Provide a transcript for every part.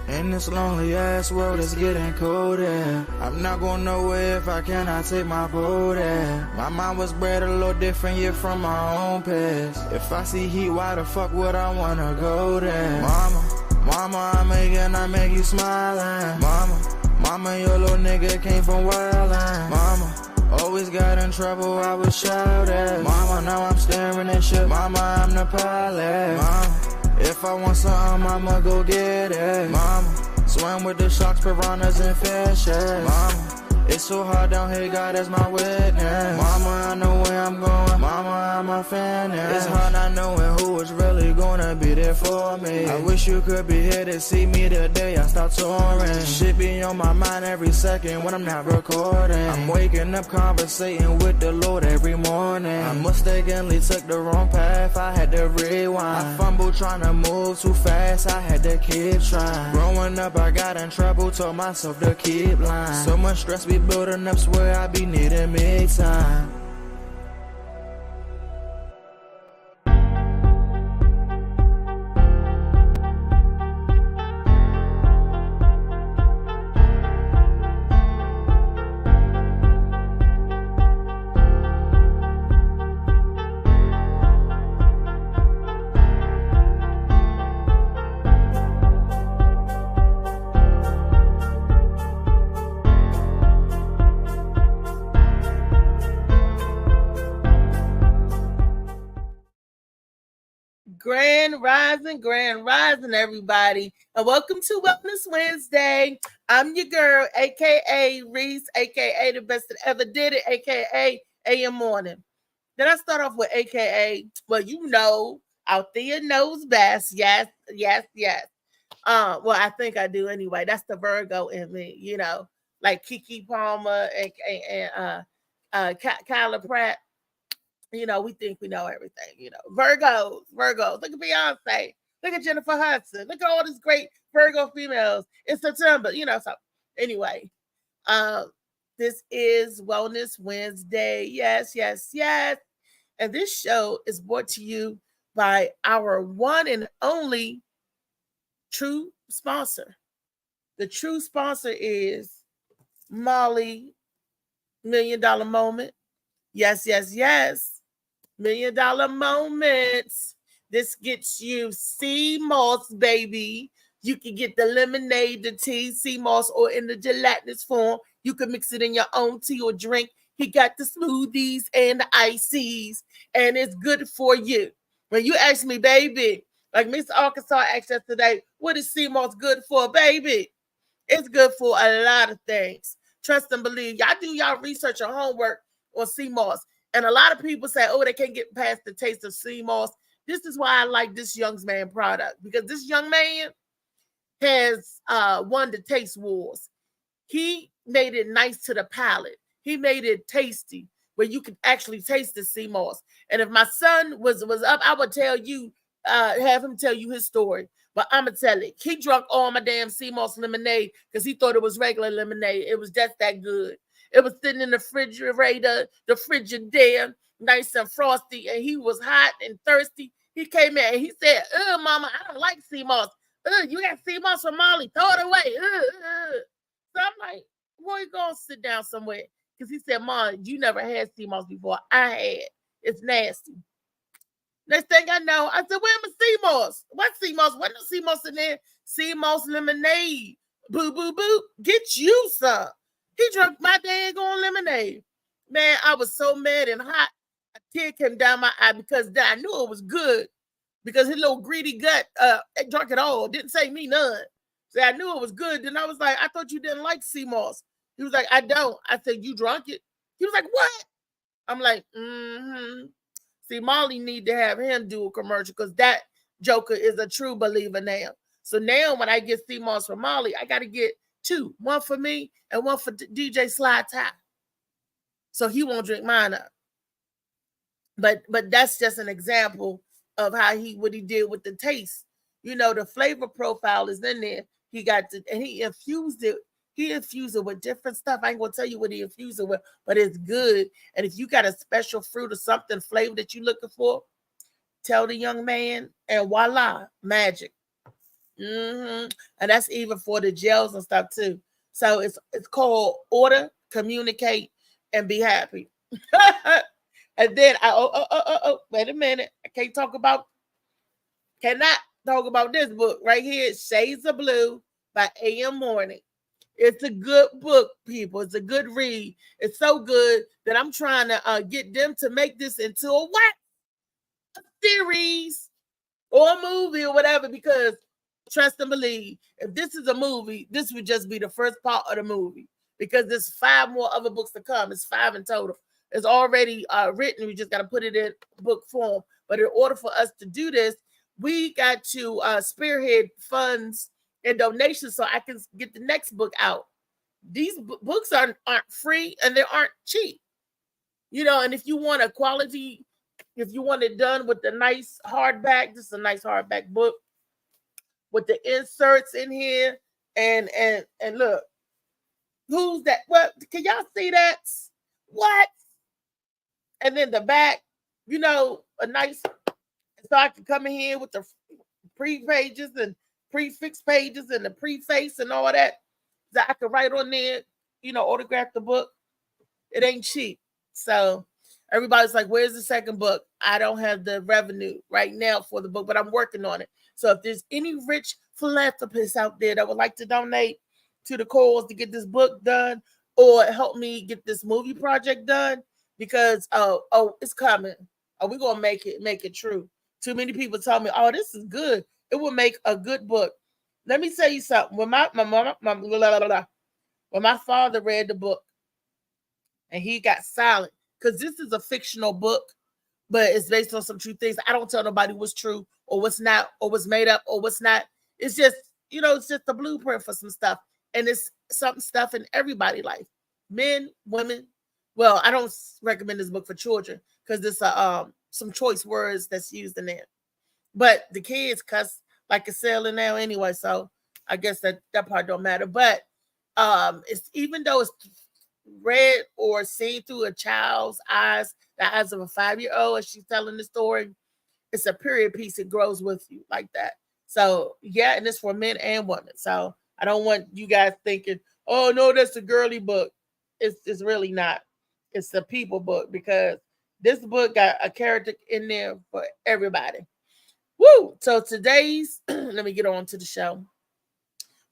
In this lonely ass world, it's getting colder. I'm not going nowhere if I cannot take my boat there. My mind was bred a little different, yeah, from my own past. If I see heat, why the fuck would I wanna go there? Mama, I make you smiling. Mama, your little nigga came from wildin'. Mama, always got in trouble, I was shouted. Mama, now I'm staring at shit. Mama, I'm the pilot. Mama, if I want something, I'ma go get it. Mama, swim with the sharks, piranhas, and fishes. Mama, it's so hard down here, God is my witness. Mama, I know where I'm going. Mama, I'm a fan. It's hard not knowing who is really gonna be there for me. I wish you could be here to see me the day I start touring. Shit be on my mind every second when I'm not recording. I'm waking up conversating with the Lord every morning. I mistakenly took the wrong path, I had to rewind. I fumbled trying to move too fast, I had to keep trying. Growing up, I got in trouble, told myself to keep lying. So much stress be building up, swear I be needing me time. Grand rising, everybody, and welcome to Wellness Wednesday. I'm your girl, aka Reese, aka the best that ever did it, aka AM Morning. Then I start off with aka, well, you know, Althea knows best. Yes. Well, I think I do anyway. That's the Virgo in me, you know, like Keke Palmer and Kyla Pratt. You know, we think we know everything, you know. Virgos. Look at Beyonce. Look at Jennifer Hudson. Look at all these great Virgo females in September, you know. So anyway, this is Wellness Wednesday. Yes. And this show is brought to you by our one and only true sponsor. The true sponsor is Molly $1 Million Moment. Yes. $1 Million Moments. This gets you sea moss, baby. You can get the lemonade, the tea, sea moss, or in the gelatinous form. You can mix it in your own tea or drink. He got the smoothies and the ices, and it's good for you. When you ask me, baby, like Miss Arkansas asked us today, what is sea moss good for, baby? It's good for a lot of things. Trust and believe. Y'all do y'all research and homework on sea moss. And a lot of people say, oh, they can't get past the taste of sea moss. This is why I like this young man product, because this young man has won the taste wars. He made it nice to the palate. He made it tasty, where you could actually taste the sea moss. And if my son was up, I would tell you, have him tell you his story. But I'm going to tell it. He drunk all my damn sea moss lemonade because he thought it was regular lemonade. It was just that good. It was sitting in the refrigerator, the Frigidaire, nice and frosty, and he was hot and thirsty. He came in and he said, Mama, I don't like sea moss. You got sea moss from Molly. Throw it away. So I'm like, boy, you go sit down somewhere. Because he said, Mom, you never had sea moss before. I had. It's nasty. Next thing I know, I said, where's my sea moss? What sea moss? What no sea moss in there? Sea moss lemonade. Boo, boo, boo. Get you some. He drank my daggone lemonade. Man, I was so mad and hot. A tear came down my eye because I knew it was good. Because his little greedy gut drank it all. Didn't say me none. So I knew it was good. Then I was like, I thought you didn't like sea moss. He was like, I don't. I said, you drunk it? He was like, what? I'm like, See, Molly need to have him do a commercial because that joker is a true believer now. So now when I get sea moss from Molly, I got to get two. One for me and one for DJ Sly Ty. So he won't drink mine up. But that's just an example of how what he did with the taste. You know, the flavor profile is in there. He got to, and he infused it He infused it with different stuff. I ain't gonna tell you what he infused it with, but it's good. And if you got a special fruit or something flavor that you're looking for, tell the young man, and voila, magic. And that's even for the gels and stuff too. So it's called Order, Communicate, and Be Happy. And then wait a minute. I cannot talk about this book right here, Shades of Blue by A.M. Morning. It's a good book, people. It's a good read. It's so good that I'm trying to get them to make this into a what? A series or a movie or whatever, because trust and believe, if this is a movie, this would just be the first part of the movie, because there's 5 more other books to come. It's 5 in total. It's already written. We just got to put it in book form. But in order for us to do this, we got to spearhead funds and donations so I can get the next book out. These books aren't free and they aren't cheap. And if you want a quality, if you want it done with the nice hardback, this is a nice hardback book with the inserts in here. And look, who's that? What? Can y'all see that? What? And then the back, a nice, so I can come in here with the pre-pages and prefix pages and the preface and all that I can write on there, autograph the book. It ain't cheap. So everybody's like, where's the second book? I don't have the revenue right now for the book, but I'm working on it. So if there's any rich philanthropists out there that would like to donate to the cause to get this book done or help me get this movie project done, because it's coming. We're gonna make it true. Too many people tell me, oh, this is good. It will make a good book. Let me tell you something. When my father read the book and he got silent, because this is a fictional book, but it's based on some true things. I don't tell nobody what's true or what's not, or what's made up or what's not. It's just, it's just a blueprint for some stuff. And it's some stuff in everybody's life. Men, women. Well, I don't recommend this book for children because there's some choice words that's used in there. But the kids cuss like a sailor now anyway, so I guess that part don't matter. But it's, even though it's read or seen through a child's eyes, the eyes of a 5-year-old, as she's telling the story, it's a period piece. It grows with you like that. So yeah, and it's for men and women. So I don't want you guys thinking, oh no, that's a girly book. It's really not. It's a people book, because this book got a character in there for everybody. Woo! So today's, let me get on to the show.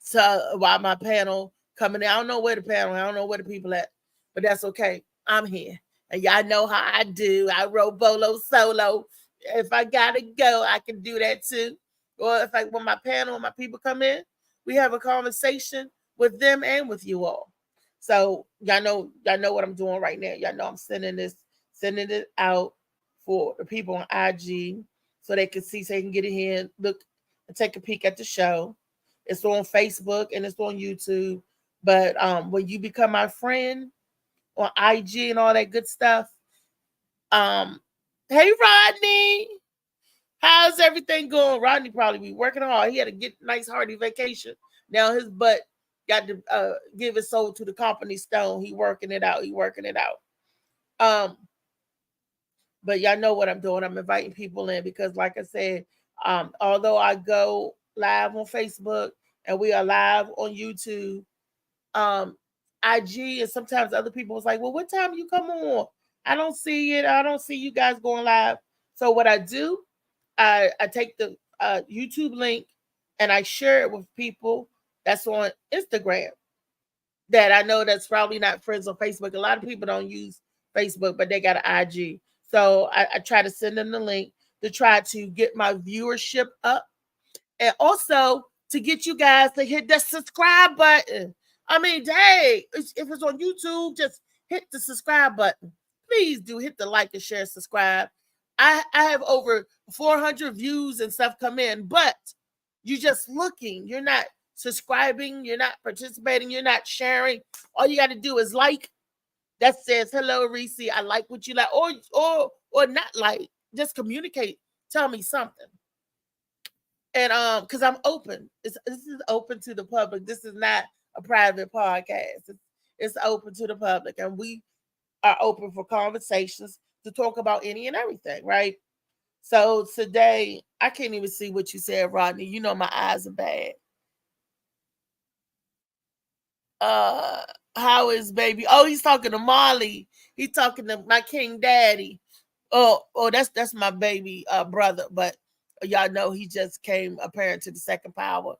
So while my panel coming in, I don't know where the people at, but that's okay. I'm here. And y'all know how I do. I roll bolo solo. If I gotta go, I can do that too. Or when my panel and my people come in, we have a conversation with them and with you all. So y'all know what I'm doing right now. Y'all know I'm sending it out for the people on IG so they can see, so they can get in here and look and take a peek at the show. It's on Facebook and it's on YouTube. But when you become my friend on IG and all that good stuff, hey Rodney, how's everything going? Rodney probably be working hard. He had a nice hearty vacation. Now his butt got to give his soul to the company stone. He working it out. But y'all know what I'm doing. I'm inviting people in because, like I said, although I go live on Facebook and we are live on YouTube, IG, and sometimes other people was like, well, what time you come on? I don't see it. I don't see you guys going live. So what I do, I take the YouTube link and I share it with people that's on Instagram that I know that's probably not friends on Facebook. A lot of people don't use Facebook, but they got an IG. So I try to send them the link to try to get my viewership up, and also to get you guys to hit that subscribe button. I mean, hey, if it's on YouTube, just hit the subscribe button. Please do hit the like and share, subscribe. I have over 400 views and stuff come in, but you're just looking. You're not subscribing. You're not participating. You're not sharing. All you got to do is like. That says, hello, Reese, I like what you like, or not like. Just communicate. Tell me something. And because I'm open. This is open to the public. This is not a private podcast. It's open to the public, and we are open for conversations to talk about any and everything, right? So today, I can't even see what you said, Rodney. You know my eyes are bad. Uh, how is baby? Oh, he's talking to Molly. He's talking to my king daddy. Oh, that's my baby brother. But y'all know he just came a parent to the second power.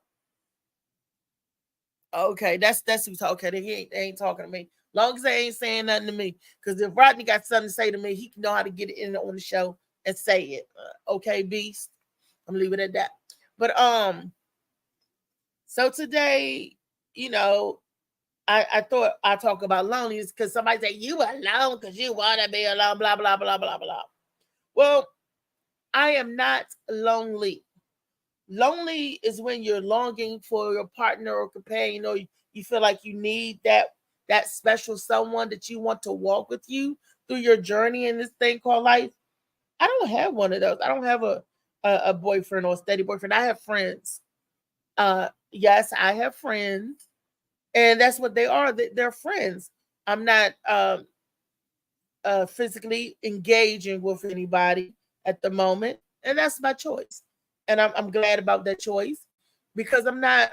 Okay, that's who's okay. They ain't talking to me. Long as they ain't saying nothing to me. Because if Rodney got something to say to me, he can know how to get it in on the show and say it. Okay, beast. I'm leaving it at that. But so today, you know, I thought I talk about loneliness because somebody say you alone because you want to be alone, blah blah blah blah blah. Well, I am not lonely. Lonely is when you're longing for your partner or companion, or you feel like you need that special someone that you want to walk with you through your journey in this thing called life. I don't have one of those. I don't have a boyfriend or a steady boyfriend. I have friends. Yes, I have friends, and that's what they are. They're friends. I'm not physically engaging with anybody at the moment, and that's my choice. And I'm glad about that choice because I'm not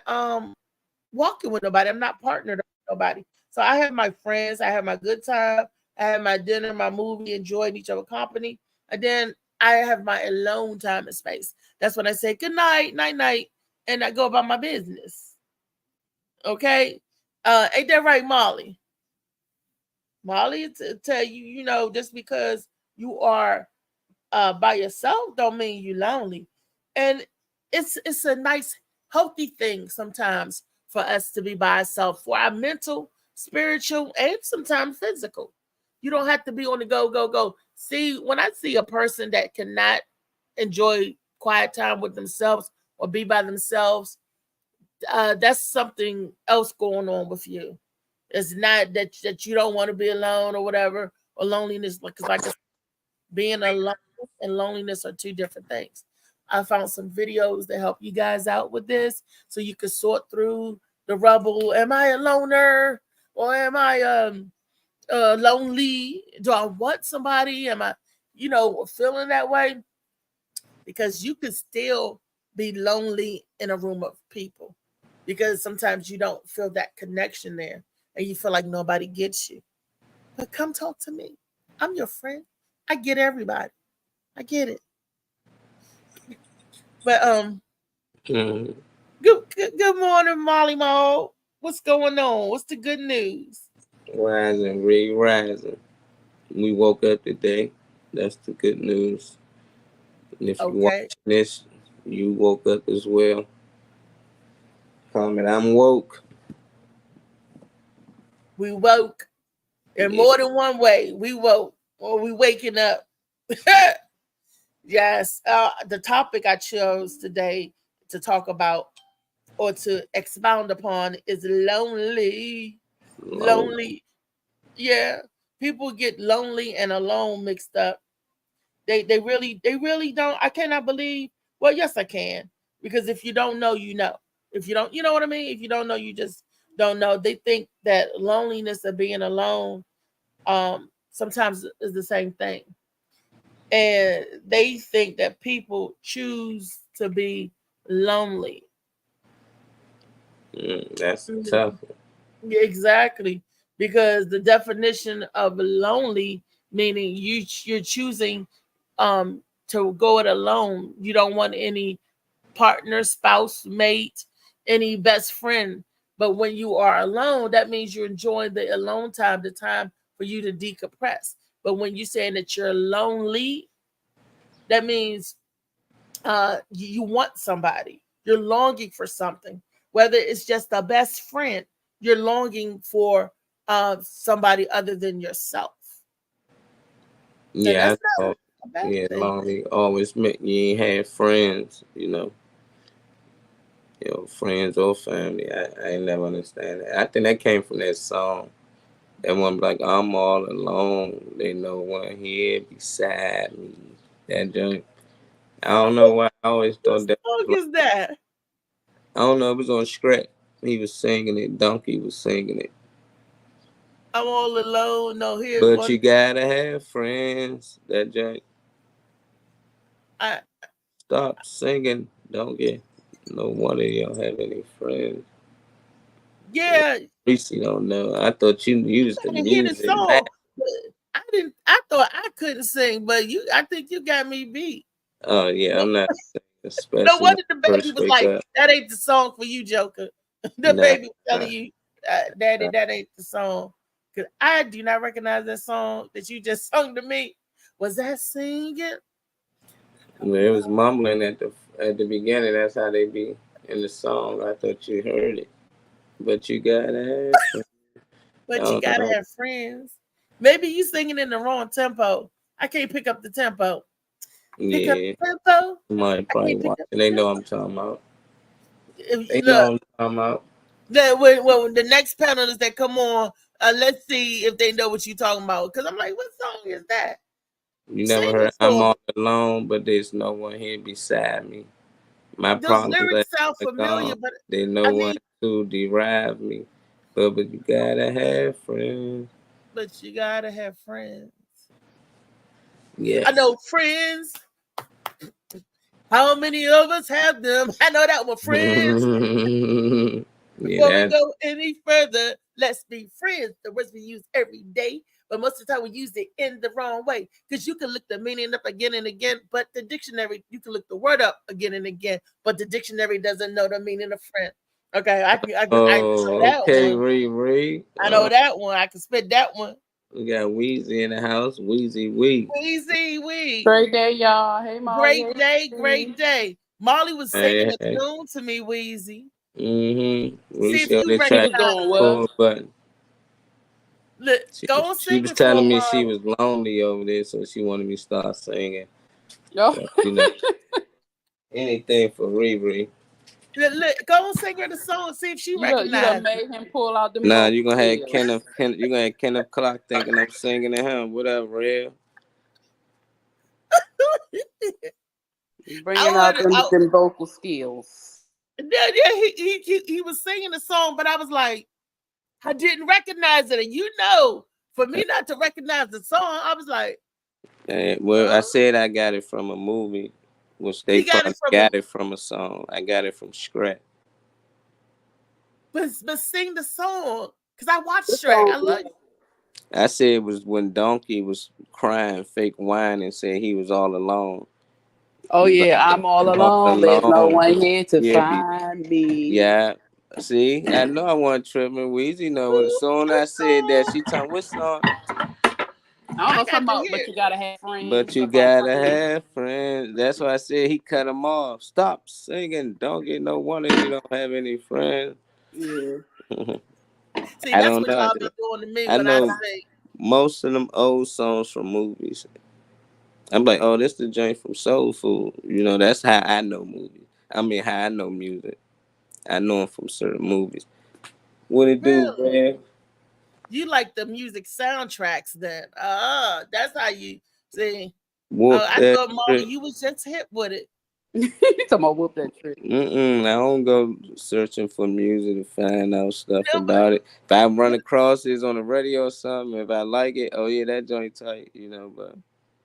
walking with nobody. I'm not partnered with nobody. So I have my friends. I have my good time. I have my dinner, my movie, enjoying each other company, and then I have my alone time and space. That's when I say good night, night, night, and I go about my business. Okay, ain't that right, Molly? Molly, to tell you, you know, just because you are by yourself don't mean you're lonely. And it's a nice, healthy thing sometimes for us to be by ourselves for our mental, spiritual, and sometimes physical. You don't have to be on the go, go, go. See, when I see a person that cannot enjoy quiet time with themselves or be by themselves, that's something else going on with you. It's not that you don't want to be alone or whatever, or loneliness, because like being alone and loneliness are two different things. I found some videos that help you guys out with this, so you can sort through the rubble. Am I a loner, or am I lonely? Do I want somebody? Am I, feeling that way? Because you could still be lonely in a room of people, because sometimes you don't feel that connection there and you feel like nobody gets you. But come talk to me. I'm your friend. I get everybody. I get it. But Mm, good morning, Molly Mo. What's going on? What's the good news? rising, rising. We woke up today. That's the good news. And if you Okay. watching this, you woke up as well. Comment, I'm woke. We woke in Yeah. more than one way. We woke, or we waking up. Yes. The topic I chose today to talk about or to expound upon is lonely. Low. Lonely. Yeah. People get lonely and alone mixed up. They really don't. I cannot believe. Well, yes, I can, because if you don't know, you know. If you don't, you know what I mean. If you don't know, you just don't know. They think that loneliness of being alone, sometimes is the same thing, and they think that people choose to be lonely. That's tough. Mhm. Yeah, exactly, because the definition of lonely meaning you're choosing to go it alone. You don't want any partner, spouse, mate, any best friend. But when you are alone, that means you're enjoying the alone time, the time for you to decompress. But when you're saying that you're lonely, that means you want somebody. You're longing for something, whether it's just a best friend. You're longing for somebody other than yourself, and Yeah, that's I thought, not a bad yeah, thing. lonely always meant you ain't had friends, friends or family. I ain't never understand that. I think that came from that song. That one like I'm all alone. They no one here beside me. That joint. I don't know why I always Whose thought that song was like, is that? I don't know, it was on Shrek. He was singing it. Donkey was singing it. I'm all alone. No, here's But one. you gotta have friends. That joint. I, Stop singing. Don't get no one of y'all have any friends. yeah, Reese don't know. I thought you used the I didn't hear the music. Man. song. But I didn't. I thought I couldn't sing, but you. I think you got me beat. Oh yeah, I'm not No especially wonder the baby first was wake like, up. "That ain't the song for you, Joker." The Nah, baby was telling nah, you, "Daddy, nah. that ain't the song." Because I do not recognize that song that you just sung to me. Was that singing? It was mumbling at the beginning. That's how they be in the song. I thought you heard it, but you gotta have friends. I But you don't gotta know. have friends. Maybe you singing in the wrong tempo. I can't pick up the tempo. Pick up Yeah, the tempo. somebody I probably can't pick up watching. the They know tempo. I'm talking about. They If, know look, I'm talking about. when the next panelists that come on, let's see if they know what you're talking about. Because I'm like, what song is that? You never Sing it heard I'm for me. all alone, but there's no one here beside me. My Those problems lyrics sound are gone. familiar, but There's no I one need, to derive me. But you gotta have friends. but you gotta have friends. I Yes. know friends. How many of us have them? I know that one, friends. Yeah, Before we that. go any further, let's be friends. The words we use every day, but most of the time we use it in the wrong way. Because you can look the meaning up again and again, but the dictionary, you can look the word up again and again, but the dictionary doesn't know the meaning of friend. Okay, I know Oh, that okay, one. Riri. I know that one. I can spit that one. We got Weezy in the house. Weezy Wee. Easy, we. Great day, y'all. Hey, Molly. Great Hey, day, great Steve. day. Molly was singing Hey, a hey. tune to me, Wheezy. We See if see on you the She track was recognize doing it. well. forward button. Look, go and She sing was it for telling me she Molly. was lonely over there, so she wanted me to start singing. Yo. So, anything for Riri. Look, go and sing her the song. See if she You done recognizes it. made him pull out them Nah, vocal skills. You gonna have Kenneth Clark thinking I'm singing to him. Whatever, real. Bringing out them vocal skills. Yeah, he was singing the song, but I was like, I didn't recognize it. And for me not to recognize the song, I was like, Well, I said I got it from a movie, which they he got it probably from got it from a song. I got it from Shrek. but sing the song. Because I watched This Shrek. song, I love I said it was when Donkey was crying, fake whining, and said he was all alone. oh He's like, yeah, I'm all all alone. There's no alone. one here to Yeah, find me. yeah. See, I know I wasn't tripping. Weezy know it. As soon as I said that, she told me, what song? I don't I know got something to about, hear but it. you gotta have friends, But you stuff like gotta that. have friends. That's why I said he cut him off. Stop singing. Don't get no one of you don't have any friends. Yeah. See, I that's don't what know. y'all be doing to me I when I know say, most of them old songs from movies. I'm like, oh, this the joint from Soul Food. That's how I know movies. I mean, how I know music. I know them from certain movies. What it do, really? man? You like the music soundtracks then. That's how you see. Whoop I that thought Molly, shit. you was just hip with it. You talking about whoop that trick. I don't go searching for music to find out stuff No, about it. If I run across it on the radio or something, if I like it, oh yeah, that joint tight, but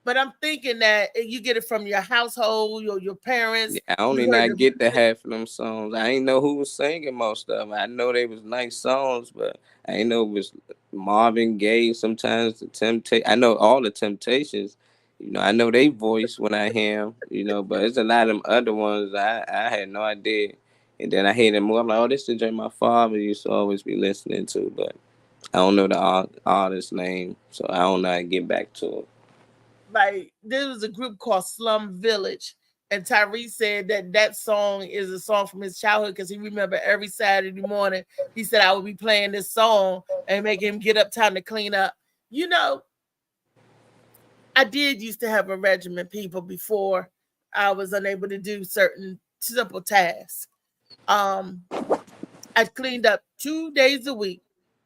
but I'm thinking that you get it from your household, your parents. yeah, I only You heard not the get the music. half of them songs. I ain't know who was singing most of them. I know they was nice songs, but I ain't know it was Marvin Gaye. Sometimes the Temptation. I know all the Temptations. I know they voice when I hear them. But there's a lot of them other ones I had no idea. And then I hear them more. I'm like, oh, this is the joint my father used to always be listening to, but I don't know the artist name, so I don't know how to get back to it. Like there was a group called Slum Village, and Tyrese said that song is a song from his childhood because he remember every Saturday morning. He said I would be playing this song and making him get up time to clean up. I did used to have a regimen, people, before I was unable to do certain simple tasks. Um, I cleaned up 2 days a week.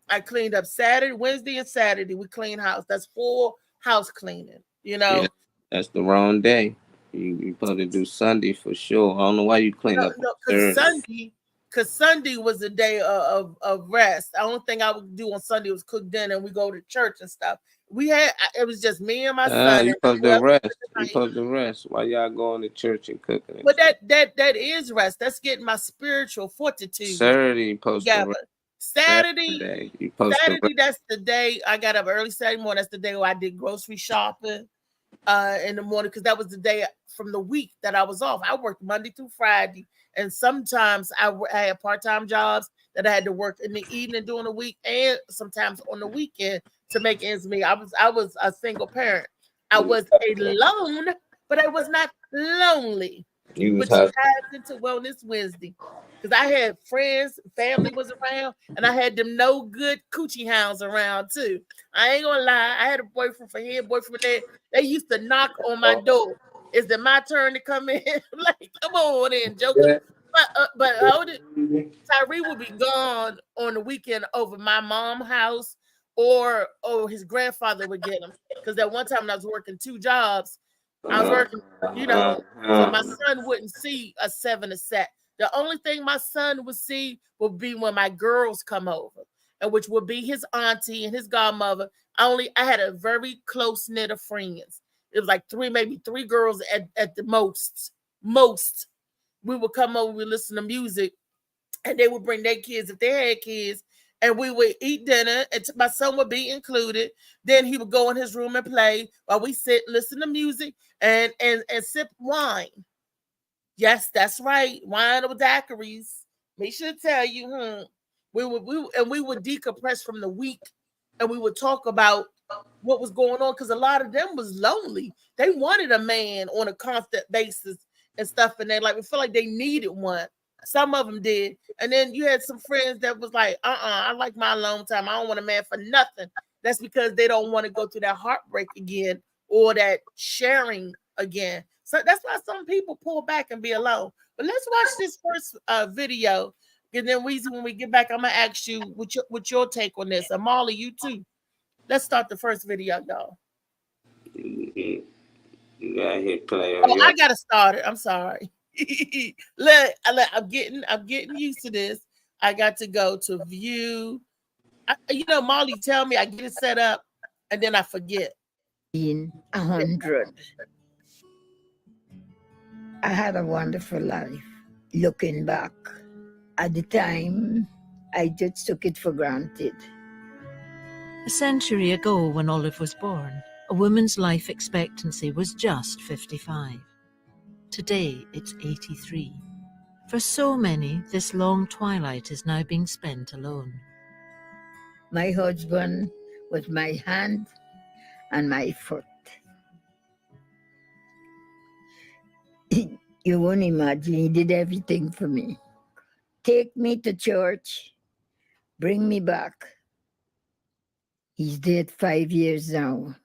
I cleaned up Saturday, Wednesday, and Saturday. We clean house. That's full house cleaning. Yeah, that's the wrong day. You supposed to do Sunday for sure. I don't know why you clean up on No, because Thursday. because Sunday was a day of rest. The only thing I would do on Sunday was cook dinner and we go to church and stuff. It was just me and my son. You And supposed to whoever rest. was You tonight. supposed to rest while y'all going to church and cooking. And But stuff. that is rest. That's getting my spiritual fortitude Saturday you supposed to together. rest. Saturday, you supposed to rest. that's the day I got up early Saturday morning. That's the day where I did grocery shopping in the morning, because that was the day from the week that I was off. I worked Monday through Friday, and sometimes I had part-time jobs that I had to work in the evening during the week, and sometimes on the weekend to make ends meet. I was a single parent. I was alone, but I was not lonely. You was Which ties hustling. into Wellness Wednesday, because I had friends, family was around, and I had them no good coochie hounds around too. I ain't gonna lie, I had a boyfriend for here, boyfriend there. They used to knock on my door. Is it my turn to come in? Like, come on in, Joker. But hold it. Tyree would be gone on the weekend over my mom's house, or his grandfather would get him. Because that one time when I was working 2 jobs, I was working, so my son wouldn't see a 7 a set. The only thing my son would see would be when my girls come over, and which would be his auntie and his godmother. I had a very close knit of friends. It was like maybe three girls at the most. We would come over, we listen to music, and they would bring their kids if they had kids, and we would eat dinner, and my son would be included. Then he would go in his room and play while we sit, listen to music, and sip wine. Yes, that's right, wine with daiquiris. Make sure to tell you, we would decompress from the week, and we would talk about what was going on, because a lot of them was lonely. They wanted a man on a constant basis and stuff, and they we feel like they needed one. Some of them did. And then you had some friends that was like, I like my alone time. I don't want a man for nothing. That's because they don't want to go through that heartbreak again, or that sharing again. So that's why some people pull back and be alone. But let's watch this first video. And then Weezy, when we get back, I'm going to ask you what your take on this. And Molly, you too. Let's start the first video, y'all. You gotta hit play on I got to start it. I'm sorry. Look, I'm getting used to this. I got to go to view. Molly, tell me I get it set up and then I forget. In 100. I had a wonderful life. Looking back, at the time, I just took it for granted. A century ago, when Olive was born, a woman's life expectancy was just 55. Today, it's 83. For so many, this long twilight is now being spent alone. My husband was my hand and my foot. You won't imagine, he did everything for me. Take me to church, bring me back. He's dead 5 years now.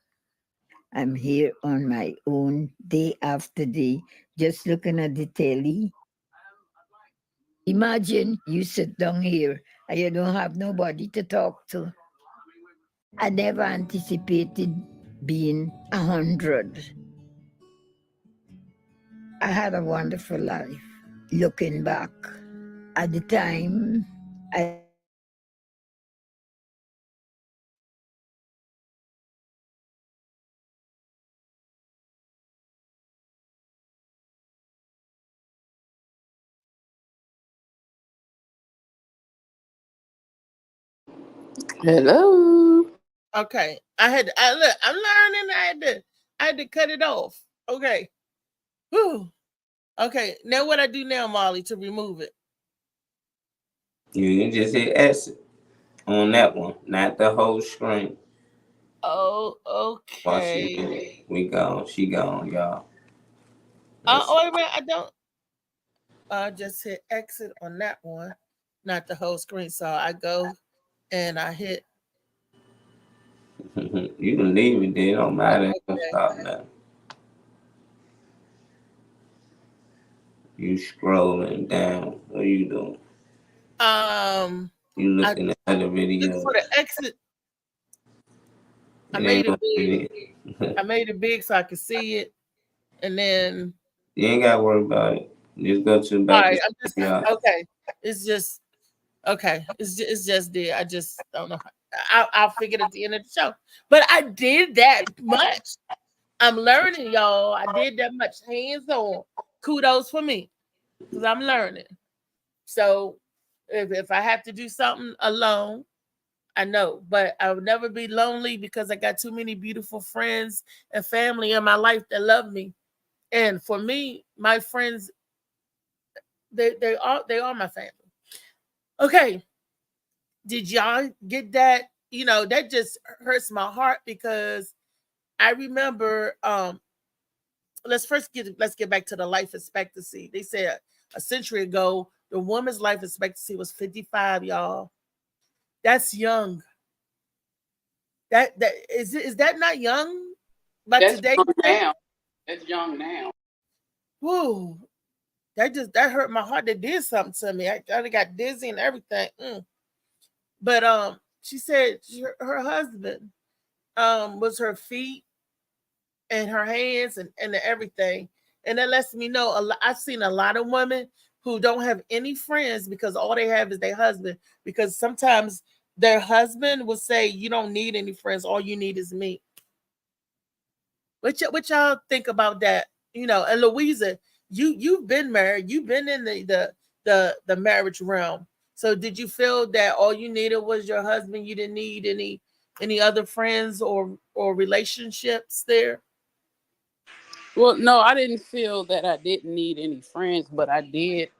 I'm here on my own, day after day, just looking at the telly. Imagine you sit down here and you don't have nobody to talk to. I never anticipated being 100. I had a wonderful life. Looking back, at the time, Hello. Okay. I'm learning. I had to cut it off. Okay. Whew. Okay. Now what I do now, Molly, to remove it? You just hit exit on that one, not the whole screen. Oh, okay. We gone. She gone, y'all. Wait a minute. I don't. Just hit exit on that one, not the whole screen. So I go and I hit. You can leave it there. Don't matter. Okay. Stop now. You scrolling down. What are you doing? You looking at the video. Look for the exit. I made it big. I made it big so I could see it. And then you ain't gotta worry about it. Just go to All back right, to I'm just yeah. okay. It's just okay. It's just there. I just don't know. I'll figure it at the end of the show. But I did that much. I'm learning, y'all. I did that much hands on. Kudos for me because I'm learning. So if I have to do something alone, I know, but I would never be lonely because I got too many beautiful friends and family in my life that love me. And for me, my friends, they are my family. Okay, did y'all get that? You know, that just hurts my heart because I remember let's get back to the life expectancy. They said a century ago the woman's life expectancy was 55, y'all. That's young. That is that not young? But That's today, young now. That's young now. whoo, that hurt my heart. That did something to me. I got dizzy and everything. But she said her husband was her feet and her hands and everything. And that lets me know I've seen a lot of women who don't have any friends because all they have is their husband. Because sometimes their husband will say, "You don't need any friends. All you need is me." What y'all think about that? You know, and Louisa, you've been married. You've been in the marriage realm. So did you feel that all you needed was your husband? You didn't need any other friends or relationships there? Well, no, I didn't feel that I didn't need any friends, but I did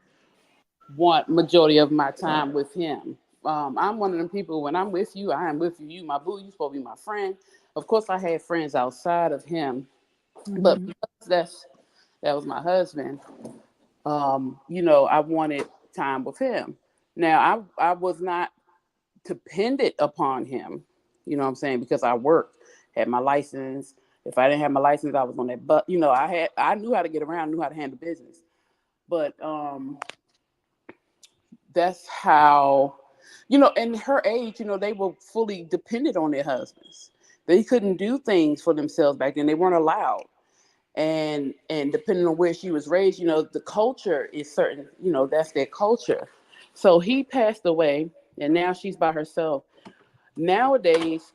want majority of my time with him. I'm one of them people. When I'm with you, I am with you. You my boo. You supposed to be my friend. Of course, I had friends outside of him, but Mhm. because that was my husband. You know, I wanted time with him. Now, I was not dependent upon him. You know what I'm saying? Because I worked, had my license. If I didn't have my license, I was on that. But you know, I knew how to get around, knew how to handle business. But that's how, you know, in her age, you know, they were fully dependent on their husbands. They couldn't do things for themselves back then. They weren't allowed. And depending on where she was raised, you know, the culture is certain, you know, that's their culture. So he passed away and now she's by herself. Nowadays,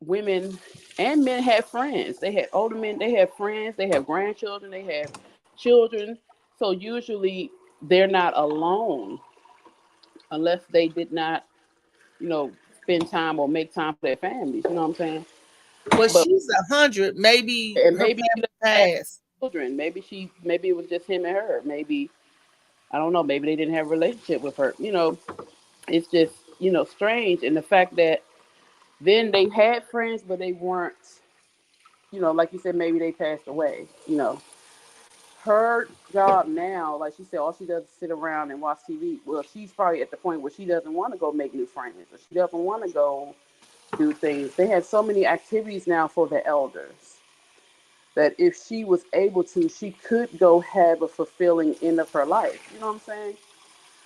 women and men have friends. They had older men, they have friends, they have grandchildren, they have children. So usually they're not alone unless they did not, you know, spend time or make time for their families. You know what I'm saying? Well, But she's 100. Maybe and her maybe she family doesn't have passed. children. Maybe it was just him and her. Maybe I don't know. Maybe they didn't have a relationship with her. You know, it's just, you know, strange. And the fact that then they had friends, but they weren't, you know, like you said, maybe they passed away. You know, her job now, like she said, all she does is sit around and watch TV. Well, she's probably at the point where she doesn't want to go make new friends, or she doesn't want to go do things. They have so many activities now for the elders that if she was able to, she could go have a fulfilling end of her life. You know what I'm saying?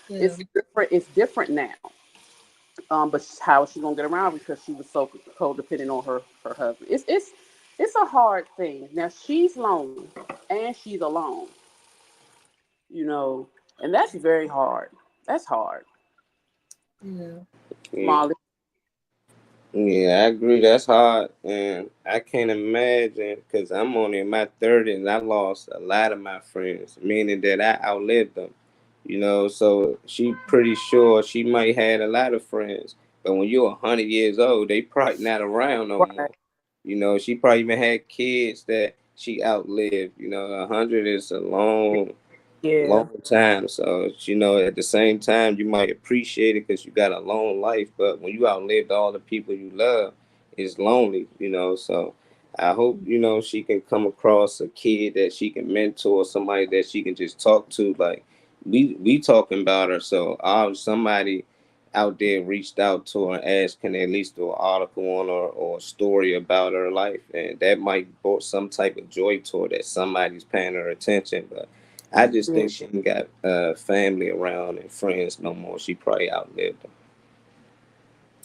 Yeah. It's different. It's different now. But how is she gonna get around because she was so codependent on her husband? It's a hard thing. Now she's lonely and she's alone. You know, and that's very hard. That's hard, Yeah. Yeah. Molly. Yeah, I agree. That's hard, and I can't imagine because I'm only in my 30s and I lost a lot of my friends, meaning that I outlived them. You know, so she pretty sure she might had a lot of friends, but when you're 100 years old, they probably not around no Right. more. You know, she probably even had kids that she outlived. You know, 100 is a Yeah. long time. So, you know, at the same time, you might appreciate it because you got a long life. But when you outlived all the people you love, it's lonely, you know. So I hope, you know, she can come across a kid that she can mentor, somebody that she can just talk to. Like we talking about her. So somebody out there reached out to her and asked, can they at least do an article on her or a story about her life? And that might brought some type of joy to her that somebody's paying her attention. But I just Yeah. think she ain't got family around and friends no more. She probably outlived them.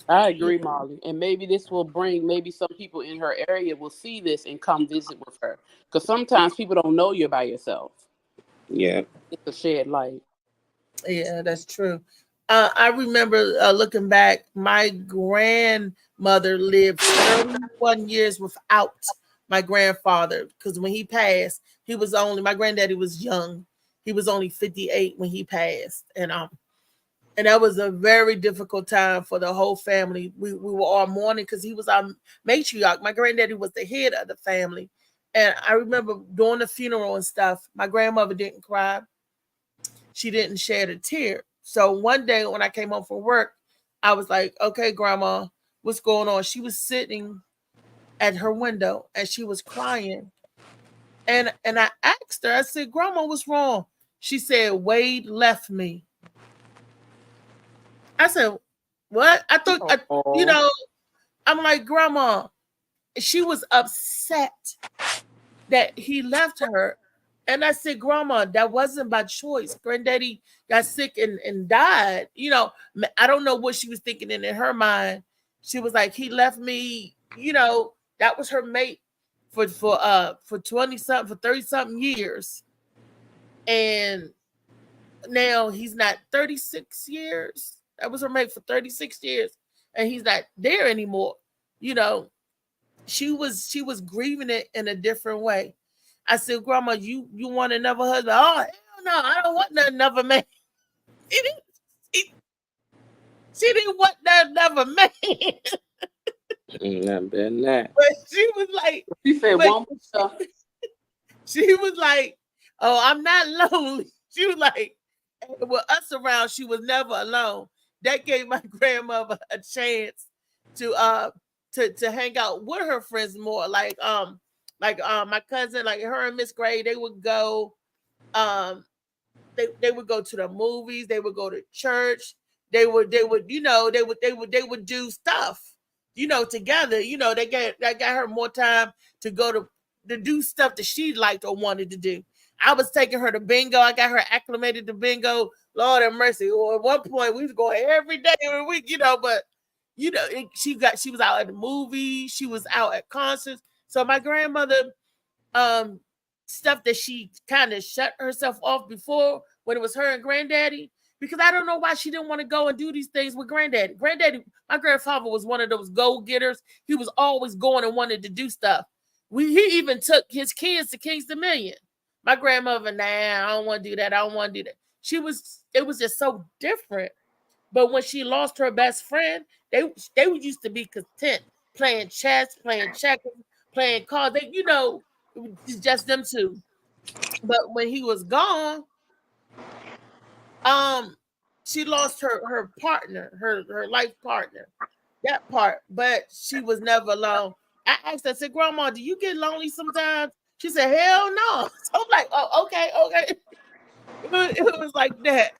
I agree, Molly. And maybe this will bring, maybe some people in her area will see this and come visit with her. Because sometimes people don't know you're by yourself. Yeah. It's a shed light. Yeah, that's true. I remember looking back, my grandmother lived 31 years without my grandfather because when he passed, he was only, my granddaddy was young. He was only 58 when he passed. And that was a very difficult time for the whole family. We were all mourning because he was our matriarch. My granddaddy was the head of the family. And I remember during the funeral and stuff, my grandmother didn't cry. She didn't shed a tear. So one day when I came home from work, I was like, okay, grandma, what's going on? She was sitting at her window and she was crying. And I asked her, I said, Grandma, what's wrong? She said, Wade left me. I said, what? I thought, you Oh, know, I'm like, Grandma, she was upset that he left her. And I said, Grandma, that wasn't by choice. Granddaddy got sick and died. You know, I don't know what she was thinking in her mind. She was like, he left me, you know, that was her mate for 20 something, for 30 something years. And now he's not 36 years. That was her mate for 36 years. And he's not there anymore. You know, she was grieving it in a different way. I said, Grandma, you want another husband? Oh, hell no, I don't want another man. She didn't, she didn't want another man. Not bad than that. But she was like, she said but one more stuff. she was like, oh, I'm not lonely. She was like, with us around, she was never alone. That gave my grandmother a chance to hang out with her friends more. Like my cousin, like her and Miss Gray, they would go they would go to the movies, they would go to church, they would they would do stuff, together. They got her more time to go to do stuff that she liked or wanted to do. I was taking her to bingo. I got her acclimated to bingo. Lord have mercy. Or at one point we was going every day of the week, but she was out at the movies, she was out at concerts. So my grandmother, um, stuff that she kind of shut herself off before when it was her and granddaddy, because I don't know why she didn't want to go and do these things with granddaddy. My grandfather was one of those go-getters. He was always going and wanted to do stuff. He even took his kids to Kings Dominion. My grandmother, nah, I don't want to do that. I don't want to do that. It was just so different. But when she lost her best friend, they used to be content playing chess, playing checkers, playing cards. It's just them two. But when he was gone, she lost her partner, her life partner. That part, but she was never alone. I asked her, I said, Grandma, do you get lonely sometimes? She said, hell no. So I'm like, oh, okay. It was like that.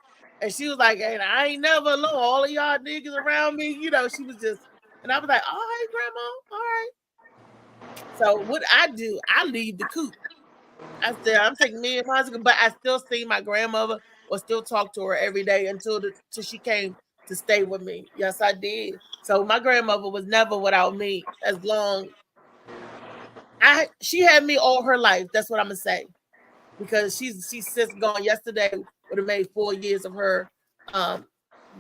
And she was like, hey, I ain't never alone. All of y'all niggas around me, she was just, and I was like, all right, Grandma, all right. So what I do, I leave the coop. I said, I'm taking me and my husband, but I still see my grandmother or still talk to her every day until she came to stay with me. Yes, I did. So my grandmother was never without me as long. She had me all her life. That's what I'm gonna say. Because she's since gone. Yesterday would have made 4 years of her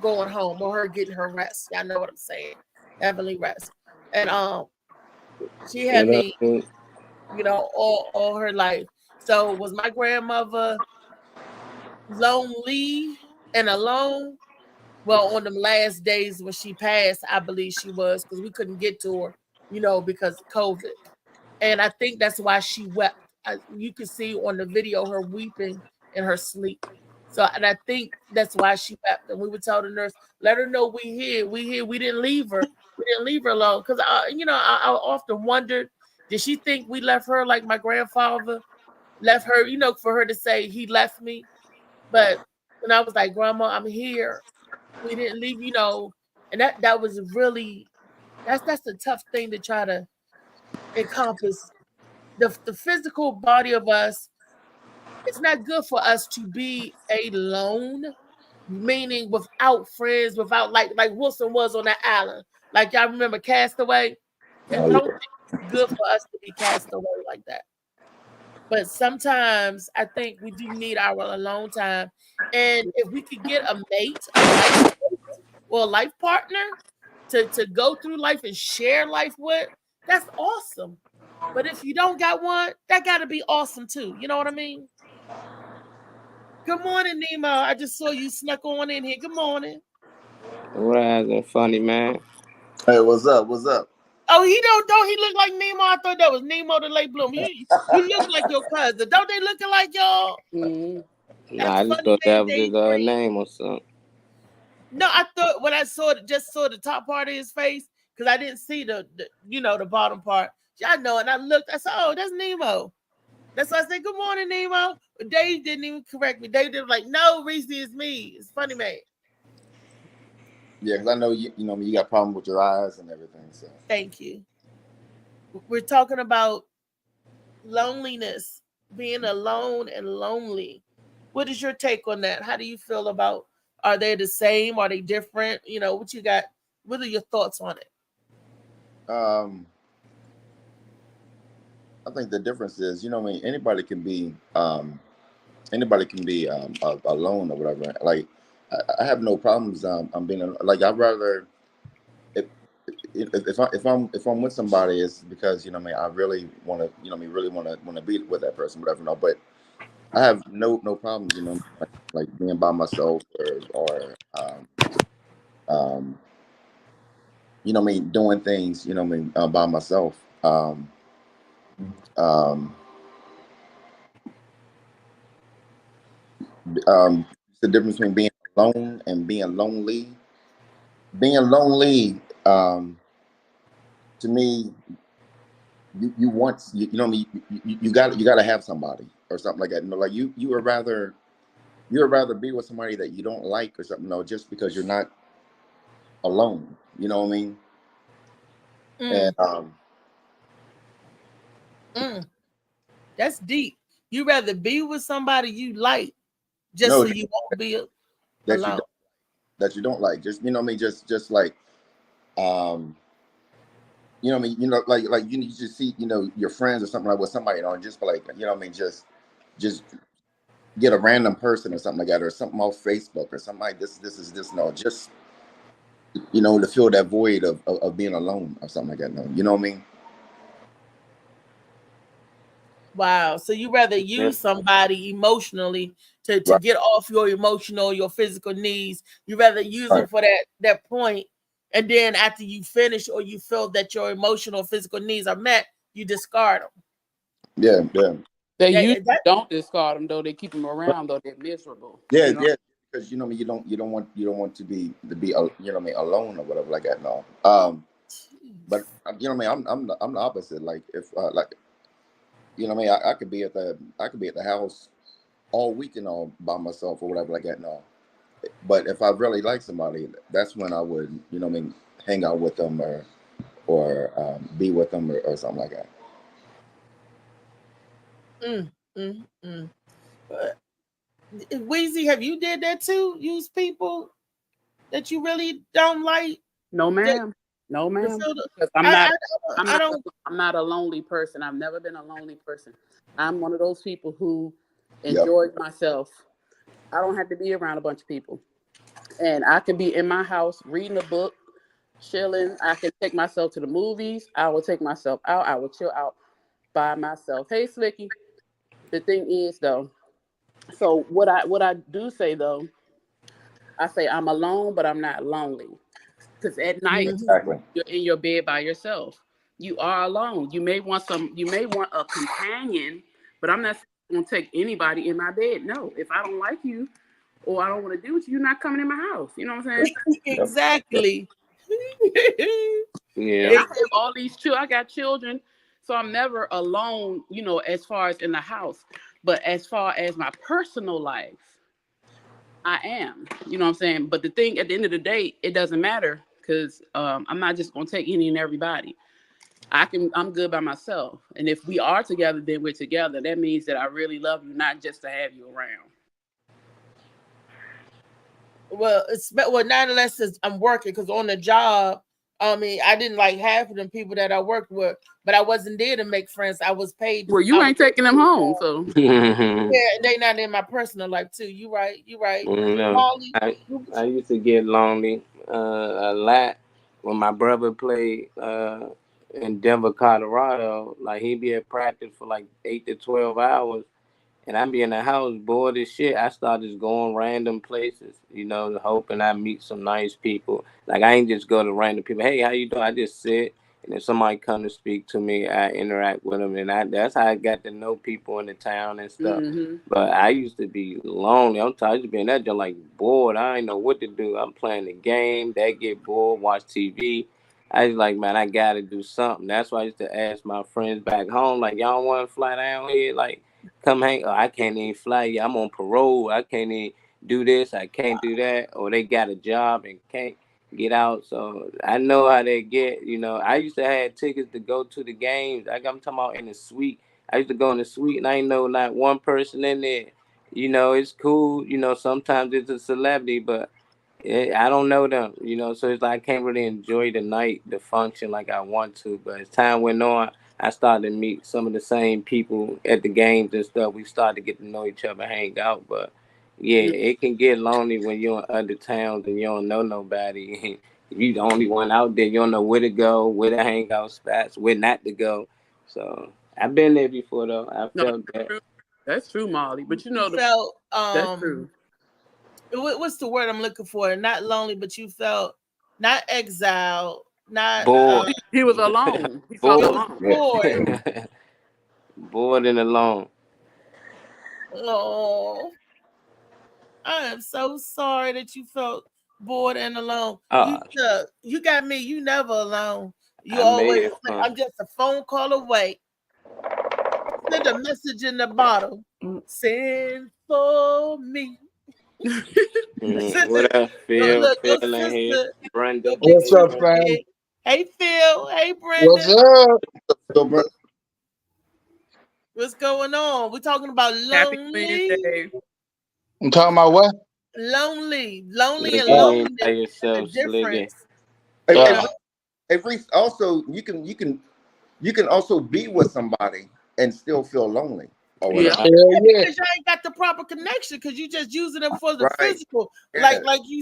going home or her getting her rest. Y'all know what I'm saying. Heavenly rest. And she had me, all her life. So was my grandmother lonely and alone? Well, on them last days when she passed, I believe she was, because we couldn't get to her, because of COVID. And I think that's why she wept. You could see on the video her weeping in her sleep. So, and I think that's why she wept. And we would tell the nurse, let her know we here. We didn't leave her. We didn't leave her alone. Because, I often wondered, did she think we left her like my grandfather left her, for her to say he left me? But when I was like, Grandma, I'm here. We didn't leave, and that was really, that's a tough thing to try to encompass. The physical body of us, it's not good for us to be alone, meaning without friends, without like Wilson was on that island. Like y'all remember Castaway? I don't think it's good for us to be cast away like that. But sometimes I think we do need our alone time. And if we could get a mate, a life mate, or a life partner to go through life and share life with, that's awesome. But if you don't got one, that got to be awesome too. You know what I mean? Good morning, Nemo. I just saw you snuck on in here. Good morning. What acting funny, man? Hey, what's up? What's up? Oh, he don't he look like Nemo? I thought that was Nemo the late bloom. You look like your cousin. Don't they looking like y'all? Mm-hmm. Nah, I That's just funny, thought that man. was his Daydream. name or something. No, I thought when I saw just saw the top part of his face because I didn't see the the bottom part. I know, and I looked. I said, "Oh, that's Nemo." That's why I said, "Good morning, Nemo." Dave didn't even correct me. Dave did like, "No, Reese is me." It's funny, man. Yeah, because I know you know you got problems with your eyes and everything. So Thank you. We're talking about loneliness, being alone and lonely. What is your take on that? How do you feel about? Are they the same? Are they different? You know, what you got? What are your thoughts on it? I think the difference is, you know, what I mean, anybody can be alone or whatever. Like I have no problems. I'm being like I'd rather if I'm with somebody, it's because you know what I mean I really want to you know what I mean really want to be with that person, whatever. No, but I have no problems. You know, like being by myself or um, you know what I mean doing things. You know what I mean by myself. Um, the difference between being alone and being lonely. Being lonely, to me, you want you know what I mean you got to have somebody or something like that. You know, like you would rather be with somebody that you don't like or something. No, just because you're not alone. You know what I mean? And Mm, mm, that's deep. You rather be with somebody you like just no, so you won't be that you alone. don't that you don't like. Just you know what I mean. Just like um, you know what I mean. You know, like you just see you know your friends or something like with somebody, you know, and just like you know what I mean. Just get a random person or something like that, or something off Facebook or something like this. This is this no, just you know, to fill that void of being alone or something like that. No, you know what I mean? Wow. So you rather Yeah. use somebody emotionally to Right, get off your emotional, your physical needs. You rather use them right. for that point, and then after you finish or you feel that your emotional, physical needs are met, you discard them. Yeah, yeah, They usually That don't discard them though. They keep them around though. They're miserable. yeah, You know. yeah. Because you know, what I mean, you don't want to be you know, what I mean, alone or whatever like that. No, but you know, what I mean, I'm the opposite. Like if like you know, what I mean, I could be at the house all weekend all by myself or whatever like that. No, but if I really like somebody, that's when I would you know, what I mean, hang out with them or be with them or something like that. mm, mm, mm. But Weezy, have you did that too? Use people that you really don't like. No, That ma'am. No, to ma'am. feel the, Because I don't. I'm not a lonely person. I've never been a lonely person. I'm one of those people who Yep. enjoys myself. I don't have to be around a bunch of people. And I can be in my house reading a book, chilling. I can take myself to the movies. I will take myself out. I will chill out by myself. Hey, Slicky. The thing is though, so what I do say though, I say I'm alone, but I'm not lonely. Because at night Mhm. Exactly. you're in your bed by yourself. You are alone. You may want a companion, but I'm not gonna take anybody in my bed. No, if I don't like you or I don't want to do with you, you're not coming in my house. You know what I'm saying? Yep. Exactly. Yeah. I have Exactly. all these children. I got children, so I'm never alone, you know, as far as in the house. But as far as my personal life, I am. You know what I'm saying? But the thing at the end of the day, it doesn't matter because I'm not just gonna take any and everybody. I'm good by myself. And if we are together, then we're together. That means that I really love you, not just to have you around. Well, not unless I'm working because on the job I mean, I didn't like half of them people that I worked with, but I wasn't there to make friends. I was paid. Well, you ain't taking them home, so Yeah, they not in my personal life too. You right. No, Molly, I used to get lonely a lot when my brother played in Denver, Colorado. Like he'd be at practice for like 8 to 12 hours, and I'd be in the house bored as shit. I started just going random places, hoping I meet some nice people. Like I ain't just go to random people. Hey, how you doing? I just sit, and if somebody come to speak to me, I interact with them, and that's how I got to know people in the town and stuff. But I used to be lonely. I'm tired of being that just like bored. I ain't know what to do. I'm playing the game. That get bored. Watch TV. I was like, man, I gotta do something. That's why I used to ask my friends back home, like, y'all want to fly down here, like. Come hang. Oh, I can't even fly. Yeah, I'm on parole. I can't even do this. I can't do that. Or they got a job and can't get out. So I know how they get. I used to have tickets to go to the games. Like I'm talking about in the suite. I used to go in the suite and I ain't know not one person in there. It's cool. Sometimes it's a celebrity, but I don't know them. So it's like I can't really enjoy the night, the function like I want to. But as time went on, I started to meet some of the same people at the games and stuff. We started to get to know each other, hang out. But yeah, it can get lonely when you're in other towns and you don't know nobody. You the only one out there. You don't know where to go, where to hang out spots, where not to go. So I've been there before though. I felt that. That's true, Molly. But felt that's true. What's the word I'm looking for? Not lonely, but you felt not exiled, not bored. He was alone. He bored. felt alone. Bored. Bored and alone. Oh, I am so sorry that you felt bored and alone. You got me. You never alone. You always. I'm just a phone call away. Send a message in the bottle. Send for me. What up, Phil? Phil in here. Brenda. What's up, fam? Hey, Phil. Hey, Brenda. What's up? What's going on? We're talking about lonely. I'm talking about what? Lonely and loneliness. Yourself, difference. Hey, Reese. Also, you can also be with somebody and still feel lonely. Because you ain't got the proper connection because you just using them for the physical, like you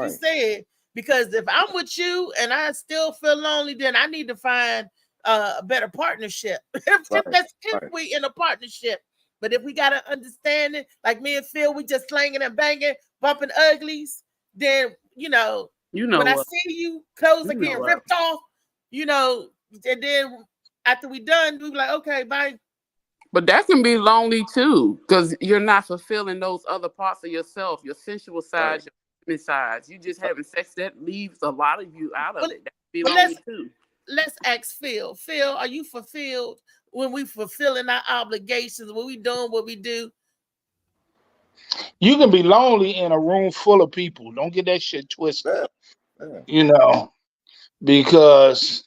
said. Because if I'm with you and I still feel lonely, then I need to find a better partnership. If we in a partnership. But if we got to understand it, like me and Phil, we just slanging and banging, bumping uglies, then when I see you, clothes are getting ripped off, and then after we done, we be like, okay, bye. But that can be lonely too, because you're not fulfilling those other parts of yourself, your sensual side, your intimate sides. You just having sex, that leaves a lot of you out of it. That can be lonely too. Let's ask Phil. Phil, are you fulfilled when we fulfilling our obligations, when we doing what we do? You can be lonely in a room full of people. Don't get that shit twisted. Because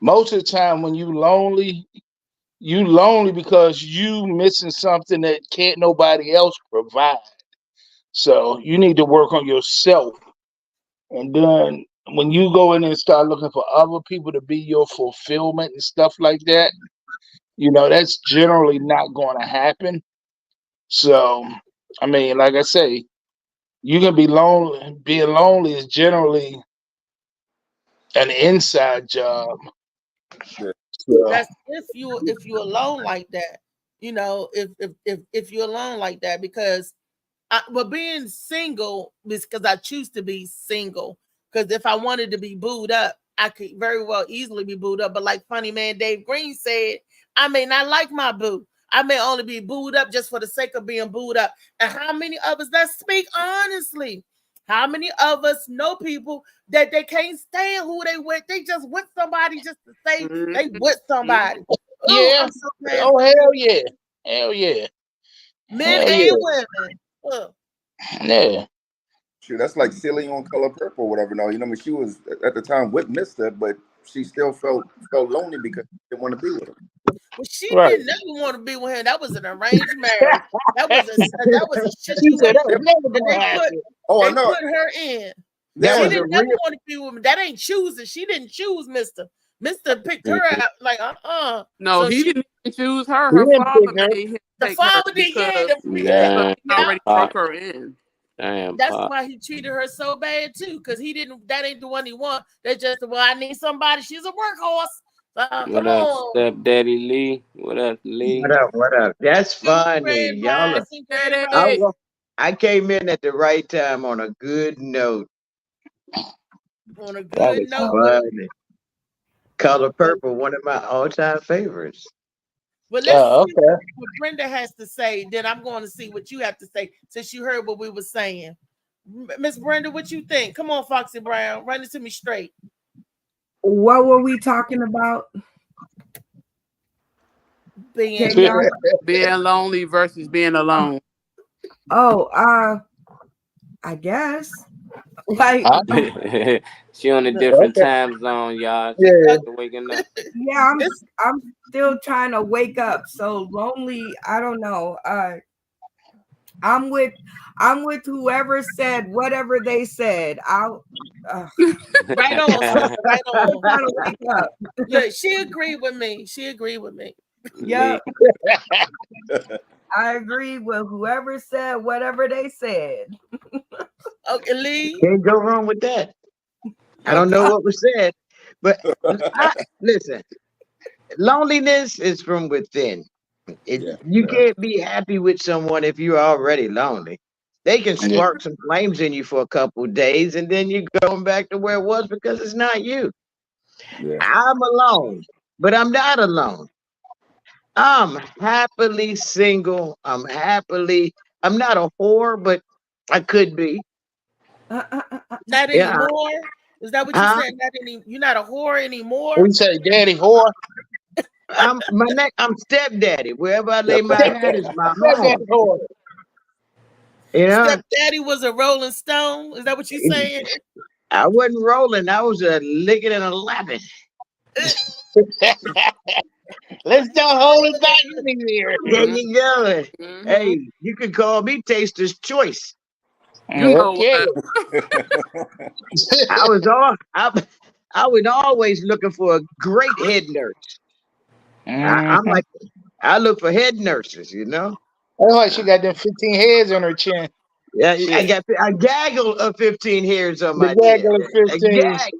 most of the time when you lonely because you missing something that can't nobody else provide. So you need to work on yourself. And then when you go in and start looking for other people to be your fulfillment and stuff like that, that's generally not going to happen. So, I mean, like I say, you can be lonely. Being lonely is generally an inside job. So. That's if you're alone like that, if you're alone like that, because but being single is because I choose to be single. Because if I wanted to be booed up, I could very well easily be booed up. But like funny man Dave Green said, I may not like my boo. I may only be booed up just for the sake of being booed up. And how many of us, let's speak honestly, how many of us know people that they can't stand who they with? They just with somebody just to say they with somebody. Yeah. Oh, hell yeah. Hell yeah. Men and women. Yeah. Shoot, that's like Silly on Color Purple or whatever. No, she was at the time with Mr., but she still felt lonely because she didn't want to be with him. Well, she didn't never want to be with him. That was an arranged marriage. That was a shit. They put her in. That She was a didn't never real. want to be with me. That ain't choosing. She didn't choose Mister. Mister picked her out like No, So he she, didn't even choose her. He Her didn't father pick her. made him the take her father did, yeah, because yeah. Damn, he already Pop. broke her in. Damn, That's Pop. why he treated her so bad too, because he didn't. That ain't the one he want. That's just well, I need somebody. She's a workhorse. What Come up, on, stepdaddy Lee? What up, Lee? What up? What up? That's funny, Grand y'all. Rising, Grand Daddy. Rising. I came in at the right time on a good note. On a That good was note, funny. Color Purple, one of my all-time favorites. but let's Oh, see okay. what Brenda has to say. Then I'm going to see what you have to say since you heard what we were saying. Miss Brenda, what you think? Come on, Foxy Brown, run it to me straight. What were we talking about? Being Can y'all? Being lonely versus being alone. Oh, I guess. Like, She on a different time zone, y'all. She Yeah. still waking up. yeah, It's- I'm still trying to wake up. So lonely. I don't know. I'm with whoever said whatever they said. right on, sister, right on. trying to wake up. Look, she agreed with me. She agreed with me. Yep. I agree with whoever said whatever they said. Okay, Lee. Can't go wrong with that. I don't know what was said, but listen, loneliness is from within. You can't be happy with someone if you're already lonely. They can spark some flames in you for a couple of days, and then you're going back to where it was because it's not you. Yeah. I'm alone, but I'm not alone. I'm happily single. I'm not a whore, but I could be. Not Yeah. anymore. Is that what you Huh? said? You're not a whore anymore. We say daddy whore. I'm stepdaddy. Wherever I lay my hat is my Daddy home. whore. You know, Stepdaddy was a Rolling Stone. Is that what you saying? I wasn't rolling. I was licking and a lapping. Let's don't hold it back in here. There you go. Mhm. Hey, you can call me Taster's Choice. You know Okay. I was always looking for a great head nurse. I'm like, I look for head nurses, you know. That's why she got them 15 heads on her chin. Yeah, I Shit. got a gaggle of 15 hairs on my The gaggle chin. of A 15. gag.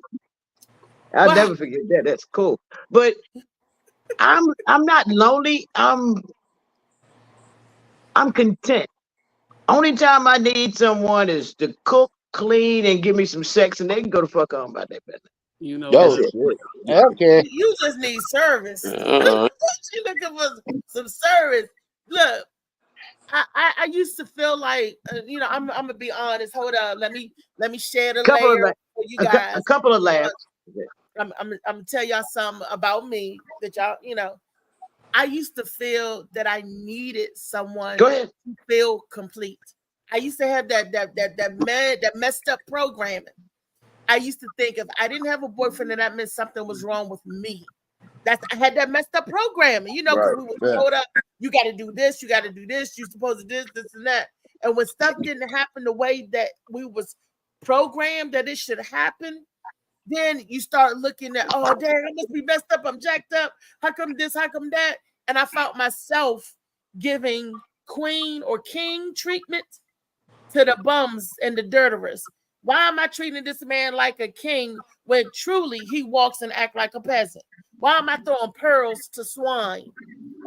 I'll Wow. never forget that. That's cool. But I'm not lonely. I'm content. Only time I need someone is to cook, clean, and give me some sex, and they can go to fuck on about that business. You know Oh, That's what? it. okay. You just need service. Uh-uh. She looking for some service. Look, I used to feel like I'm gonna be honest. Hold on, let me share the Couple of layer la- for you a guys. couple of laughs. I'm gonna tell y'all something about me that y'all. I used to feel that I needed someone Go ahead. to feel complete. I used to have that messed up programming. I used to think if I didn't have a boyfriend, then that meant something was wrong with me. I had that messed up programming, because Right, we were yeah. told up, you got to do this, you got to do this, you're supposed to do this and that. And when stuff didn't happen the way that we was programmed that it should happen, then you start looking at, oh, damn, I must be messed up. I'm jacked up. How come this? How come that? And I found myself giving queen or king treatment to the bums and the dirters. Why am I treating this man like a king when truly he walks and acts like a peasant? Why am I throwing pearls to swine?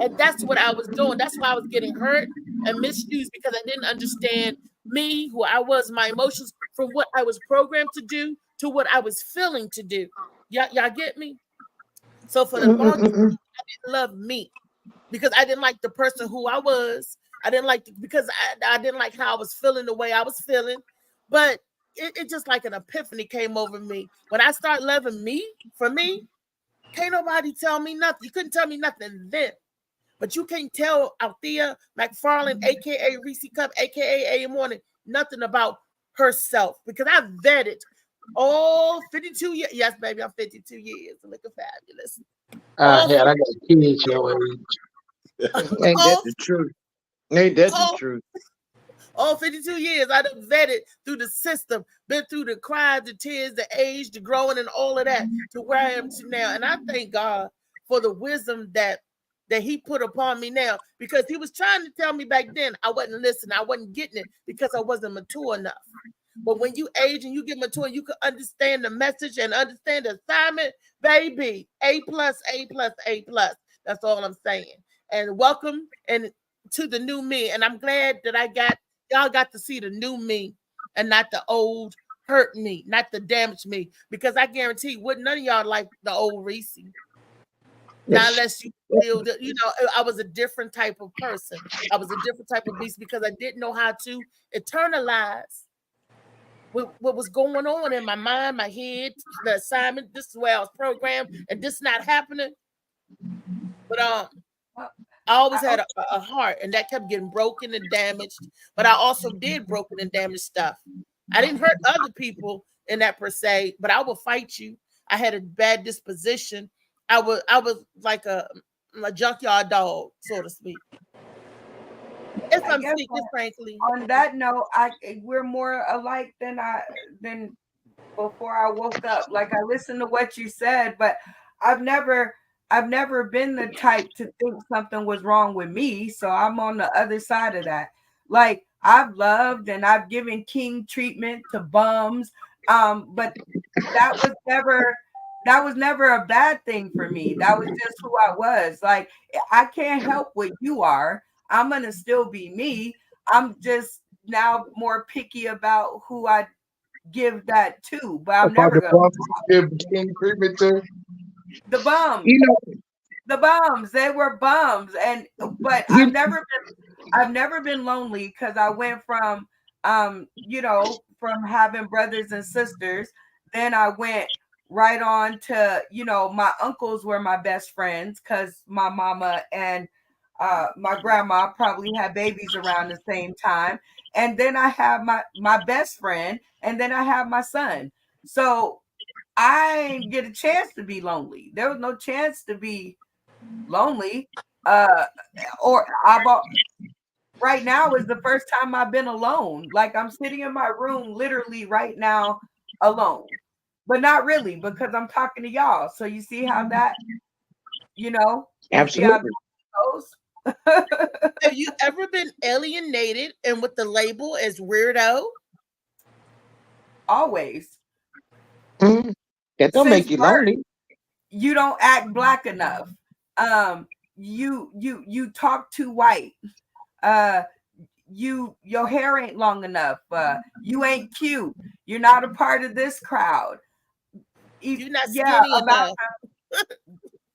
And that's what I was doing. That's why I was getting hurt and misused, because I didn't understand me, who I was, my emotions, from what I was programmed to do to what I was feeling to do. Y'all get me? So for the longest, I didn't love me because I didn't like the person who I was. I didn't like because I didn't like how I was feeling the way I was feeling. But it just like an epiphany came over me. When I start loving me for me, can't nobody tell me nothing. You couldn't tell me nothing then. But you can't tell Althea McFarland, aka Reese Cup, aka A Morning, nothing about herself because I vetted all 52 years. Yes, baby, I'm 52 years. Looking fabulous. Hell, I got kids your age. Ain't that the truth? Ain't that the truth? All 52 years, I done vetted through the system, been through the cries, the tears, the age, the growing, and all of that to where I am to now. And I thank God for the wisdom that he put upon me now, because he was trying to tell me back then I wasn't listening, I wasn't getting it because I wasn't mature enough. But when you age and you get mature, you can understand the message and understand the assignment, baby. A+, A+. That's all I'm saying. And welcome and to the new me. And I'm glad that y'all got to see the new me and not the old hurt me, not the damaged me. Because I guarantee wouldn't none of y'all like the old Reese. Not unless you feel that, I was a different type of person. I was a different type of beast because I didn't know how to internalize what was going on in my mind, my head, the assignment. This is where I was programmed, and this not happening. But I always had a heart, and that kept getting broken and damaged. But I also did broken and damaged stuff. I didn't hurt other people in that per se, but I would fight you. I had a bad disposition. I was like a junkyard dog, so to speak. If I'm speaking frankly. On that note, we're more alike than before I woke up. Like, I listened to what you said, but I've never been the type to think something was wrong with me. So I'm on the other side of that. Like, I've loved and I've given king treatment to bums. But that was never a bad thing for me. That was just who I was. Like, I can't help what you are. I'm going to still be me. I'm just now more picky about who I give that to. But I'm never going to give king treatment to the bums. The bums. They were bums. But I've never been lonely, because I went from from having brothers and sisters. Then I went right on to, my uncles were my best friends, because my mama and my grandma probably had babies around the same time. And then I have my best friend, and then I have my son. So I didn't get a chance to be lonely. There was no chance to be lonely. Right now is the first time I've been alone. Like, I'm sitting in my room literally right now alone. But not really, because I'm talking to y'all. So you see how that, Absolutely. Have you ever been alienated and with the label as weirdo? Always. Mm-hmm. That don't make you lonely. You don't act black enough. You talk too white. Your hair ain't long enough. You ain't cute. You're not a part of this crowd. You're not skinny enough.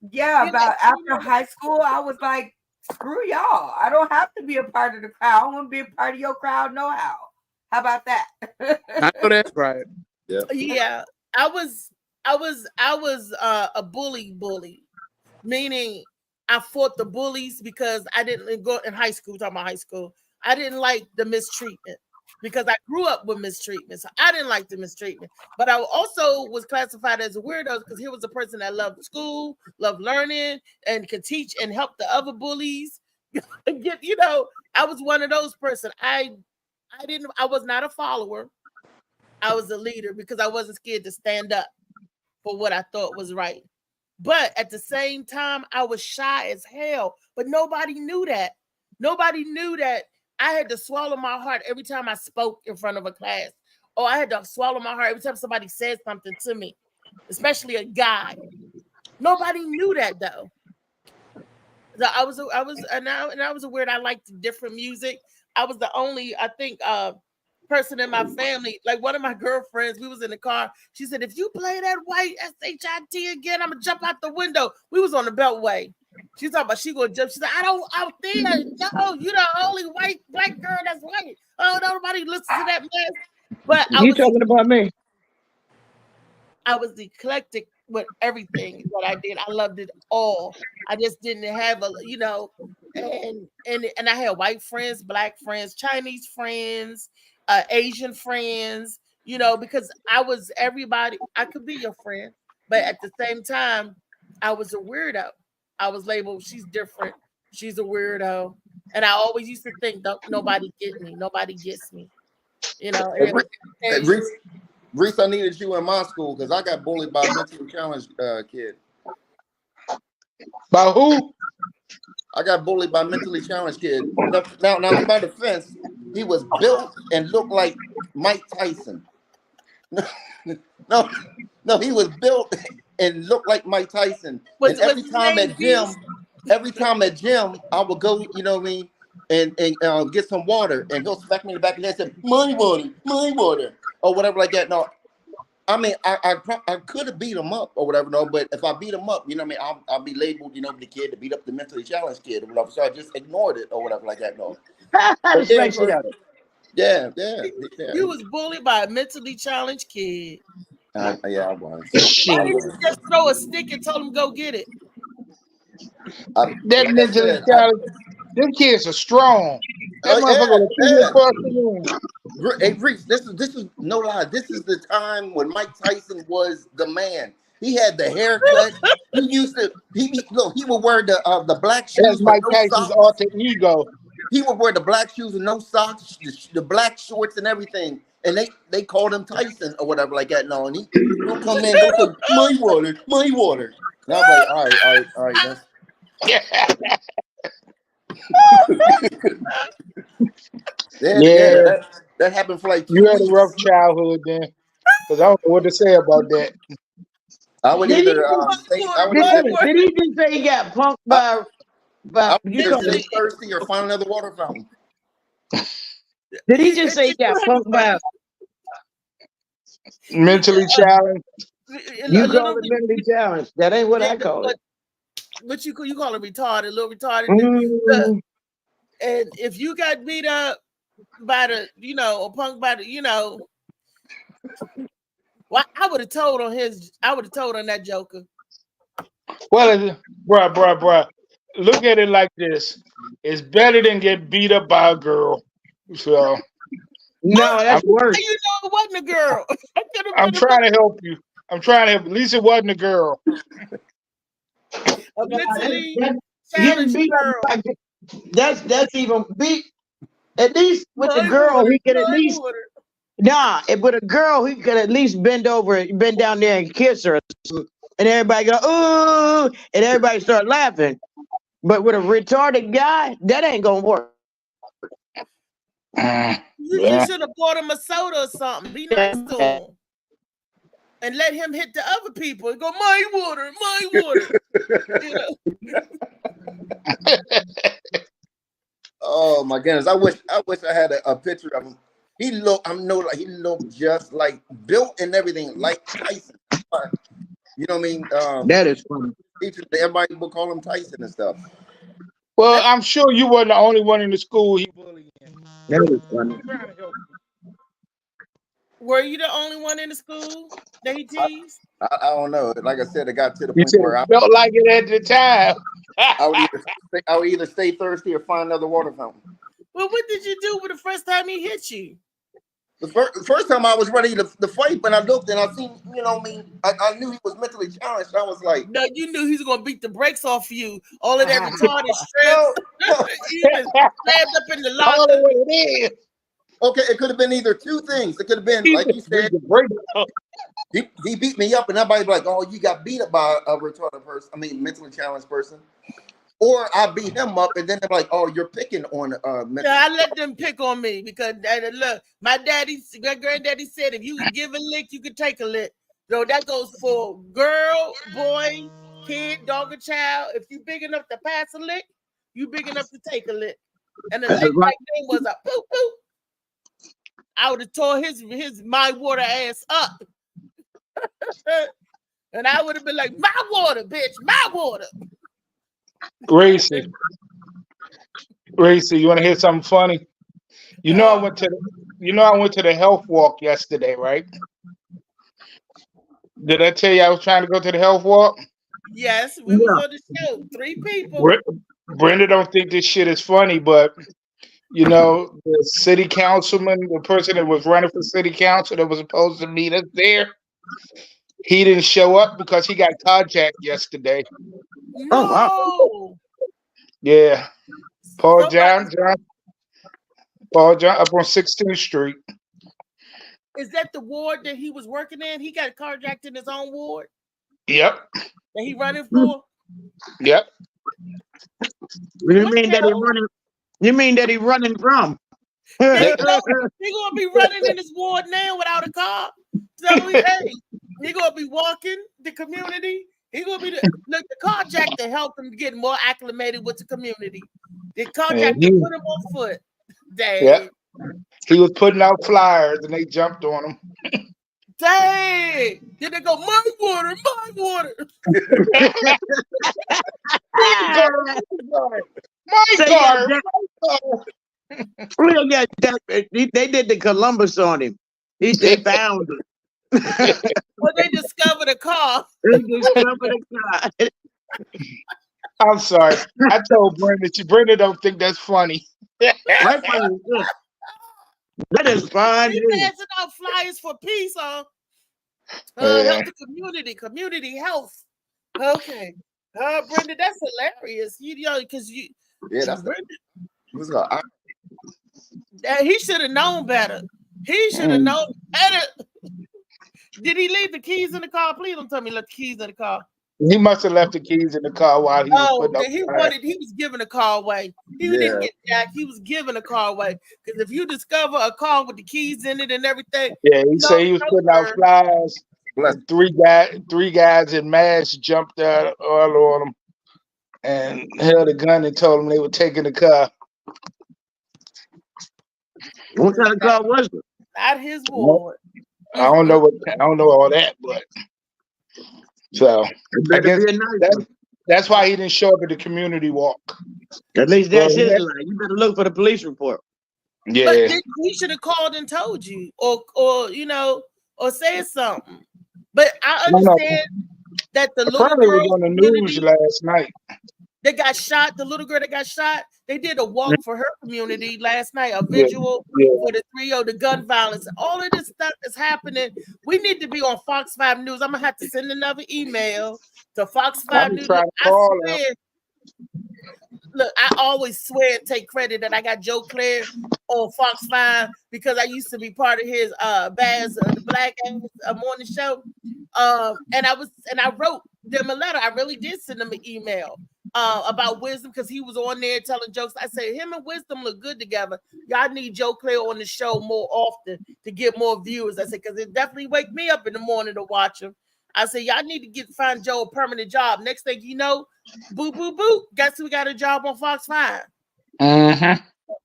About after high school, I was like, screw y'all. I don't have to be a part of the crowd. I want to be a part of your crowd no how. How about that? I know that's right. Yeah. I was a bully, meaning I fought the bullies because I didn't go in high school. Talking about high school, I didn't like the mistreatment because I grew up with mistreatment, so I didn't like the mistreatment. But I also was classified as a weirdo because he was a person that loved school, loved learning, and could teach and help the other bullies. I was one of those person. I was not a follower. I was a leader because I wasn't scared to stand up for what I thought was right. But at the same time, I was shy as hell. But nobody knew that. Nobody knew that I had to swallow my heart every time I spoke in front of a class. Or I had to swallow my heart every time somebody said something to me, especially a guy. Nobody knew that though. So I was aware that I liked different music. I was the only, I think, person in my family, like one of my girlfriends, we was in the car. She said, if you play that white SHIT again, I'm gonna jump out the window. We was on the Beltway. She's talking about she gonna jump. She said, I don't out there. No, you the only white black girl that's white. Oh, nobody listens to that mess. But you talking about me? I was eclectic with everything that I did. I loved it all. I just didn't have and I had white friends, black friends, Chinese friends, Asian friends, because I was everybody. I could be your friend, but at the same time, I was a weirdo. I was labeled, she's different. She's a weirdo. And I always used to think, nobody get me, nobody gets me. You know. Hey, Reese, I needed you in my school because I got bullied by a mentally challenged kid. By who? I got bullied by a mentally challenged kid. Now, in my defense, he was built and looked like Mike Tyson. No, he was built and looked like Mike Tyson. And every time at gym, I would go, you know what I mean, and get some water, and he'll smack me in the back of the head and say, my water, or whatever like that. No, I mean, I could have beat him up or whatever, no, but if I beat him up, you know what I mean, I'll be labeled, you know, the kid to beat up the mentally challenged kid or whatever. So I just ignored it or whatever like that, no. Yeah. You was bullied by a mentally challenged kid. Yeah, I was. Why didn't you just throw a stick and tell him go get it? That mentally challenged. Them kids are strong. That motherfucker. Hey, Reese, this is no lie. This is the time when Mike Tyson was the man. He had the haircut. He would wear the black shoes. That's Mike Tyson's alter ego. He would wear the black shoes and no socks, the black shorts and everything. And they called him Tyson or whatever like that. No, and he'll come in and go, my water. And I'm like, all right. That happened for like 2 weeks. You had a rough childhood then, because I don't know what to say about that. I would either. Did he just say he got punked by? You stay thirsty or find another water fountain. Did he just say he got punked by? Mentally challenged. You call it mentally challenged. That ain't what I call it. But you call it retarded, a little retarded. And if you got beat up by the, or punked by the, well, I would have told on that joker. Well, bruh. Look at it like this. It's better than get beat up by a girl. So no, that's worse. You know it wasn't a girl. I'm trying to help you. At least it wasn't a girl. That's even beat. At least with the girl, he could at least. With a girl, he could at least bend down there and kiss her, and everybody go ooh, and everybody start laughing. But with a retarded guy, that ain't gonna work. You should have bought him a soda or something. Be nice to him. And let him hit the other people and go, my water. Oh my goodness. I wish I had a picture of him. He looked just like built and everything like Tyson. You know what I mean? That is funny. Everybody will call him Tyson and stuff. Well, I'm sure you weren't the only one in the school he bullied. That was funny. Were you the only one in the school that he teased? I don't know. Like I said, it got to the point where I felt like it at the time. I would either stay thirsty or find another water fountain. Well, what did you do with the first time he hit you? The first time I was ready to fight, but I looked and I seen, I knew he was mentally challenged. I was like, no, you knew he was gonna beat the brakes off you. All of that retarded strength. Even stabbed up in the locker. Okay, it could have been either two things. It could have been like you said. He beat me up, and everybody's like, "Oh, you got beat up by a retarded person. Mentally challenged person." Or I beat him up, and then they're like, "Oh, you're picking on." I let them pick on me because look, my granddaddy said if you could give a lick, you could take a lick. So that goes for girl, boy, kid, dog, or child. If you big enough to pass a lick, you big enough to take a lick. And the lick back then was a poop poop. I would have tore his my water ass up. And I would have been like, my water, bitch, my water. Gracie, you want to hear something funny? I went to the health walk yesterday, right? Did I tell you I was trying to go to the health walk? Yes, we was on the show. 3 people. Brenda don't think this shit is funny, but the city councilman, the person that was running for city council that was supposed to meet us there, he didn't show up because he got carjacked yesterday. No. Yeah. Paul Somebody, John Paul John up on 16th Street. is that the ward that he was working in? He got carjacked in his own ward Yep. that he running for? Yep. You What mean the that he hell? running? You mean that he running from? They gonna be running in his ward now without a car. So hey, he gonna be walking the community. He gonna be the carjack to help him get more acclimated with the community. The carjack to put him on foot. Dang. Yep. He was putting out flyers and they jumped on him. Dang. Then they go, my water, my water. My Say car. They did the Columbus on him. They found him. Well, they discovered a car. They discovered a car. I'm sorry. I told Brenda. Brenda don't think that's funny. That's funny. That is fun. He passing out flyers for peace, huh? Help the community health. Okay. Brenda, that's hilarious. You know, because you Yeah, Brenda, he should have known better. He should have known better. Did he leave the keys in the car? Please don't tell me he left the keys in the car. He must have left the keys in the car while he was putting up. He was giving a car away. He didn't get jacked. He was giving a car away. Because if you discover a car with the keys in it and everything, he said he was putting out flyers. Three guys in masks jumped out all on him and held a gun and told him they were taking the car. What kind of car was it? Not his ward. I don't know all that, but so I guess that's why he didn't show up at the community walk. At least that's his line. You better look for the police report. Yeah, but he should have called and told you, or you know, or said something. But I understand that the little girl was on the news last night. They got shot. The little girl that got shot. They did a walk for her community last night, a visual for the 3-0, the gun violence. All of this stuff is happening. We need to be on Fox 5 News. I'm gonna have to send another email to Fox 5 News. Look, I always swear and take credit that I got Joe Claire on Fox 5 because I used to be part of his Baz the Black morning show. And I wrote them a letter. I really did send them an email about Wisdom because he was on there telling jokes. I said him and Wisdom look good together. Y'all need Joe Claire on the show more often to get more viewers. I said because it definitely wake me up in the morning to watch him. I said, y'all need to find Joe a permanent job. Next thing you know, boo, boo, boo. Guess who got a job on Fox 5? Mm-hmm.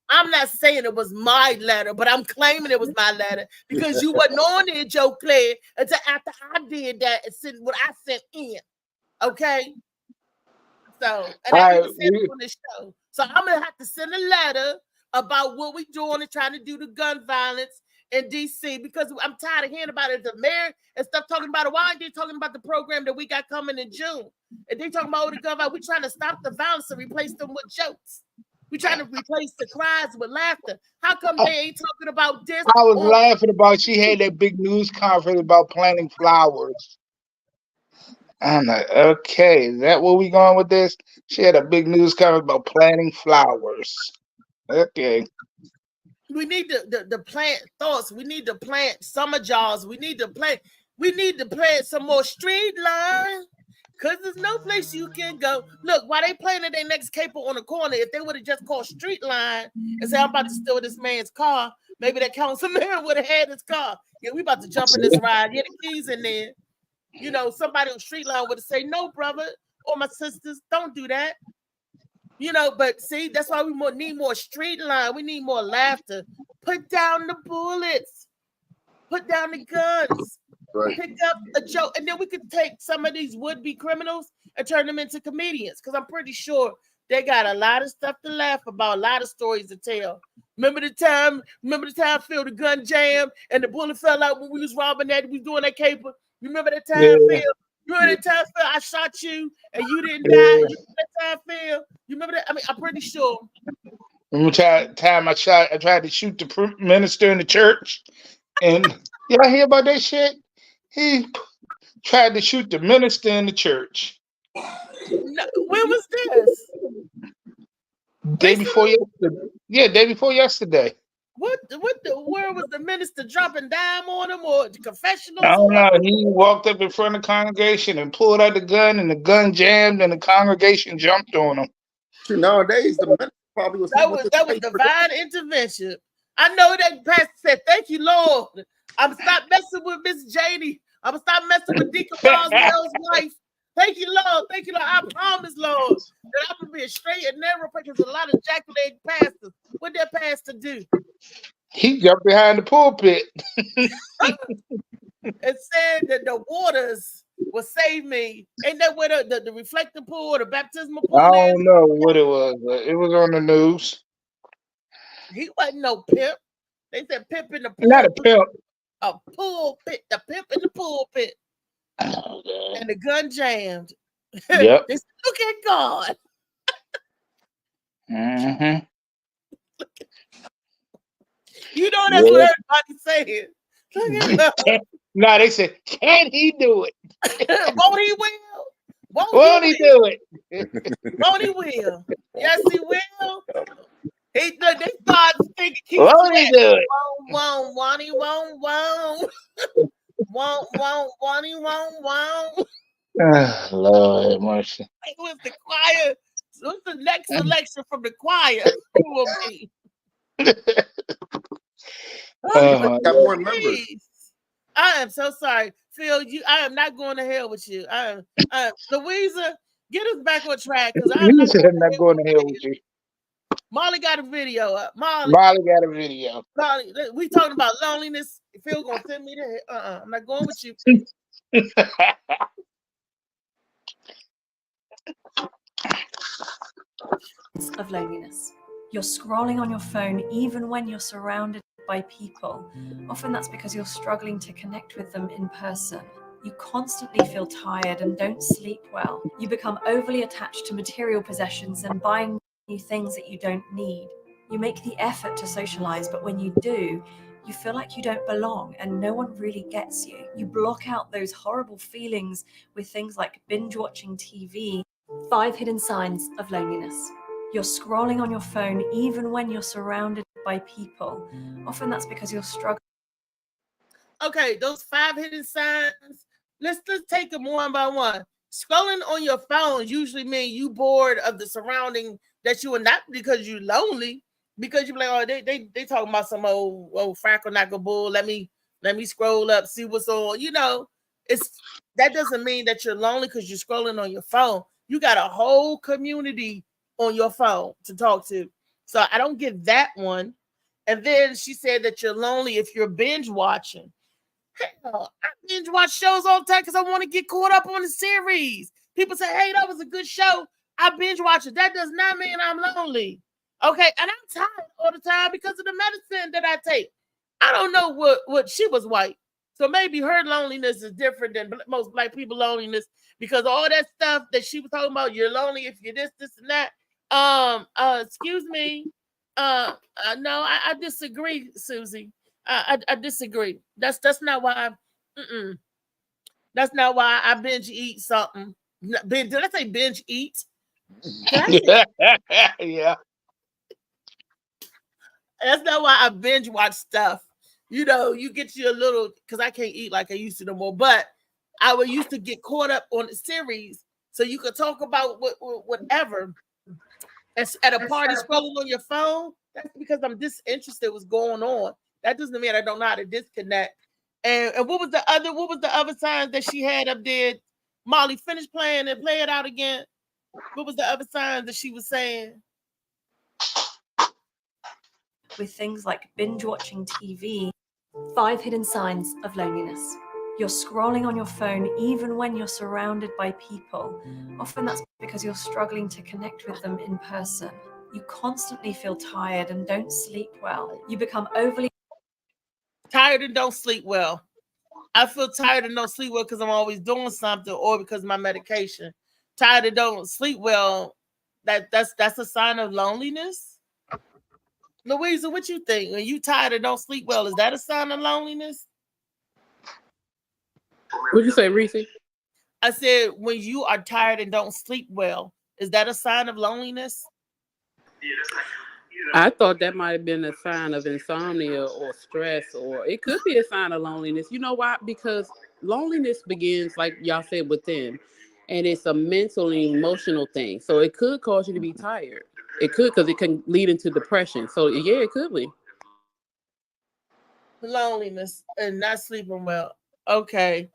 I'm not saying it was my letter, but I'm claiming it was my letter because you wasn't on there, Joe Claire, until after I did that and sent what I sent in. Okay? So, and I didn't send it on the show. So I'm going to have to send a letter about what we're doing and trying to do to gun violence in DC because I'm tired of hearing about it. The mayor and stuff talking about it. Why aren't they talking about the program that we got coming in June? And they talking about the gun violence. We're trying to stop the violence and replace them with jokes. We're trying to replace the cries with laughter. How come they ain't talking about this? I was laughing about she had that big news conference about planting flowers. I'm like, okay, is that where we going with this? She had a big news conference about planting flowers. Okay. We need to plant thoughts. We need to plant summer jars. We need to plant some more street line. Cause there's no place you can go. Look, while they planted their next caper on the corner, if they would have just called street line and say, I'm about to steal this man's car, maybe that councilman would have had his car. Yeah, we about to jump in this ride. Yeah, the keys in there. You know, somebody on street line would have said, no, brother, or my sisters, don't do that. You know, but see, that's why we need more street line. We need more laughter. Put down the bullets. Put down the guns. Right. Pick up a joke. And then we could take some of these would-be criminals and turn them into comedians. Because I'm pretty sure they got a lot of stuff to laugh about, a lot of stories to tell. Remember the time Phil, the gun jammed and the bullet fell out when we was robbing that, we was doing that caper? You remember that time, Phil? You remember that time, Phil? I shot you and you didn't die. You remember that time, Phil? You remember that? I mean, I'm pretty sure. Remember time I tried to shoot the minister in the church, and y'all hear about that shit? He tried to shoot the minister in the church. No, when was this? Day before yesterday. Yeah, day before yesterday. Where was the minister dropping dime on him or I confessionals or don't what? know. He walked up in front of the congregation and pulled out the gun, and the gun jammed, and the congregation jumped on him. See, nowadays the minister probably was sleeping with his That was face protected. divine intervention. I know that pastor said, "Thank you, Lord. I'm stop messing with Miss Janie. I'm gonna stop messing with Deacon Boswell's wife. Thank you, Lord. Thank you, Lord. I promise, Lord, that I'm gonna be a straight and narrow because a lot of jackleg pastors. What that pastor do? He jumped behind the pulpit. It said that the waters will save me. Ain't that where the reflecting pool or the baptismal pool I is? don't know what it was, but it was on the news. He wasn't no pimp. They said pimp in the pool. Not a pimp. A pulpit, the pimp in the pulpit. Oh, And the gun jammed. Yep. They said, look at God. Mm-hmm. You know that's what everybody's saying. Look at God. No, they said, can he do it? Won't he will? Won't he do it? Won't he will? Yes, he will. They started thinking, keep Won't he do it? won't he, won't. Won't he, won't. Oh, Lord have mercy. It was the choir. What's the next selection from the choir? Who will be? Oh, Got more members. Please. I am so sorry, Phil. I am not going to hell with you. Louisa, get us back on track because I'm you said I'm not going to hell with you. Molly got a video up. Molly got a video. Molly, we talking about loneliness. Phil gonna send me to hell. I'm not going with you. Of loneliness. You're scrolling on your phone even when you're surrounded by people. Often that's because you're struggling to connect with them in person. You constantly feel tired and don't sleep well. You become overly attached to material possessions and buying new things that you don't need. You make the effort to socialize, but when you do, you feel like you don't belong and no one really gets you. You block out those horrible feelings with things like binge watching TV. 5 hidden signs of loneliness. You're scrolling on your phone even when you're surrounded by people. Often that's because you're struggling. Okay, those 5 hidden signs. Let's take them one by one. Scrolling on your phone usually means you bored of the surrounding that you are, not because you're lonely, because you're like, oh, they talking about some old frackle knackle bull. Let me scroll up, see what's on. You know, that doesn't mean that you're lonely because you're scrolling on your phone. You got a whole community on your phone to talk to. So I don't get that one. And then she said that you're lonely if you're binge watching. Hell, I binge watch shows all the time because I want to get caught up on the series. People say, hey, that was a good show. I binge watch it. That does not mean I'm lonely. Okay, and I'm tired all the time because of the medicine that I take. I don't know what she was white. So maybe her loneliness is different than most black people loneliness because all that stuff that she was talking about, you're lonely if you're this, and that. Excuse me. No, I disagree, Susie. I disagree. That's not why that's not why I binge eat something. Did I say binge eat? Yeah. That's not why I binge watch stuff. You know, you get you a little, because I can't eat like I used to no more, but I would used to get caught up on the series so you could talk about whatever. At a party scrolling on your phone, that's because I'm disinterested what's going on. That doesn't mean I don't know how to disconnect. And what was the other signs that she had up there? Molly, finish playing and play it out again. What was the other signs that she was saying? With things like binge watching TV. 5 hidden signs of loneliness. You're scrolling on your phone even when you're surrounded by people. Often that's because you're struggling to connect with them in person. You constantly feel tired and don't sleep well. You become overly tired and don't sleep well. I feel tired and don't sleep well because I'm always doing something or because of my medication. Tired and don't sleep well, that's a sign of loneliness. Louisa, what you think? When you tired and don't sleep well, is that a sign of loneliness? What'd you say, Reese? I said, when you are tired and don't sleep well, is that a sign of loneliness? I thought that might have been a sign of insomnia or stress, or it could be a sign of loneliness. You know why? Because loneliness begins, like y'all said, within, and it's a mental and emotional thing. So it could cause you to be tired. It could, because it can lead into depression. So yeah, it could be. Loneliness and not sleeping well. Okay.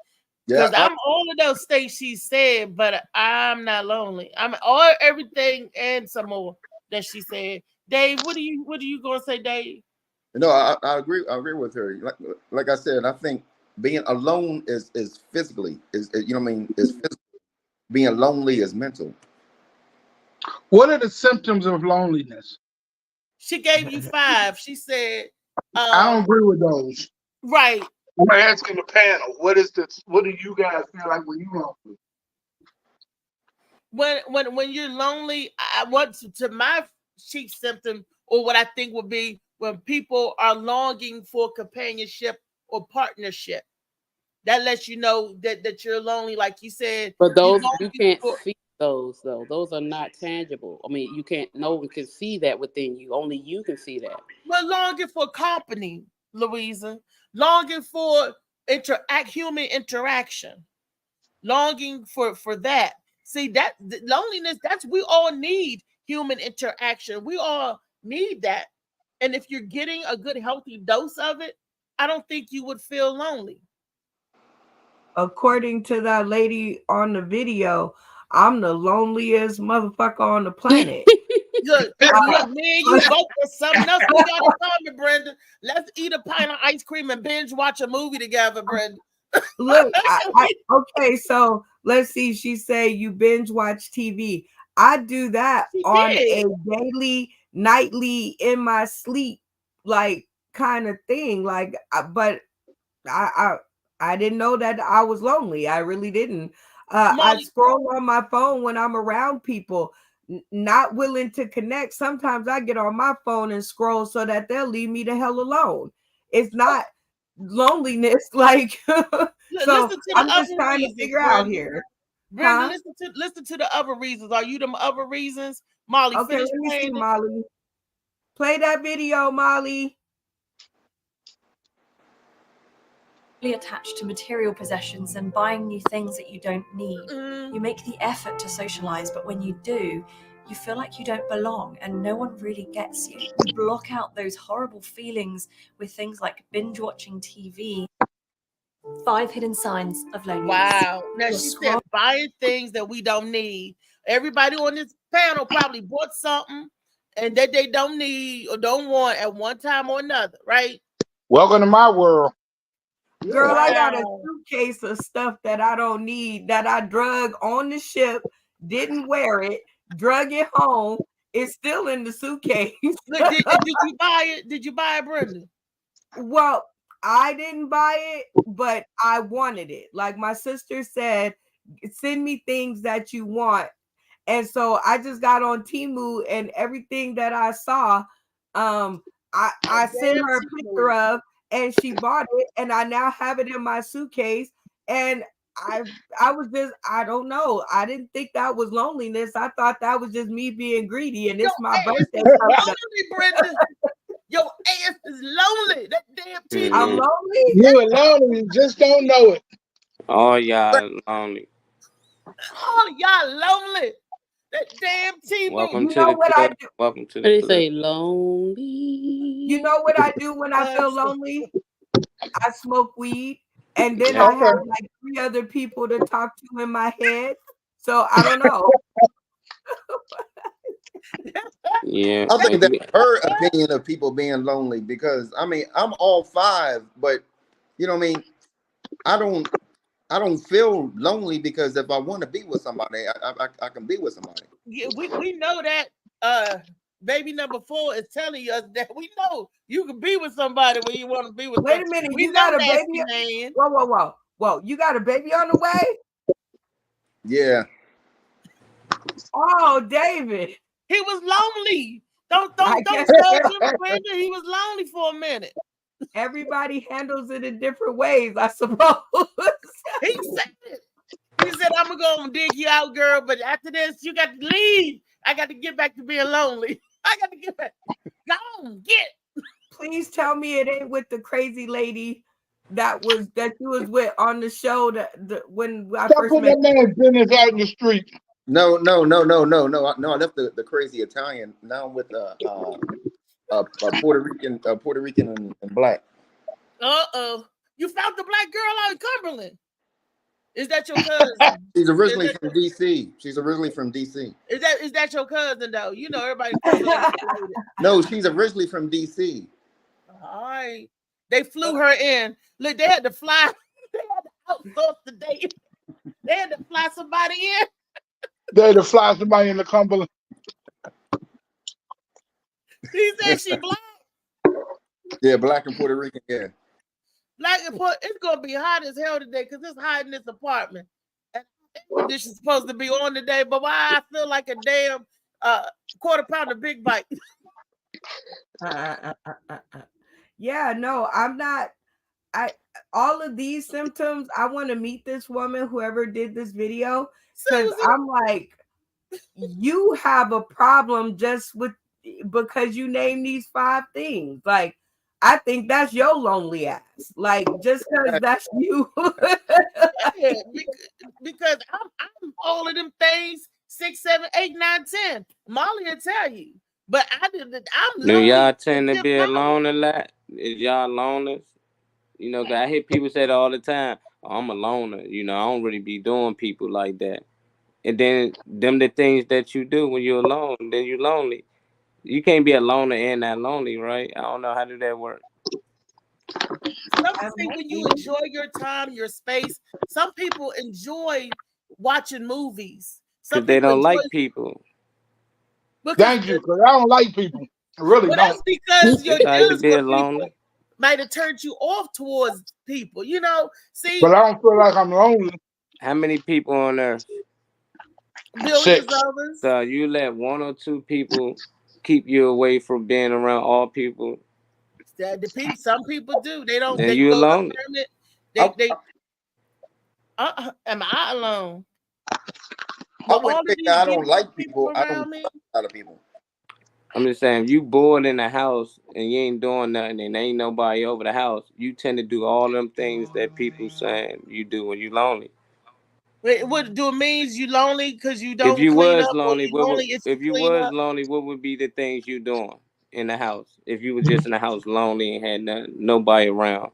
Yeah, Because I'm all of those things she said, but I'm not lonely. I'm all everything and some more that she said. Dave, what are you gonna say, Dave? no, I agree. I agree with her. Like I said, I think being alone is physically you know what I mean. Is physical. Being lonely is mental. What are the symptoms of loneliness? She gave you 5. She said, I don't agree with those. right. I'm asking the panel, what do you guys feel like when you lonely? When you're lonely, I want to my chief symptom, or what I think would be when people are longing for companionship or partnership. That lets you know that you're lonely, like you said. But those, you longing can't for- see those though. Those are not tangible. I mean, you can't. No one can see that within you. Only you can see that. We're longing for company, Louisa. Longing for human interaction. Longing for that. See, that loneliness, we all need human interaction. We all need that. And if you're getting a good healthy dose of it, I don't think you would feel lonely. According to that lady on the video, I'm the loneliest motherfucker on the planet. Look, me and you both for something else we got in common, Brenda. Let's eat a pint of ice cream and binge watch a movie together, Brenda. Look, okay, so let's see. She say you binge watch TV. I do that on a daily, nightly, in my sleep, like kind of thing. Like, but I didn't know that I was lonely. I really didn't. I scroll on my phone when I'm around people, not willing to connect. Sometimes I get on my phone and scroll so that they'll leave me the hell alone. It's not loneliness, like so I'm just trying to figure out here. Brenda, listen to the other reasons. Are you them other reasons? Molly, okay, finish let me see, playing Molly. Play that video, Molly. Attached to material possessions and buying new things that you don't need. You make the effort to socialize, but when you do, you feel like you don't belong and no one really gets you. You block out those horrible feelings with things like binge watching TV. 5 hidden signs of loneliness. Wow. Now she said buying things that we don't need. Everybody on this panel probably bought something and that they don't need or don't want at one time or another, right? Welcome to my world. Girl, I got a suitcase of stuff that I don't need, that I drug on the ship, didn't wear it, drug it home. It's still in the suitcase. Did you buy it? Did you buy it, Brenda? Well, I didn't buy it, but I wanted it. Like my sister said, send me things that you want. And so I just got on Temu, and everything that I saw, I sent her a picture of, and she bought it, and I now have it in my suitcase. And I was just, I don't know. I didn't think that was loneliness. I thought that was just me being greedy, and it's my birthday. Brenda. Your ass is lonely. That damn TV. I'm lonely. You're lonely, you just don't know it. Oh, y'all lonely. Oh, y'all lonely. That damn TV. Welcome to the club. Welcome to the They club. say lonely. You know what I do when I feel lonely? I smoke weed, and then I have like 3 other people to talk to in my head. So I don't know. Yeah. I think that's her opinion of people being lonely, because I mean I'm all 5, but you know what I mean, I don't feel lonely, because if I want to be with somebody, I can be with somebody. Yeah, we know that baby number 4 is telling us that we know you can be with somebody when you want to be with. Wait a minute, you got a baby? Man. Whoa! You got a baby on the way? Yeah. Oh, David. He was lonely. Don't judge him, Brenda. He was lonely for a minute. Everybody handles it in different ways, I suppose. He said it. He said, I'm gonna go and dig you out, girl, but after this, you got to leave. I got to get back to being lonely. I got to get back. Go on, get. Please tell me it ain't with the crazy lady that you was with on the show when I Stop first putting met. that man's business out in the street. No. I left the crazy Italian. Now I'm with Puerto Rican and black. You found the black girl out in Cumberland. Is that your cousin? She's originally from DC. Is that your cousin though? You know everybody. No, she's originally from DC. All right. They flew her in. Look, they had to fly. They had to outsource the date. They had to fly somebody in. They had to fly somebody in the Cumberland. He said she black. Yeah, black and Puerto Rican. Yeah. Black and Puerto. It's gonna be hot as hell today because it's hot in this apartment. And this is supposed to be on today, but why I feel like a damn quarter pound of Big Bite. Yeah, no, I'm not. All of these symptoms, I want to meet this woman, whoever did this video, because I'm like, you have a problem just because you name these 5 things. Like, I think that's your lonely ass. Like, just because that's you. Yeah, because I'm all of them things 6, 7, 8, 9, 10. Molly will tell you. But I'm Do y'all tend to be alone a lot? Is y'all loners? You know, 'cause I hear people say that all the time. Oh, I'm a loner. You know, I don't really be doing people like that. And then the things that you do when you're alone, then you're lonely. You can't be a loner and not lonely, right? I don't know how do that work. Some say when you enjoy your time, your space, some people enjoy watching movies. Because they don't like people. Thank you, because I don't like people. I really don't. That's because your dealings be with alone. people might have turned you off towards people. You know, see. But I don't feel like I'm lonely. How many people on earth? Billions of us. So you let 1 or 2 people keep you away from being around all people. Some people do. They don't. Then They you go alone. Am I alone? I wouldn't think I don't like people. I don't like a lot of people. I'm just saying, if you bored in the house and you ain't doing nothing and ain't nobody over the house, you tend to do all them things that people saying you do when you lonely. Wait, what do it means you lonely because you don't If you clean was up? lonely, lonely, what would be the things you doing in the house? If you were just in the house lonely and had nobody around,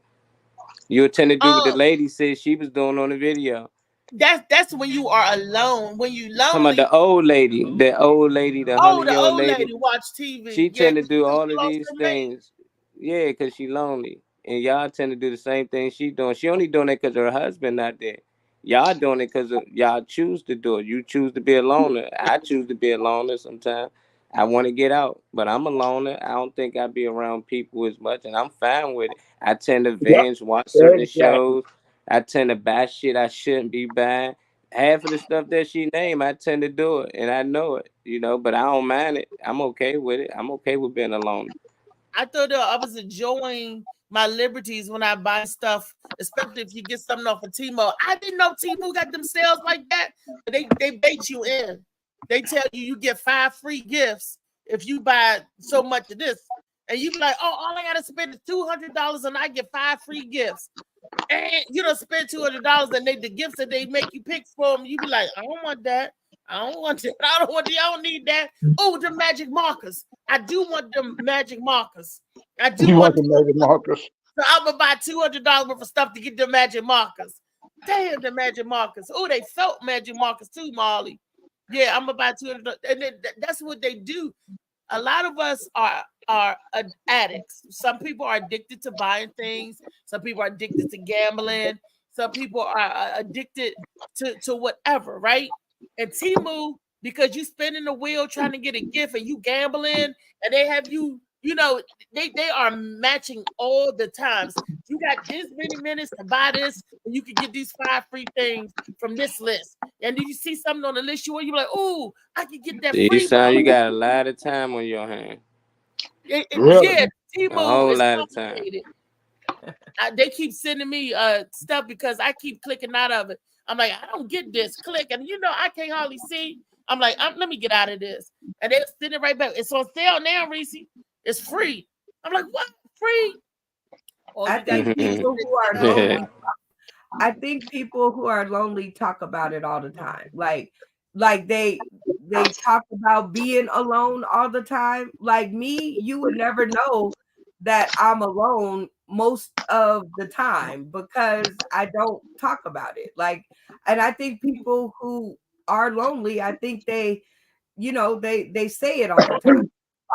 you would tend to do what the lady said she was doing on the video. That's when you are alone. When you lonely. Talking about the old lady, the 100-year-old lady. Watch TV. She tend to do all of these things. Yeah, because she lonely. And y'all tend to do the same thing she doing. She only doing it because her husband not there. Y'all doing it because y'all choose to do it. You choose to be a loner. I choose to be a loner sometimes. I want to get out, but I'm a loner. I don't think I be around people as much, and I'm fine with it. I tend to binge watch certain shows. I tend to buy shit I shouldn't be buying. Half of the stuff that she named, I tend to do it, and I know it, you know, but I don't mind it. I'm okay with it. I'm okay with being alone. I thought I was enjoying my liberties when I buy stuff, especially if you get something off of Temu. I didn't know Temu got them sales like that. They bait you in. They tell you get 5 free gifts if you buy so much of this. And you be like, oh, all I gotta spend is $200 and I get 5 free gifts. And you don't spend $200 and the gifts that they make you pick from, you be like, I don't want that. I don't want that. I don't need that. Oh, the magic markers. I do want them magic markers. I do want the magic markers. So I'm gonna buy $200 worth of stuff to get the magic markers. Damn, the magic markers. Oh, they felt magic markers too, Molly. Yeah, I'm gonna buy $200, and that's what they do. A lot of us are addicts. Some people are addicted to buying things. Some people are addicted to gambling. Some people are addicted to whatever, right? And Temu, because you spinning the wheel trying to get a gift and you gambling, and they have you, you know, they are matching all the times. You got this many minutes to buy this, and you can get these 5 free things from this list. And then you see something on the list, you're like, oh, I can get that free. You sound you got a lot of time on your hand. Really? Yeah, Temu a whole is lot of time. They keep sending me stuff because I keep clicking out of it. I'm like, I don't get this. Click, and you know, I can't hardly see. I'm like, let me get out of this. And they're sitting right back. It's on sale now, Reese. It's free. I'm like, what? Free? I think people who are lonely, I think people who are lonely talk about it all the time. Like they talk about being alone all the time. Like me, you would never know that I'm alone most of the time because I don't talk about it. Like, and I think people who are lonely, I think they, you know, they say it all the time.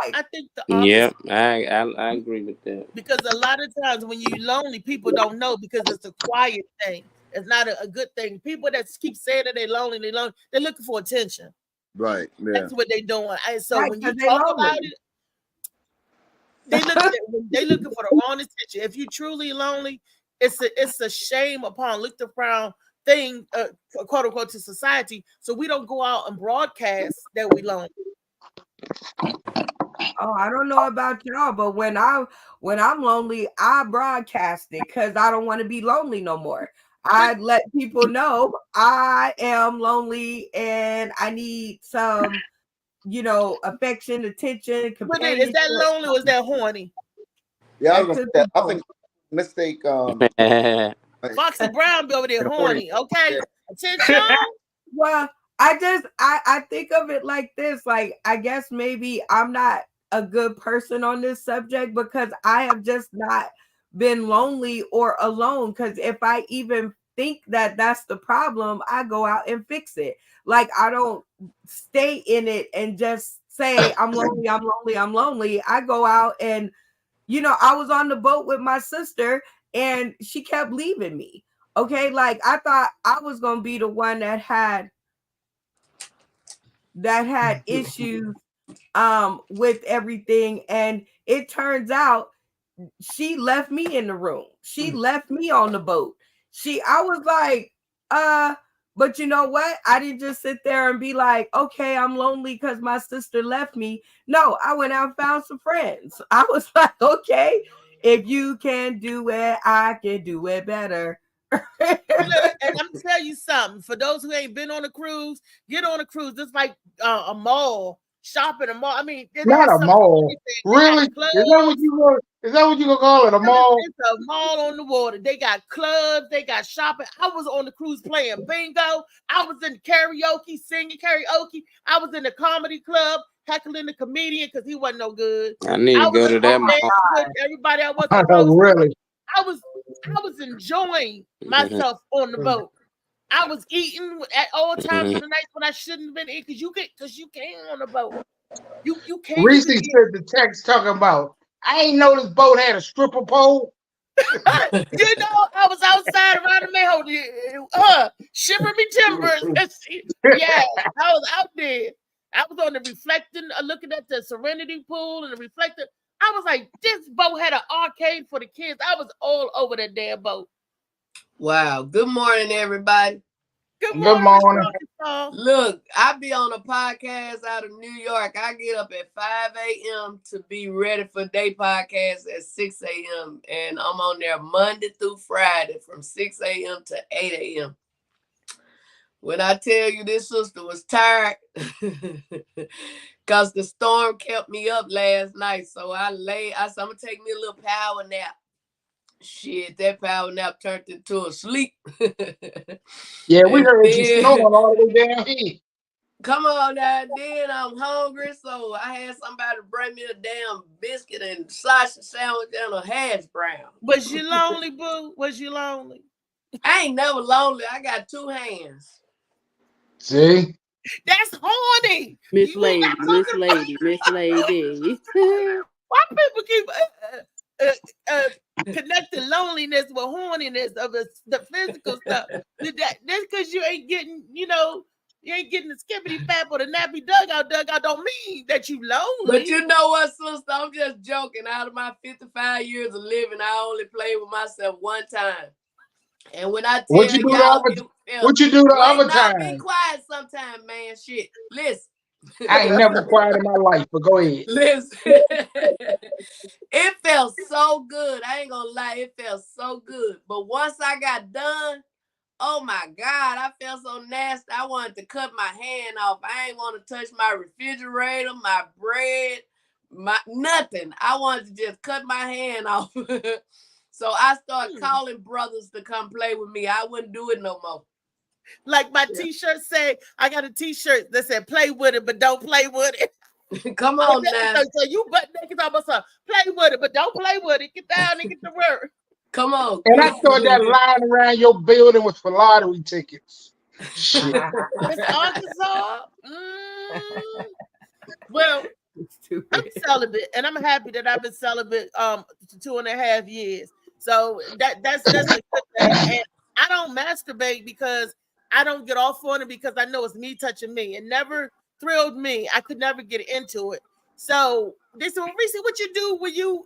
Like, I think the opposite. Yeah, I agree with that. Because a lot of times when you're lonely, people don't know because it's a quiet thing. It's not a good thing. People that keep saying that they're lonely, they're looking for attention. Right. Yeah. That's what they're doing. And so Right, when you 'cause they talk lonely. about it, they looking for the wrong attention. If you truly lonely, it's a shame upon looked upon thing, quote unquote, to society. So we don't go out and broadcast that we lonely. Oh, I don't know about y'all, but when I'm lonely, I broadcast it because I don't want to be lonely no more. I let people know I am lonely and I need some, you know, affection, attention, But companionship. is that lonely or is that horny? Yeah, I was gonna say, I think mistake. Foxy Brown be over there horny. Okay, attention. Well, I think of it like this. Like, I guess maybe I'm not a good person on this subject because I have just not been lonely or alone. Because if I even think that that's the problem, I go out and fix it. Like, I don't stay in it and just say I'm lonely, I'm lonely, I'm lonely. I go out and, you know, I was on the boat with my sister and she kept leaving me. Okay, like I thought I was gonna be the one that had issues with everything, and it turns out she left me in the room. She left me on the boat. I was like, but you know what? I didn't just sit there and be like, okay, I'm lonely because my sister left me. No, I went out and found some friends. I was like, okay, if you can do it, I can do it better. Look, and I'm gonna tell you something. For those who ain't been on a cruise, get on a cruise. It's like a mall, shopping a mall. I mean, Not a mall. Really? Is that what you gonna call it? A mall? It's a mall on the water. They got clubs. They got shopping. I was on the cruise playing bingo. I was in karaoke, singing karaoke. I was in the comedy club heckling the comedian because he wasn't no good. I need to go to that mall. Everybody I was really? I was enjoying myself on the boat. I was eating at all times of the night when I shouldn't have been eating because you came on the boat. You came. Reese said the text talking about, I ain't know this boat had a stripper pole. You know, I was outside around the manhole, shivering me timbers. Yeah, I was out there. I was on the reflecting, looking at the Serenity pool and the reflector. I was like, this boat had an arcade for the kids. I was all over that damn boat. Wow. Good morning, everybody. Good morning. Look, I be on a podcast out of New York. I get up at 5 a.m. to be ready for day podcast at 6 a.m. And I'm on there Monday through Friday from 6 a.m. to 8 a.m. When I tell you this sister was tired, because the storm kept me up last night. So I said, I'm going to take me a little power nap. Shit, that power nap turned into a sleep. Yeah, we heard you snoring all the way down here. Come on now, then I'm hungry, so I had somebody bring me a damn biscuit and sausage sandwich and a hash brown. Was you lonely, boo? Was you lonely? I ain't never lonely. I got two hands. See? That's horny. Miss Lady. Why people keep connecting loneliness with horniness of the physical stuff? That's because you ain't getting, you ain't getting the skippity fap or the nappy dugout don't mean that you lonely. But you know what, sister? I'm just joking. Out of my 55 years of living, I only played with myself one time. And when I tell what you do the other time? Be quiet sometime, man. Shit. Listen. I ain't never quiet in my life, but go ahead. Listen. It felt so good. I ain't gonna lie, it felt so good. But once I got done, Oh my God, I felt so nasty. I wanted to cut my hand off. I ain't want to touch my refrigerator, my bread, my nothing. I wanted to just cut my hand off. So I started calling brothers to come play with me. I wouldn't do it no more. Like my t-shirt said, I got a t-shirt that said play with it, but don't play with it. Come on now. So you butt naked almost play with it, but don't play with it. Get down and get to work. Come on. And I thought that line around your building was for lottery tickets. Shit. Miss Arkansas. Well, I'm celibate, and I'm happy that I've been celibate 2.5 years. So that's a good thing. And I don't masturbate because I don't get off on it because I know it's me touching me. It never thrilled me. I could never get into it. So they said, well, Reese, what you do when you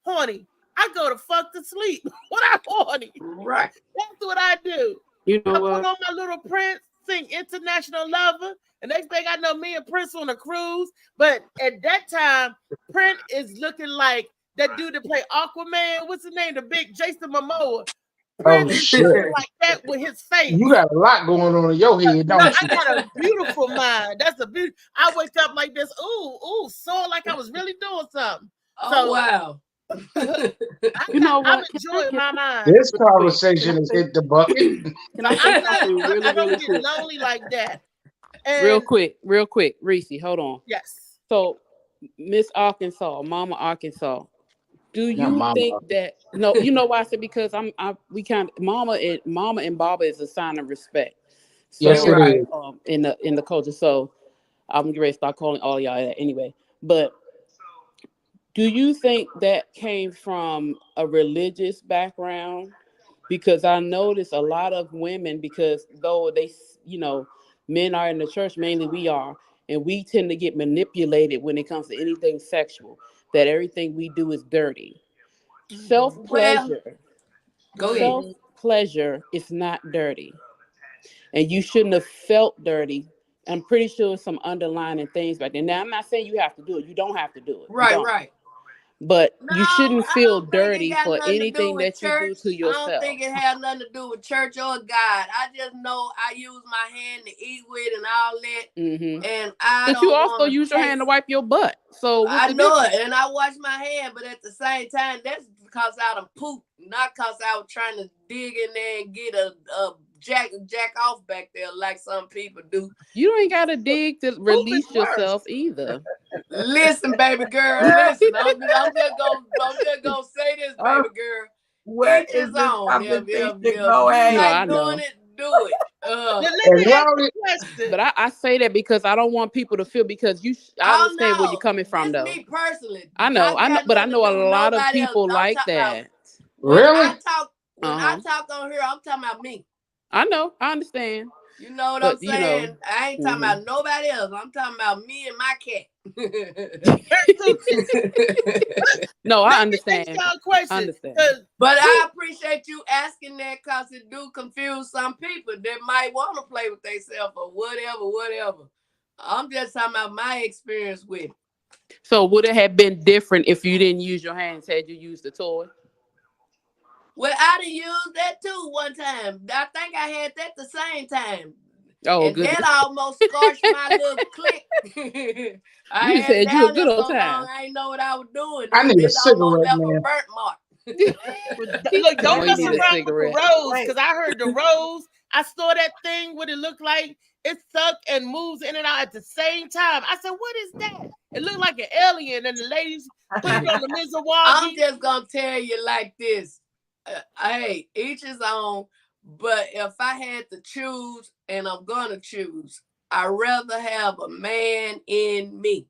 horny? I go to fuck to sleep when I'm horny. Right. That's what I do. You know I what? put on my little Prince, sing International Lover. The next thing I know, me and Prince on a cruise. But at that time, Prince is looking like that dude that played Aquaman. What's his name? The big Jason Momoa. Prince is looking like that with his face. You got a lot going on in your head, don't you? I got a beautiful mind. That's a beautiful. I wake up like this. Ooh, so like I was really doing something. Oh, wow. You know what? I'm enjoying my mind. This conversation has hit the bucket. I don't get lonely like that. And real quick, Reese, hold on. Yes. So, Miss Arkansas, Mama Arkansas, do you think that? No, you know why I said because we kind of Mama and Baba is a sign of respect. So, Yes, it is. In the culture. So, I'm ready to start calling all y'all that anyway. But do you think that came from a religious background? Because I notice a lot of women, because though they, men are in the church, mainly we are, and we tend to get manipulated when it comes to anything sexual, that everything we do is dirty. Self-pleasure. Go ahead. Self-pleasure is not dirty. And you shouldn't have felt dirty. I'm pretty sure some underlying things back there. Now, I'm not saying you have to do it. You don't have to do it. Right. But you shouldn't feel dirty for nothing to do anything with that you do to yourself. I don't think it had nothing to do with church or God. I just know I use my hand to eat with and all that. Mm-hmm. And but you also use your hand to wipe your butt. So I know it, and I wash my hand, but at the same time, that's because I done pooped, not because I was trying to dig in there and get a jack off back there like some people do. You ain't gotta dig to release yourself either. Listen, baby girl, listen. I'm just gonna say this, baby girl. What Each his own. Go ahead. Doing it, do it. But I say that because I don't want people to feel, because I understand where you're coming from, though. Me personally, I know, but I know a lot of people like that. Really? When I talk on here, I'm talking about me. I know, I understand. You know what I'm saying? I ain't talking about nobody else. I'm talking about me and my cat. No, I understand. I understand. But I appreciate you asking that, because it do confuse some people that might want to play with themselves or whatever. I'm just talking about my experience with it. So would it have been different if you didn't use your hands had you used the toy? Well, I done used that too one time. I think I had that the same time. Oh, and good. That almost scorched my little click. You said you a good old time. I didn't know what I was doing. I need a cigarette, left man. a burnt mark. Look, don't mess around with the rose, because I heard the rose. I saw that thing what it looked like. It sucked and moves in and out at the same time. I said, "What is that?" It looked like an alien, and the ladies put it on the Mizawagi. I'm just gonna tell you like this. Hey, each his own. But if I had to choose, and I'm gonna choose, I'd rather have a man in me.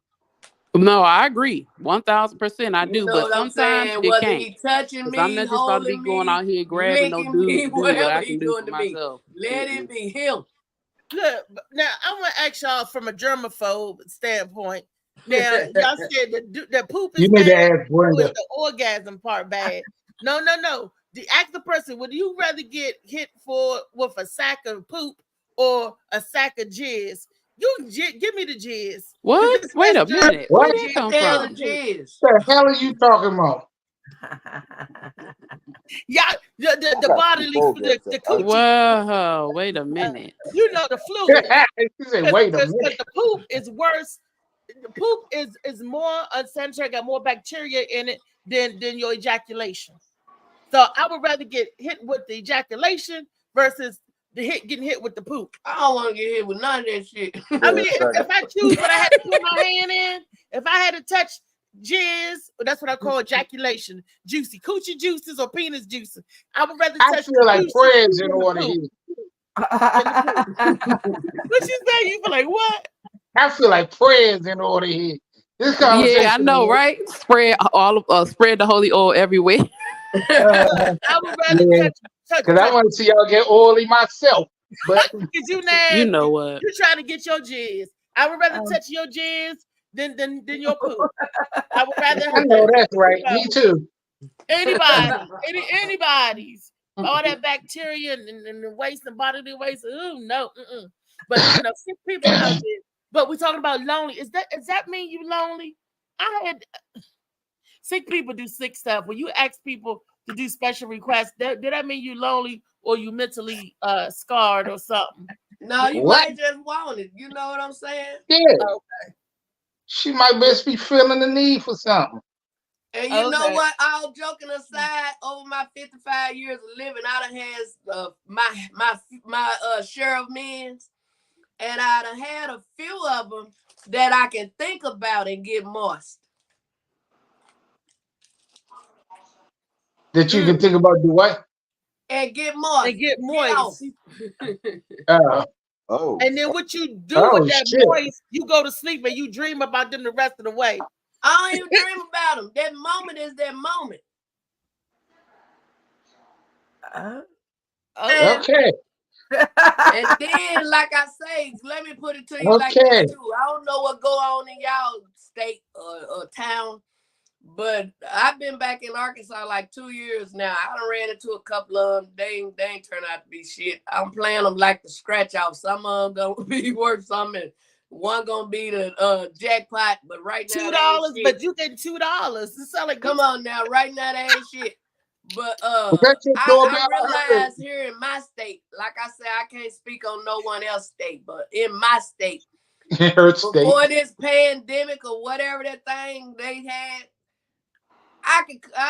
No, I agree, 1,000%. I do, You know but what I'm sometimes saying? you Whether can't. he touching me, I'm not just about to be going out here grabbing no licking me, dude to do what whatever I he can do doing for to me. myself. Let it be him. Look, now I want to ask y'all from a germaphobe standpoint. Now, y'all said the poop is You need to bad, ask Brenda. the orgasm part bad. No. Ask the person, would you rather get hit with a sack of poop or a sack of jizz? Give me the jizz. What? Wait a minute. What? Where did that come from? Jizz. What the hell are you talking about? Yeah, the bodily, the coochie. Whoa, wait a minute. You know the fluid. She said, wait a Because minute. the poop is worse. The poop is more unsanitary, got more bacteria in it than your ejaculation. So I would rather get hit with the ejaculation versus getting hit with the poop. I don't want to get hit with none of that shit. I mean, if I choose what I had to put my hand in, if I had to touch jizz, that's what I call ejaculation, juicy coochie juices or penis juices, I would rather touch. I feel like prayers in order here. What you say? You feel like what? I feel like prayers in order here. This Yeah, I know, right? Spread spread the holy oil everywhere. I would rather touch because I want to see y'all get oily myself. But you nasty. You know what? You're trying to get your jizz. I would rather touch your jizz than your poop. I would rather. I know that's right. Me too. Anybody's. All that bacteria and the waste and bodily waste. Ooh, no. But you know, sick people out there. But we're talking about lonely. Does that mean you lonely? I had sick people do sick stuff. When you ask people to do special requests, did that mean you lonely or you mentally scarred or something? No, you might just want it. You know what I'm saying? Yeah. Okay. She might best be feeling the need for something. And you know what? All joking aside, over my 55 years of living, I done had my share of men's, and I done had a few of them that I can think about and get moist. That you can think about do what? And get moist. And get moist. And then what you do with that moist, you go to sleep and you dream about them the rest of the way. I don't even dream about them. That moment is that moment. Okay. And then, like I say, let me put it to you like this too. I don't know what go on in y'all state or town, but I've been back in Arkansas like 2 years now. I done ran into a couple of them. They ain't turned out to be shit. I'm playing them like the scratch off. Some of them gonna be worth something. One gonna be the jackpot, but right now $2, but you get $2. It's like come on now, right now that ain't shit. But I realize here in my state, like I said, I can't speak on no one else's state, but in my state, before this pandemic or whatever that thing they had, I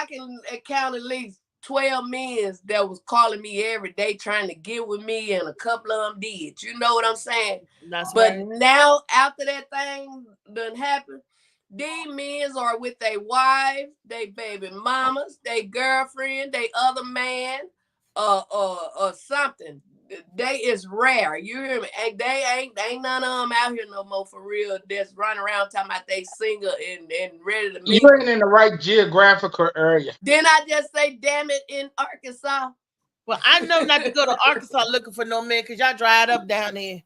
can count at least 12 men that was calling me every day trying to get with me, and a couple of them did. You know what I'm saying? But now, after that thing done happened, these men are with their wife, they baby mamas, they girlfriend, they other man, or something. They is rare. You hear me? And they ain't none of them out here no more for real. That's running around talking about they single and ready to meet. You ain't in the right geographical area. Didn't I just say, damn it, in Arkansas? Well, I know not to go to Arkansas looking for no man because y'all dried up down there.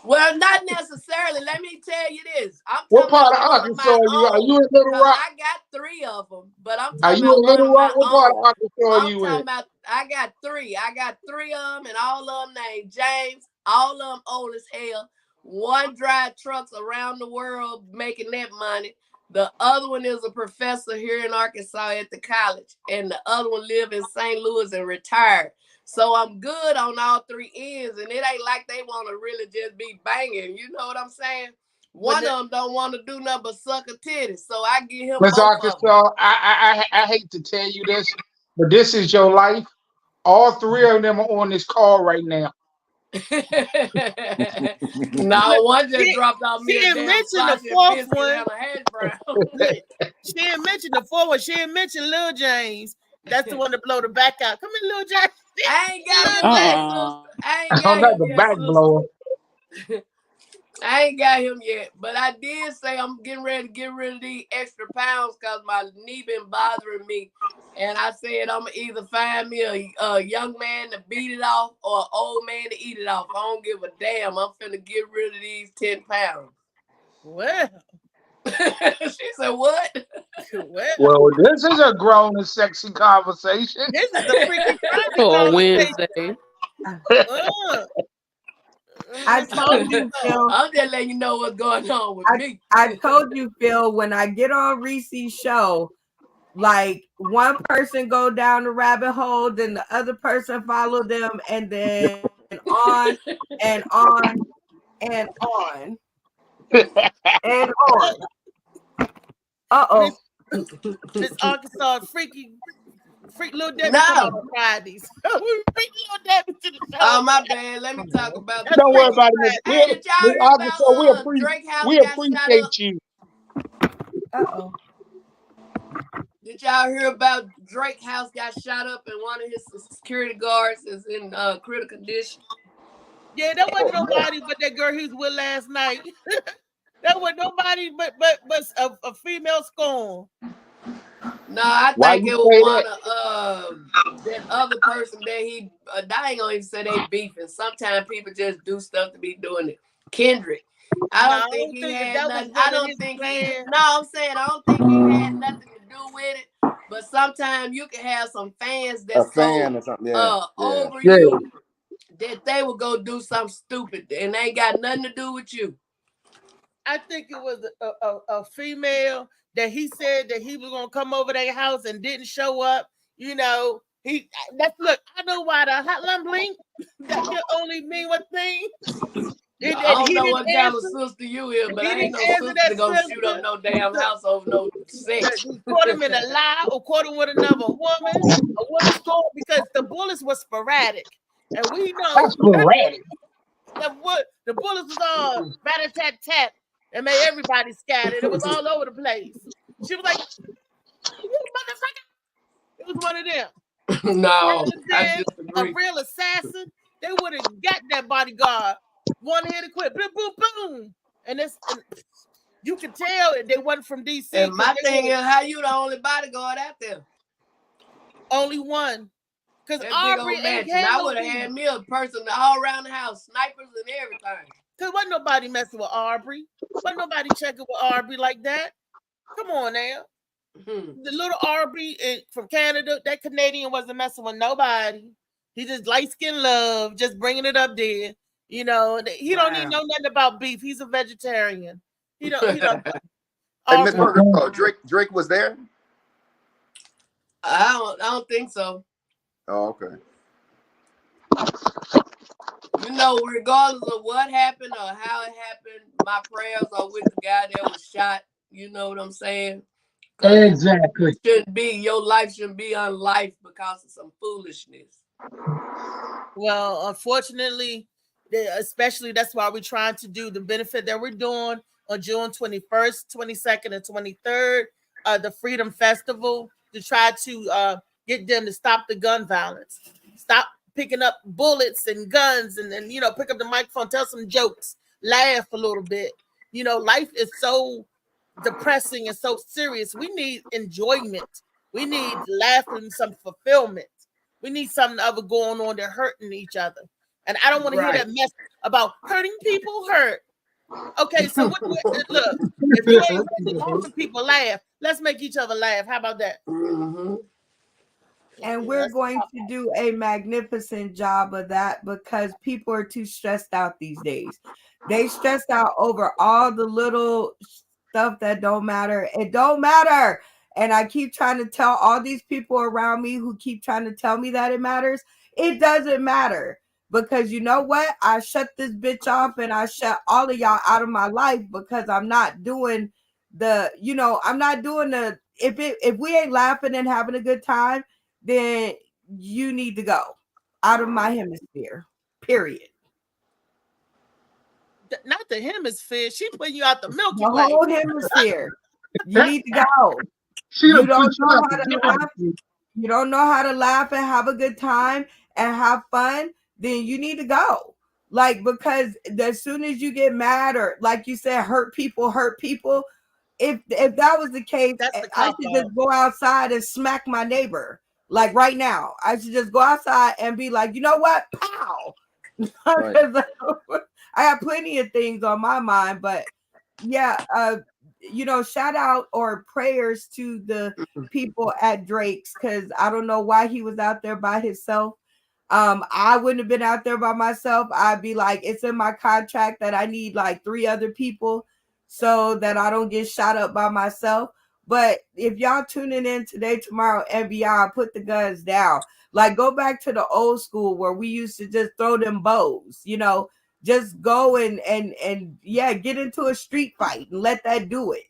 Well, not necessarily. Let me tell you this. What part of Arkansas are you? Are you in Little Rock? I got 3 of them, but I'm talking are you in Little Rock? What part of Arkansas are you in? I got 3. I got 3 of them, and all of them named James. All of them old as hell. One drive trucks around the world making that money. The other one is a professor here in Arkansas at the college, and the other one live in St. Louis and retired. So I'm good on all 3 ends, and it ain't like they want to really just be banging. You know what I'm saying? One of them don't want to do nothing but suck a titty, so I give him Miss Arkansas, I hate to tell you this, but this is your life. All 3 of them are on this call right now. No, one just dropped off me. She didn't mention the 4th one. She didn't mention the 4th one. She didn't mention Lil James. That's the one to blow the back out. Come here, Lil James. I ain't got him the back blower. I ain't got him yet, but I did say I'm getting ready to get rid of these extra pounds because my knee been bothering me. And I said I'm gonna either find me a young man to beat it off or an old man to eat it off. I don't give a damn. I'm finna get rid of these 10 pounds. Well. She said, what? Well, this is a grown and sexy conversation. This is a freaking for Wednesday. I told you, Phil. I'm just letting you know what's going on with me. I told you, Phil, when I get on Reese's show, Like one person go down the rabbit hole, then the other person follow them, and then on and on and on and on. Uh-oh. Miss Arkansas freak little Debbie No. come on Fridays. Freak little Debbie to the show. Oh, my bad. Let me talk about That's Don't worry freaky about it, Friday. Hey, did y'all Miss hear Arkansas. about Drake House We got shot appreciate up? you. Uh-oh. Did y'all hear about Drake House got shot up and one of his security guards is in critical condition? Yeah, that wasn't nobody but that girl he was with last night. That was nobody but a female scorn. No, I Why think you it was say one that? of that other person that he. I ain't gonna even say they beefing. Sometimes people just do stuff to be doing it. Kendrick. I No, don't think he had that was nothing. one I of don't his think he. plans. No, I'm saying I don't think he had nothing to do with it. But sometimes you can have some fans A that's fan so or something. Yeah. over Yeah. you that they will go do something stupid and they ain't got nothing to do with you. I think it was a female that he said that he was gonna come over their house and didn't show up. You know, look. I know why the hotline blink. That can only mean one thing. I don't He know didn't what kind of answer. sister you is, but He I ain't didn't no answer sister that to go shoot up sister. no damn house over no sex. He caught him in a lie or caught him with another woman. A woman scored because the bullets were sporadic, and we know That's sporadic. the bullets was all rat-a-tat-tat and made everybody scattered. It was all over the place. She was like, "You motherfucker!" It was one of them. No, I Then a disagree. real assassin, they would have got that bodyguard one hit and quit. Boom, boom, boom. And you could tell they wasn't from DC. And my thing is, how you the only bodyguard out there? Only one. Because That big Aubrey old ain't mansion. I handled would have had me a person all around the house, snipers and everything. Because wasn't nobody messing with Aubrey. Wasn't nobody checking with Aubrey like that. Come on now. The little Aubrey from Canada, that Canadian wasn't messing with nobody. He just light-skinned love, just bringing it up there. You know, he don't even know nothing about beef. He's a vegetarian. He don't. Hey, Miss Burger, Drake was there? I don't think so. Oh, okay. You know, regardless of what happened or how it happened, my prayers are with the guy that was shot. You know what I'm saying? Exactly. Your life shouldn't be on life because of some foolishness. Well, unfortunately, especially that's why we're trying to do the benefit that we're doing on June 21st, 22nd, and 23rd, the Freedom Festival, to try to get them to stop the gun violence, stop picking up bullets and guns, and pick up the microphone, tell some jokes, laugh a little bit. Life is so depressing and so serious. We need enjoyment. We need laughter and some fulfillment. We need something other going on than hurting each other. And I don't want to hear that mess about hurting people hurt. Okay, so look, if you ain't ready to laugh, people laugh. Let's make each other laugh. How about that? Mm-hmm. And we're going to do a magnificent job of that because people are too stressed out these days. They stressed out over all the little stuff that don't matter. It don't matter. And I keep trying to tell all these people around me who keep trying to tell me that it matters. It doesn't matter. Because you know what? I shut this bitch off and I shut all of y'all out of my life because I'm not doing if we ain't laughing and having a good time, then you need to go out of my hemisphere. Period. Not the hemisphere. She putting you out the Milky The Way. whole hemisphere. You need to go. You don't know how to laugh. You don't know how to laugh and have a good time and have fun. Then you need to go. Because as soon as you get mad or, like you said, hurt people. If that was the case, I should just go outside and smack my neighbor. Like right now, I should just go outside and be like, you know what? Pow! Right. I have plenty of things on my mind, but yeah, shout out or prayers to the people at Drake's, because I don't know why he was out there by himself. I wouldn't have been out there by myself. I'd be like, it's in my contract that I need like 3 other people so that I don't get shot up by myself. But if y'all tuning in today, tomorrow, and beyond, put the guns down. Like, go back to the old school where we used to just throw them bows, you know, just go and yeah, get into a street fight and let that do it.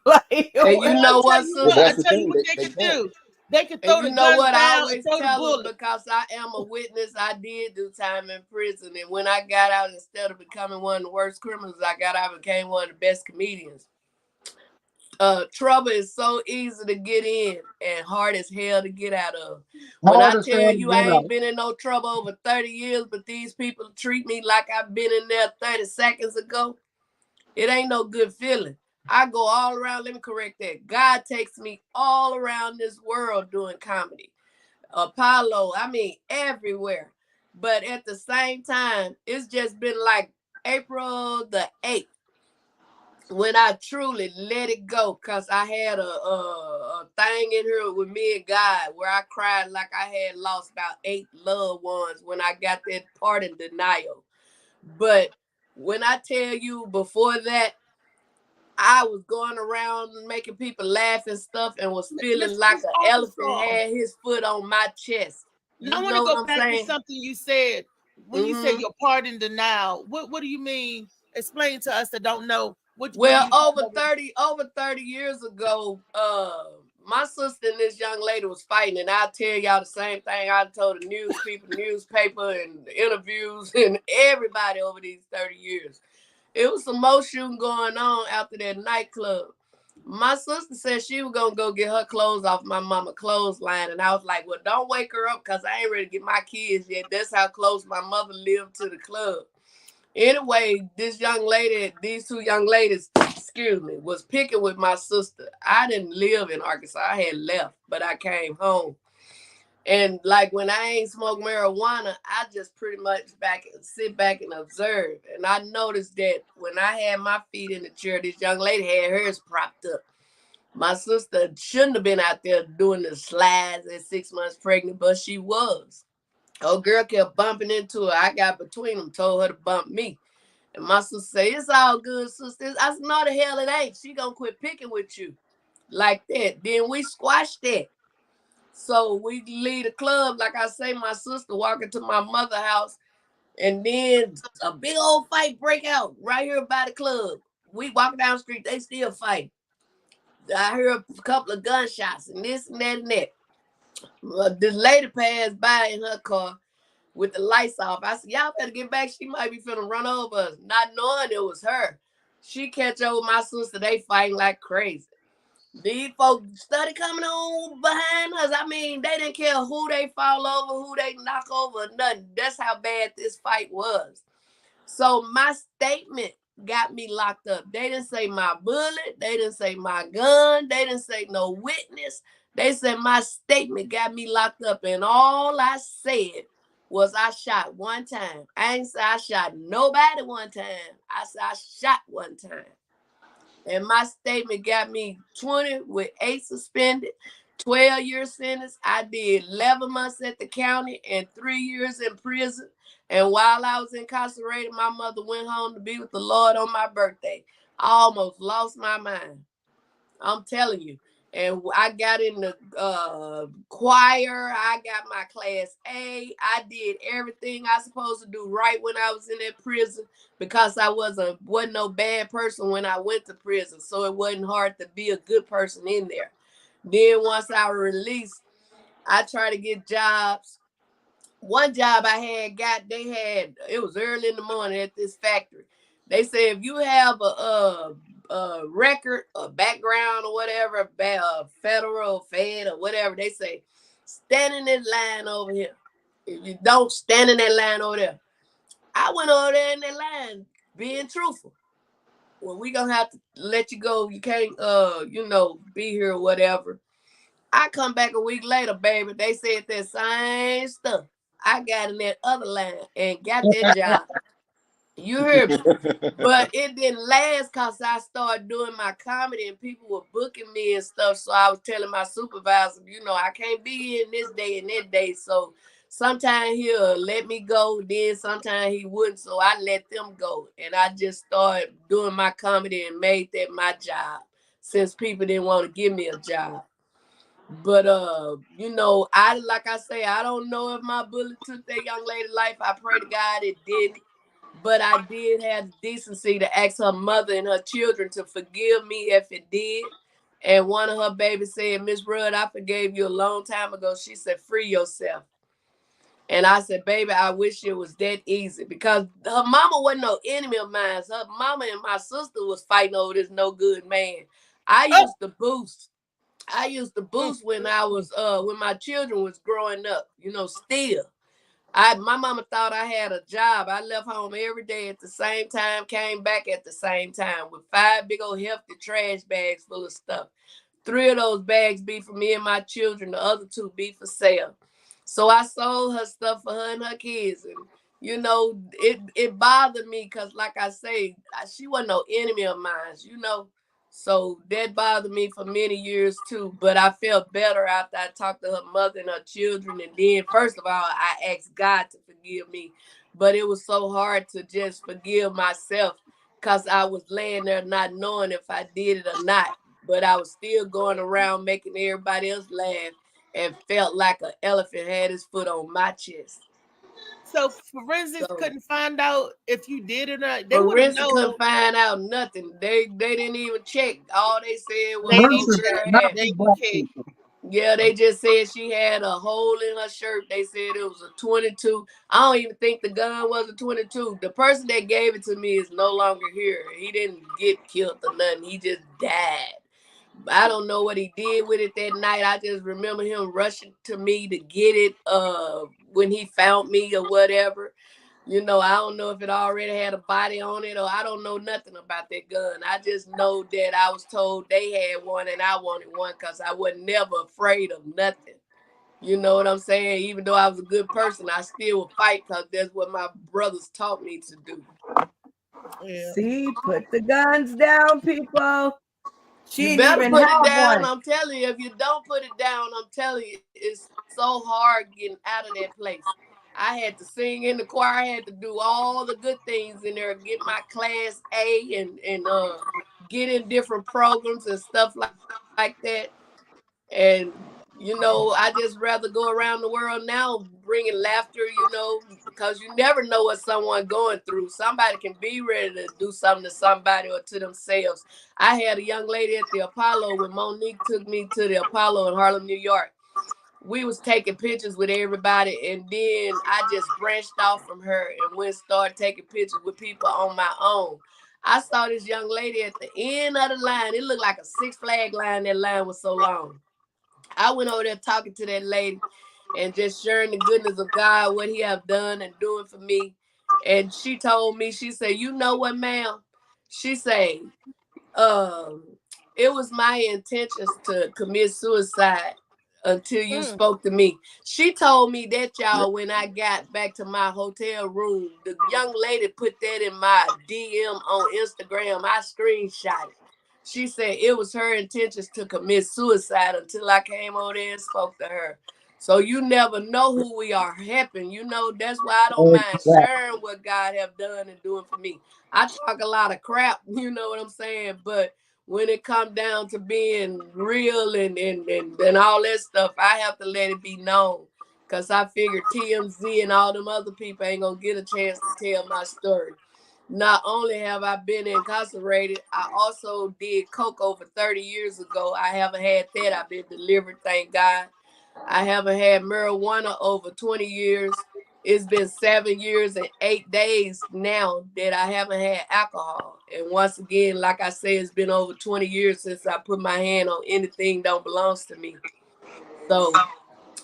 Like, And you know what, But sister? that's I the tell you thing. what they They can can't. do. They can And throw you the know guns what? I down and always throw the tell them, bullets. because I am a witness. I did do time in prison, and when I got out, instead of becoming one of the worst criminals I got out, I became one of the best comedians. Trouble is so easy to get in and hard as hell to get out of. When I tell you I ain't been in no trouble over 30 years, but these people treat me like I've been in there 30 seconds ago, it ain't no good feeling. I go all around. Let me correct that. God takes me all around this world doing comedy. Apollo, I mean, everywhere. But at the same time, it's just been like April the 8th when I truly let it go, because I had a thing in here with me and God where I cried like I had lost about 8 loved ones when I got that pardon denial. But when I tell you, before that, I was going around making people laugh and stuff and was feeling like Miss an elephant Arkansas. had his foot on my chest. Now, I You want know to what go I'm back to saying? something you said. When you said Mhm. your pardon denial, what do you mean? Explain to us that don't know. What do Well, you over 30 years ago, my sister and this young lady was fighting, and I'll tell y'all the same thing I told the newspaper, and interviews, and everybody over these 30 years. It was some more shooting going on after that nightclub. My sister said she was gonna go get her clothes off my mama clothesline, and I was like, "Well, don't wake her up, because I ain't ready to get my kids yet." That's how close my mother lived to the club. Anyway, these two young ladies, excuse me, was picking with my sister. I didn't live in Arkansas. I had left, but I came home. And like, when I ain't smoke marijuana, I just pretty much sit back and observe. And I noticed that when I had my feet in the chair, this young lady had hers propped up. My sister shouldn't have been out there doing the slides at 6 months pregnant, but she was. Old girl kept bumping into her. I got between them, told her to bump me. And my sister said, "It's all good, sister." I said, "No, the hell it ain't. She gonna quit picking with you like that." Then we squashed that. So we leave the club. Like I say, my sister walking to my mother's house, and then a big old fight break out right here by the club. We walk down the street, they still fight. I hear a couple of gunshots and this and that and that. This lady passed by in her car with the lights off. I said, "Y'all better get back. She might be finna run over us," not knowing it was her. She catch up with my sister. They fighting like crazy. These folks started coming on behind us. I mean, they didn't care who they fall over, who they knock over, nothing. That's how bad this fight was. So my statement got me locked up. They didn't say my bullet. They didn't say my gun. They didn't say no witness. They said my statement got me locked up. And all I said was I shot one time. I ain't say I shot nobody one time. I said I shot one time. And my statement got me 20 with 8 suspended, 12-year sentence. I did 11 months at the county and 3 years in prison. And while I was incarcerated, my mother went home to be with the Lord on my birthday. I almost lost my mind. I'm telling you. And I got in the choir. I got my class A. I did everything I was supposed to do right when I was in that prison, because I wasn't no bad person when I went to prison. So it wasn't hard to be a good person in there. Then once I was released, I tried to get jobs. One job I had it was early in the morning at this factory. They said, if you have a record, a background or whatever, federal, fed or whatever, they say, stand in that line over here. If you don't, stand in that line over there. I went over there in that line, being truthful. Well, we gonna have to let you go. You can't, be here or whatever. I come back a week later, baby. They said that same stuff. I got in that other line and got that job. You heard me. But it didn't last, because I started doing my comedy and people were booking me and stuff. So I was telling my supervisor, I can't be in this day and that day. So sometimes he'll let me go, then sometimes he wouldn't. So I let them go. And I just started doing my comedy and made that my job. since people didn't want to give me a job. But you know, like I say, I don't know if my bullet took that young lady's life. I pray to God it didn't. But I did have the decency to ask her mother and her children to forgive me if it did. And one of her babies said, Miss Rudd, I forgave you a long time ago. She said, free yourself. And I said, baby, I wish it was that easy, because her mama wasn't no enemy of mine. Her mama and my sister was fighting over this no good man. I used to boost. I used to boost when I was when my children was growing up, you know, still. My mama thought I had a job. I left home every day at the same time, came back at the same time with 5 big old hefty trash bags full of stuff. 3 of those bags be for me and my children. The other 2 be for sale. So I sold her stuff for her and her kids. And, you know, it bothered me because, like I say, she wasn't no enemy of mine, you know. So that bothered me for many years too. But I felt better after I talked to her mother and her children. And then, first of all, I asked God to forgive me. But it was so hard to just forgive myself because I was laying there not knowing if I did it or not. But I was still going around making everybody else laugh and felt like an elephant had his foot on my chest. So forensics couldn't find out if you did it or not. They forensics couldn't find out nothing. They didn't even check. All they said was yeah, they just said she had a hole in her shirt. They said it was a 22. I don't even think the gun was a 22. The person that gave it to me is no longer here. He didn't get killed or nothing. He just died. I don't know what he did with it that night. I just remember him rushing to me to get it when he found me or whatever. You know, I don't know if it already had a body on it, or I don't know nothing about that gun. I just know that I was told they had one and I wanted one because I was never afraid of nothing. You know what I'm saying? Even though I was a good person, I still would fight because that's what my brothers taught me to do. Yeah. See, put the guns down, people. You better put it down. I'm telling you, if you don't put it down, I'm telling you, it's so hard getting out of that place. I had to sing in the choir. I had to do all the good things in there, get my class A and get in different programs and stuff like that. And, you know, I just rather go around the world now bringing laughter, you know, because you never know what someone's going through. Somebody can be ready to do something to somebody or to themselves. I had a young lady at the Apollo when Monique took me to the Apollo in Harlem, New York. We was taking pictures with everybody, and then I just branched off from her and went started taking pictures with people on my own. I saw this young lady at the end of the line. It looked like a Six Flag line. That line was so long. I went over there talking to that lady and just sharing the goodness of God, what he have done and doing for me. And she told me, she said, you know what, ma'am? She said, it was my intentions to commit suicide until you spoke to me. She told me that, y'all, when I got back to my hotel room. The young lady put that in my DM on Instagram. I screenshot it. She said it was her intentions to commit suicide until I came over there and spoke to her. So you never know who we are helping. You know, that's why I don't mind sharing what God have done and doing for me. I talk a lot of crap, you know what I'm saying? But when it comes down to being real and all that stuff, I have to let it be known. Because I figured TMZ and all them other people ain't going to get a chance to tell my story. Not only have I been incarcerated, I also did coke over 30 years ago. I haven't had that. I've been delivered, thank God. I haven't had marijuana over 20 years. It's been 7 years and 8 days now that I haven't had alcohol. And once again, like I say, it's been over 20 years since I put my hand on anything that don't belong to me. So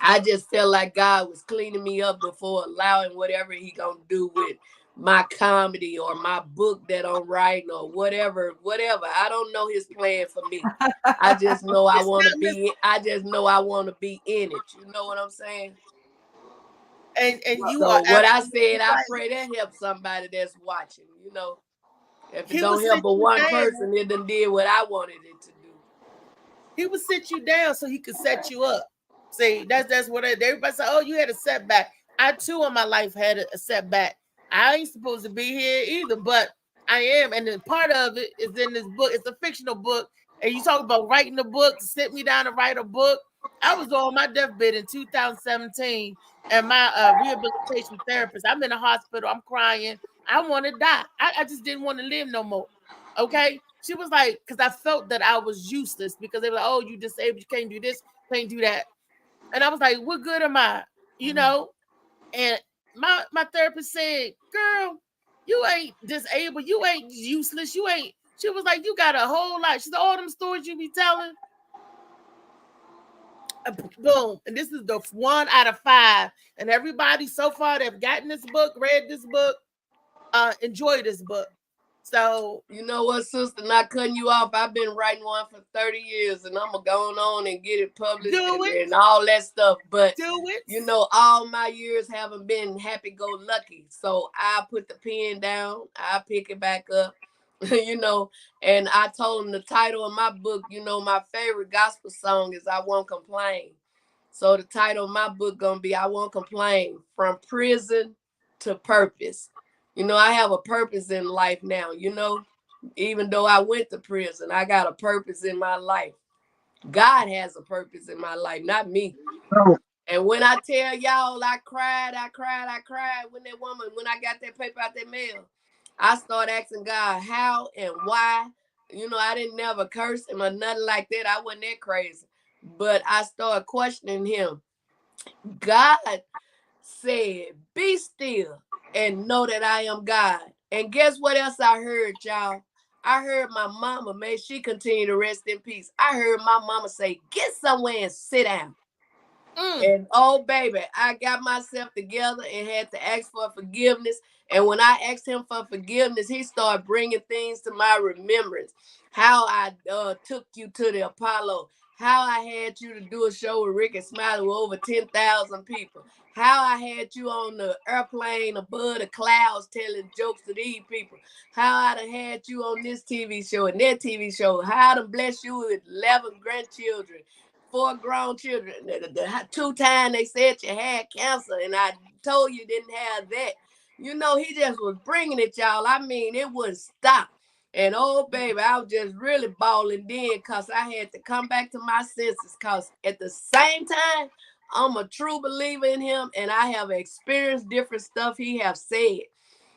I just felt like God was cleaning me up before allowing whatever he gonna do with my comedy or my book that I'm writing or whatever. I don't know his plan for me. I just know I want to be. I just know I want to be in it. You know what I'm saying? And you so are what I said, right. I pray that helps somebody that's watching. You know, if it don't help but one person, it done did what I wanted it to do. He would sit you down so he could set you up. See, that's what everybody say. Oh, you had a setback. I too in my life had a setback. I ain't supposed to be here either, but I am. And then part of it is in this book. It's a fictional book. And you talk about writing a book, sit me down to write a book. I was on my deathbed in 2017, and my rehabilitation therapist, I'm in a hospital, I'm crying. I want to die. I just didn't want to live no more. Okay. She was like, because I felt that I was useless because they were like, oh, you disabled, you can't do this, can't do that. And I was like, what good am I? You know? And my therapist said, girl, you ain't disabled, you ain't useless, you ain't. She was like, you got a whole lot. She said, all them stories you be telling. Boom. And this is the 1 out of 5. And everybody so far that have gotten this book, read this book, enjoy this book. So you know what, sister, not cutting you off. I've been writing one for 30 years and I'm going on and get it published and all that stuff. But you know, all my years haven't been happy-go-lucky. So I put the pen down, I pick it back up, you know, and I told him the title of my book, you know, my favorite gospel song is I Won't Complain. So the title of my book gonna be I Won't Complain, From Prison to Purpose. You know, I have a purpose in life now, you know, even though I went to prison, I got a purpose in my life. God has a purpose in my life, not me. And when I tell y'all I cried when I got that paper out that mail, I started asking God how and why. You know, I didn't never curse him or nothing like that. I wasn't that crazy. But I started questioning him. God said, be still and know that I am God. And guess what else I heard, y'all? I heard my mama, may she continue to rest in peace. I heard my mama say, get somewhere and sit down. And oh, baby, I got myself together and had to ask for forgiveness. And when I asked him for forgiveness, he started bringing things to my remembrance. How I took you to the Apollo. How I had you to do a show with Ricky Smiley with over 10,000 people. How I had you on the airplane above the clouds telling jokes to these people. How I done had you on this TV show and that TV show. How I done blessed you with 11 grandchildren. 4 grown children. The 2 times they said you had cancer and I told you didn't have that. You know, he just was bringing it, y'all. I mean, it wouldn't stop. And oh, baby, I was just really balling then because I had to come back to my senses because at the same time, I'm a true believer in him and I have experienced different stuff he have said.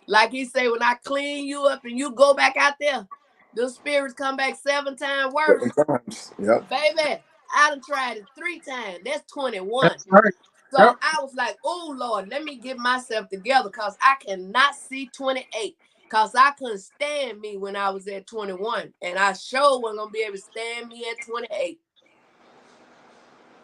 Like he said, when I clean you up and you go back out there, the spirits come back 7 times worse. Yep. Baby, I done tried it 3 times. That's 21. That's right. So Yep. I was like, oh, Lord, let me get myself together because I cannot see 28 because I couldn't stand me when I was at 21. And I sure wasn't going to be able to stand me at 28.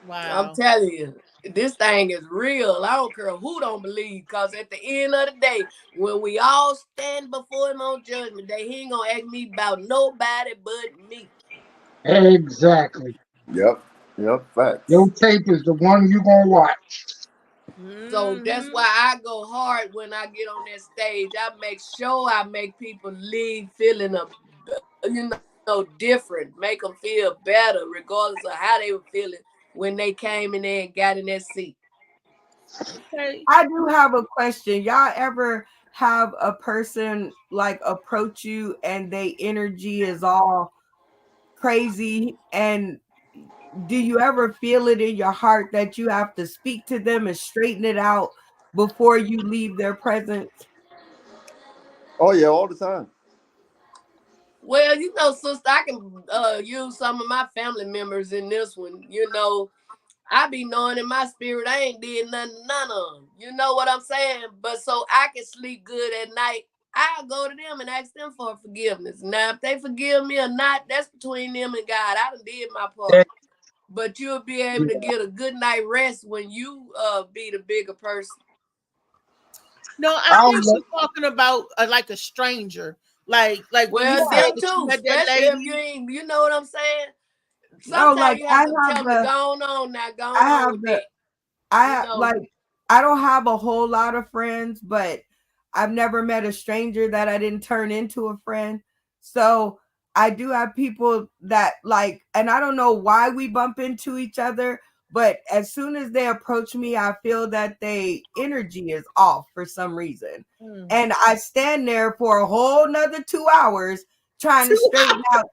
wow. I'm telling you, this thing is real. I don't care who don't believe because at the end of the day, when we all stand before him on judgment day, he ain't going to ask me about nobody but me. Exactly. Yep. Facts. Your tape is the one you're gonna watch. So that's why I go hard when I get on that stage. I make sure I make people leave feeling different, make them feel better, regardless of how they were feeling when they came in there and got in that seat. Okay. I do have a question. Y'all ever have a person like approach you and their energy is all crazy, and do you ever feel it in your heart that you have to speak to them and straighten it out before you leave their presence? Oh yeah, all the time. Well, you know, sister, I can use some of my family members in this one. You know, I be knowing in my spirit I ain't did none of them. You know what I'm saying? But so I can sleep good at night, I'll go to them and ask them for forgiveness. Now, if they forgive me or not, that's between them and God. I done did my part. But you'll be able to get a good night rest when you be the bigger person. No, I think she's talking about like a stranger. Like when you said them too, that especially lady. if you ain't, you know what I'm saying? No, Sometimes like you have to tell them to go on now, go on with it. I don't have a whole lot of friends, but I've never met a stranger that I didn't turn into a friend. So I do have people that like, and I don't know why we bump into each other, but as soon as they approach me, I feel that their energy is off for some reason. And I stand there for a whole nother 2 hours trying to straighten out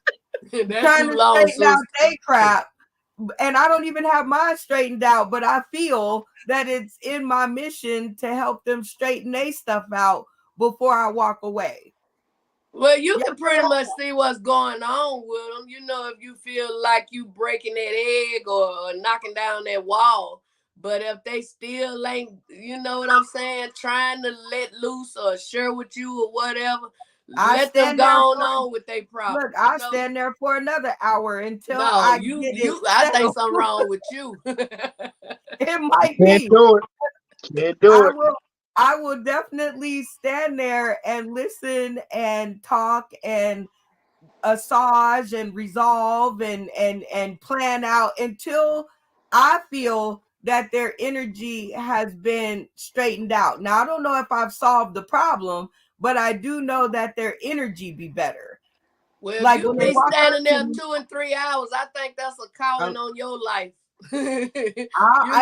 That's trying too to long, straighten out Susan. their crap. And I don't even have mine straightened out, but I feel that it's in my mission to help them straighten their stuff out before I walk away. Well, you can pretty much see what's going on with them. You know, if you feel like you breaking that egg or knocking down that wall. But if they still ain't, you know what I'm saying, trying to let loose or share with you or whatever, let them go on with their problem. Look, I'll stand there for another hour until No, I you get it I think settled. something wrong with you. It might Can't be. do it. Can't do it. I will definitely stand there and listen and talk and massage and resolve and plan out until I feel that their energy has been straightened out. Now, I don't know if I've solved the problem, but I do know that their energy be better. Well, Like if you when they be walk standing up there to me, 2 and 3 hours, I think that's a calling on your life. I You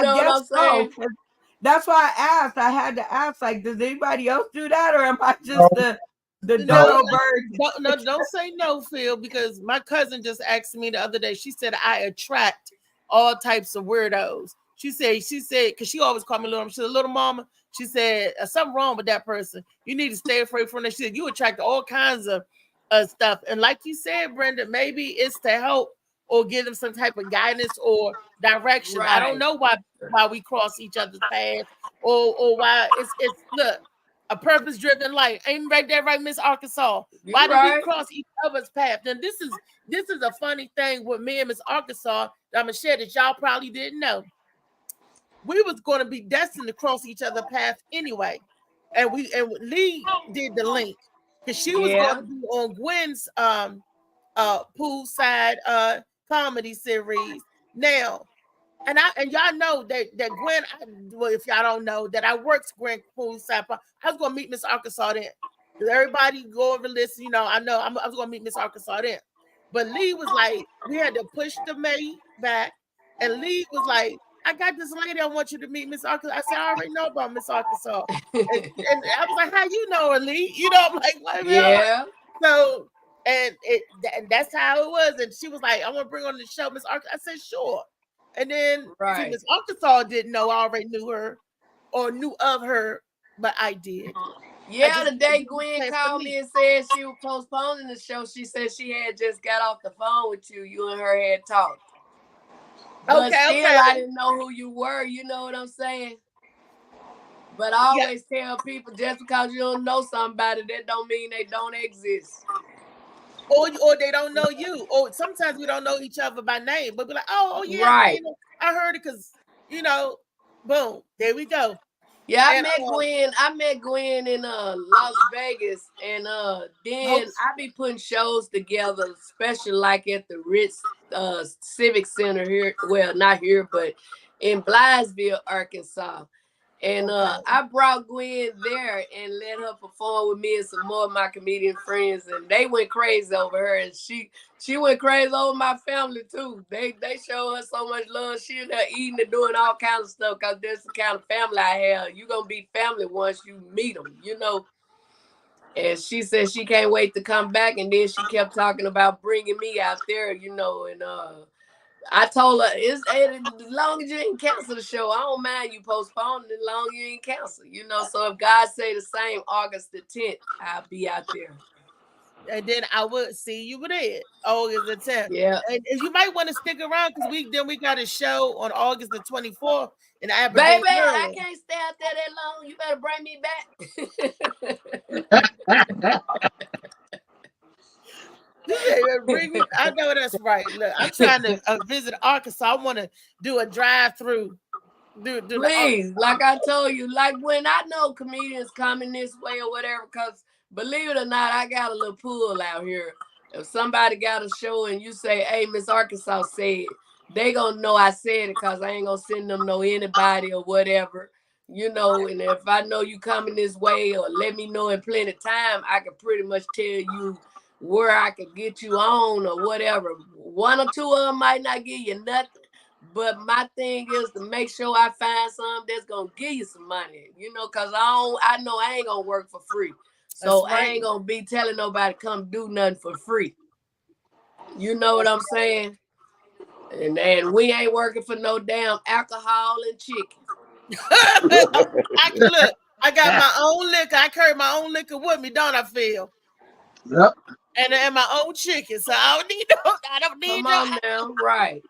know what guess I'm saying? so. That's why I asked. I had to ask, like, does anybody else do that, or am I just the dodo bird? Don't say no, Phil, because my cousin just asked me the other day. She said I attract all types of weirdos. She said, because she always called me little. She said, little mama. She said, something wrong with that person. You need to stay away from that. She said, you attract all kinds of stuff. And like you said, Brenda, maybe it's to help or give them some type of guidance or direction. I don't know why we cross each other's paths or why it's look, a purpose-driven life. Ain't right there, right, Miss Arkansas? Why did we cross each other's path? Then this is a funny thing with me and Miss Arkansas that I'm gonna share that y'all probably didn't know. We was going to be destined to cross each other's path anyway, and Lee did the link because she was going to be on Gwen's poolside comedy series now. And y'all know that Gwen, if y'all don't know, that I worked Gwen poolside. I was gonna meet Miss Arkansas then. Because everybody go over this, I know I was gonna meet Miss Arkansas then. But Lee was like, we had to push the May back, and Lee was like, I got this lady I want you to meet, Miss Arkansas. I said, I already know about Miss Arkansas. and I was like, how you know her, Lee? I'm like, what? Yeah. So and that's how it was. And she was like, I want to bring on the show, Miss Arkansas. I said, sure. And then see, Miss Arkansas didn't know I already knew her or knew of her, but I did. Yeah, the day Gwen called me and said she was postponing the show, she said she had just got off the phone with you. You and her had talked. But still, I didn't know who you were. You know what I'm saying? But I always tell people, just because you don't know somebody, that don't mean they don't exist. Or they don't know you. Or sometimes we don't know each other by name, but be like, oh yeah, right. I heard it because, boom, there we go. Yeah, I met Gwen in Las Vegas, and then I be putting shows together, especially like at the Ritz Civic Center here. Well, not here, but in Blythesville, Arkansas. And I brought Gwen there and let her perform with me and some more of my comedian friends, and they went crazy over her, and she went crazy over my family too. They show her so much love. She and her eating and doing all kinds of stuff because that's the kind of family I have. You're gonna be family once you meet them, And she said she can't wait to come back, and then she kept talking about bringing me out there, and I told her, as long as you ain't cancel the show, I don't mind you postponing it, as long as you ain't cancel, So if God say the same, August the 10th, I'll be out there. And then I will see you there, August the 10th. Yeah. And you might want to stick around because we got a show on August the 24th in Aberdeen. Baby, I can't stay out there that long. You better bring me back. I know that's right. Look, I'm trying to visit Arkansas. I want to do a drive-through. Please, like I told you, like when I know comedians coming this way or whatever, because believe it or not, I got a little pool out here. If somebody got a show and you say, hey, Miss Arkansas said, they gonna know I said it because I ain't gonna send them no anybody or whatever. And if I know you coming this way or let me know in plenty of time, I can pretty much tell you where I could get you on or whatever. One or two of them might not give you nothing, but my thing is to make sure I find something that's gonna give you some money, because I know I ain't gonna work for free. So I ain't gonna be telling nobody come do nothing for free. You know what I'm saying? And we ain't working for no damn alcohol and chicken. Look, I got my own liquor. I carry my own liquor with me, don't I, Phil? Yep. And my own chicken. So I don't need Come on now, right.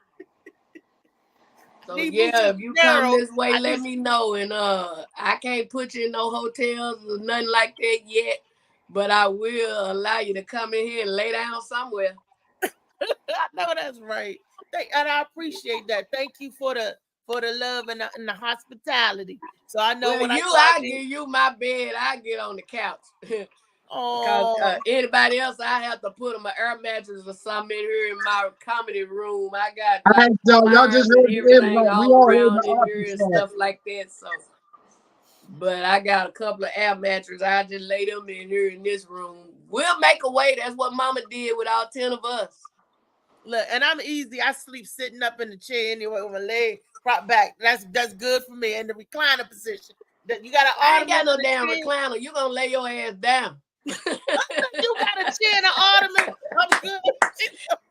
So yeah, if you come this way, let me know. And I can't put you in no hotels or nothing like that yet, but I will allow you to come in here and lay down somewhere. I know that's right. And I appreciate that. Thank you for the love and the hospitality. So I know when I give you my bed, I get on the couch. Because anybody else, I have to put them an air mattress or something in here in my comedy room. I got like y'all just everything all around in here and stuff like that. So, but I got a couple of air mattresses. I just lay them in here in this room. We'll make a way. That's what Mama did with all 10 of us. Look, and I'm easy. I sleep sitting up in the chair anyway with my leg propped back. That's good for me. And the recliner position. You got an I ain't got no damn recliner. You're gonna lay your ass down. You got a chair and an ottoman. I'm good.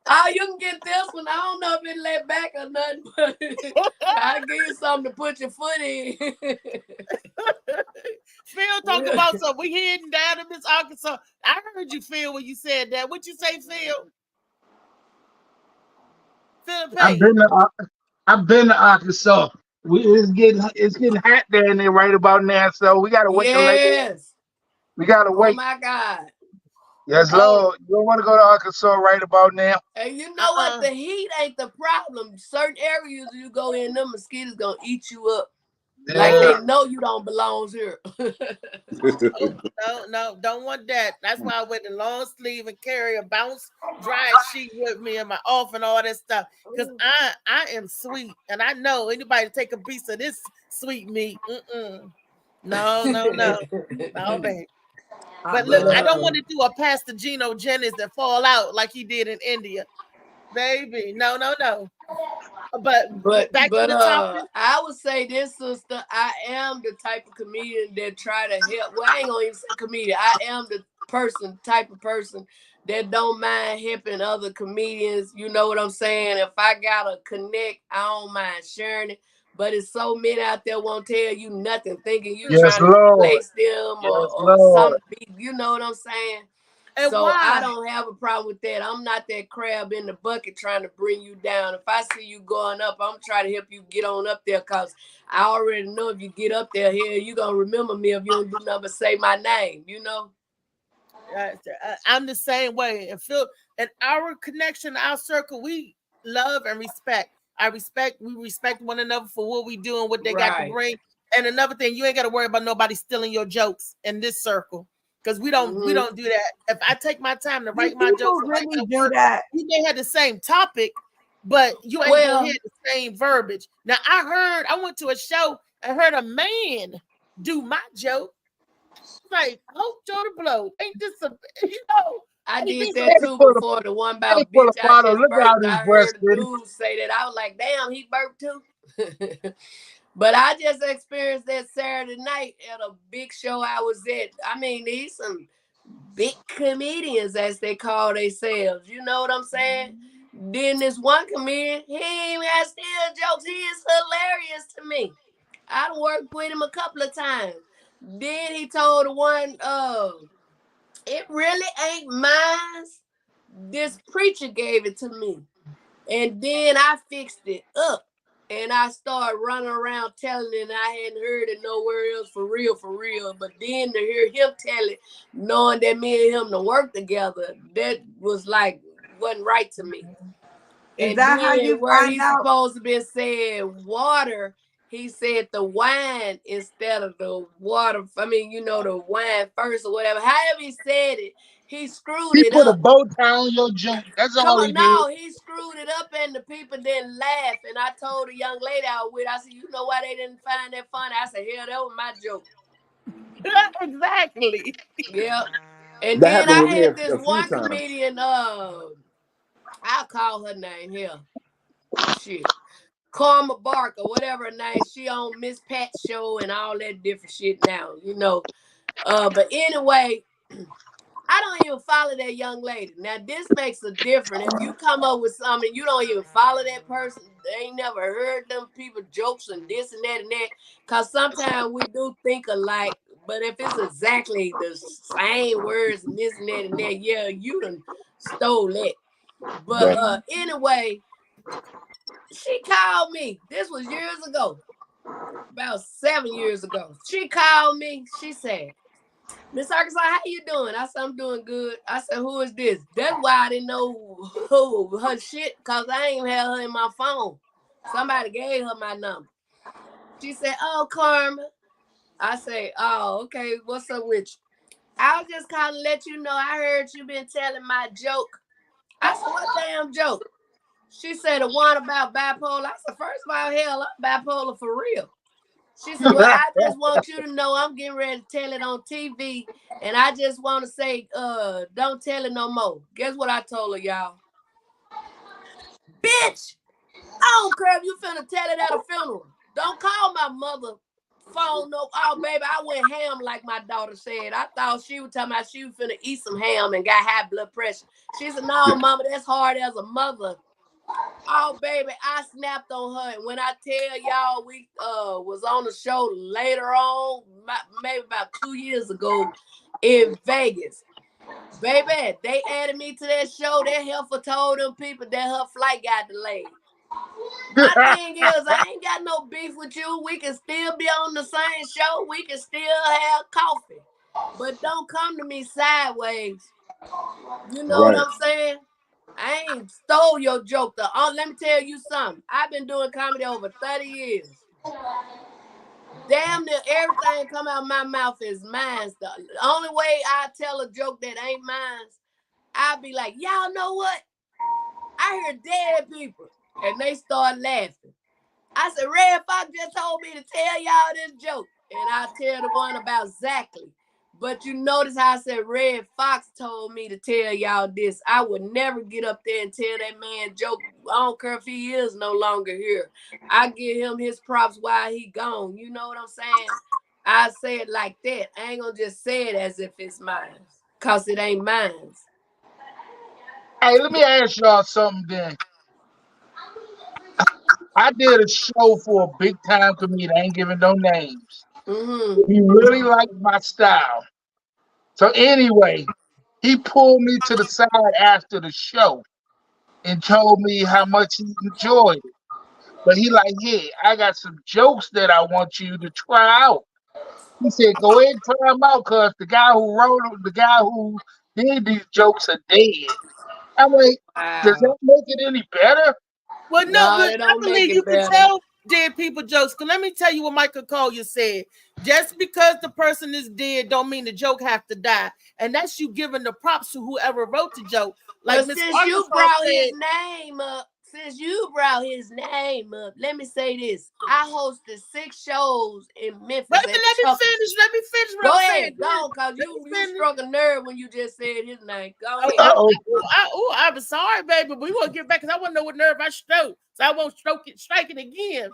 Oh, you can get this one. I don't know if it lay back or nothing, but I'll give you something to put your foot in. Phil talk about something. We heading down to Miss Arkansas. I heard you, Phil, when you said that. What you say, Phil? I've been to Arkansas. It's getting hot down there right about now, so we gotta wait till later. We gotta wait. Oh my God. Yes, Lord. You don't want to go to Arkansas right about now. And you know what? The heat ain't the problem. Certain areas you go in, them mosquitoes gonna eat you up. Yeah. Like they know you don't belong here. No, don't want that. That's why I wear the long sleeve and carry a bounce dry sheet with me in my off and all that stuff. Because I am sweet, and I know anybody take a piece of this sweet meat. No, baby. But look, I don't want to do a Pastor Gino Jennings that fall out like he did in India, baby. No. But back to the topic. I would say this, sister. I am the type of comedian that try to help. Well, I ain't gonna even say comedian. I am the type of person that don't mind helping other comedians. You know what I'm saying? If I gotta connect, I don't mind sharing it. But it's so many out there won't tell you nothing, thinking you trying to replace them or something. You know what I'm saying? And so why? I don't have a problem with that. I'm not that crab in the bucket trying to bring you down. If I see you going up, I'm trying to help you get on up there, because I already know if you get up there here, you're going to remember me if you don't do nothing but say my name, you know? I'm the same way. And our connection, our circle, we love and respect. We respect one another for what we do and what they got to bring. And another thing, you ain't got to worry about nobody stealing your jokes in this circle. Because we don't do that. If I take my time to write my jokes, really do that. You may have the same topic, but you ain't gonna hear the same verbiage. Now I went to a show and heard a man do my joke. Like, Hope Joe the Blow. Ain't this I did that too before, the one about bitch I just burped. I heard a dude say that. I was like, damn, he burped too. But I just experienced that Saturday night at a big show I was at. I mean, these some big comedians, as they call themselves. You know what I'm saying? Then this one comedian, he ain't even got still jokes. He is hilarious to me. I worked with him a couple of times. Then he told the one, it really ain't mine. This preacher gave it to me. And then I fixed it up. And I started running around telling it, and I hadn't heard it nowhere else for real. But then to hear him tell it, knowing that me and him to work together, that was like, wasn't right to me. Is that how you find out? Supposed to be saying water, he said the wine instead of the water. I mean, the wine first or whatever. However he said it, he screwed it up. He put a bow tie on your joke. That's all he did. No, he screwed it up and the people didn't laugh. And I told a young lady I was with, I said, you know why they didn't find that funny? I said, hell, that was my joke. Exactly. Yeah. And then I had this one comedian, I'll call her name here. Shit. Karma Barker, whatever her name. She on Miss Pat's show and all that different shit now, But anyway, I don't even follow that young lady. Now, this makes a difference. If you come up with something, you don't even follow that person. They ain't never heard them people jokes and this and that and that. Because sometimes we do think alike. But if it's exactly the same words and this and that, yeah, you done stole it. But anyway, she called me. This was years ago. About 7 years ago. She called me. She said, Miss Arkansas, how you doing? I said, I'm doing good. I said, who is this? That's why I didn't know who her shit, because I ain't had her in my phone. Somebody gave her my number. She said, oh, Karma. I say, oh, okay, what's up with you? I was just calling to let you know I heard you been telling my joke. I said, what damn joke? She said, the one about bipolar. I said, first of all, hell, I'm bipolar for real. She said, well, I just want you to know I'm getting ready to tell it on TV. And I just want to say, don't tell it no more. Guess what I told her, y'all? Bitch, I don't care if you finna tell it at a funeral. Don't call my mother phone no. Oh, baby, I went ham like my daughter said. I thought she was talking about she was finna eat some ham and got high blood pressure. She said, no, mama, that's hard as a mother. Oh, baby, I snapped on her. And when I tell y'all we was on the show later on, maybe about 2 years ago in Vegas. Baby, they added me to that show. That heifer told them people that her flight got delayed. My thing is, I ain't got no beef with you. We can still be on the same show. We can still have coffee. But don't come to me sideways. You know what I'm saying? I ain't stole your joke. Let me tell you something. I've been doing comedy over 30 years. Damn near everything come out of my mouth is mine. The only way I tell a joke that ain't mine, I'll be like, y'all know what? I hear dead people. And they start laughing. I said, Red Fox just told me to tell y'all this joke. And I tell the one about Zachary. But you notice how I said Red Fox told me to tell y'all this. I would never get up there and tell that man joke. I don't care if he is no longer here. I give him his props while he gone. You know what I'm saying? I say it like that. I ain't gonna just say it as if it's mine. Cause it ain't mine. Hey, let me ask y'all something then. I did a show for a big time comedian. I ain't giving no names. He really liked my style. So anyway, he pulled me to the side after the show and told me how much he enjoyed it. But he like, hey, I got some jokes that I want you to try out. He said, go ahead and try them out, because the guy who did these jokes are dead. I'm like, does that make it any better? Well, no, but I believe you can tell dead people jokes. Because let me tell you what Michael Collier said. Just because the person is dead don't mean the joke have to die. And that's you giving the props to whoever wrote the joke. Like Since you brought his name up, let me say this. I hosted 6 shows in Memphis. Let me finish. Go ahead, go, because you struck a nerve when you just said his name. Go ahead. I'm sorry, baby. We won't get back because I want to know what nerve I stroked, so I won't strike it again.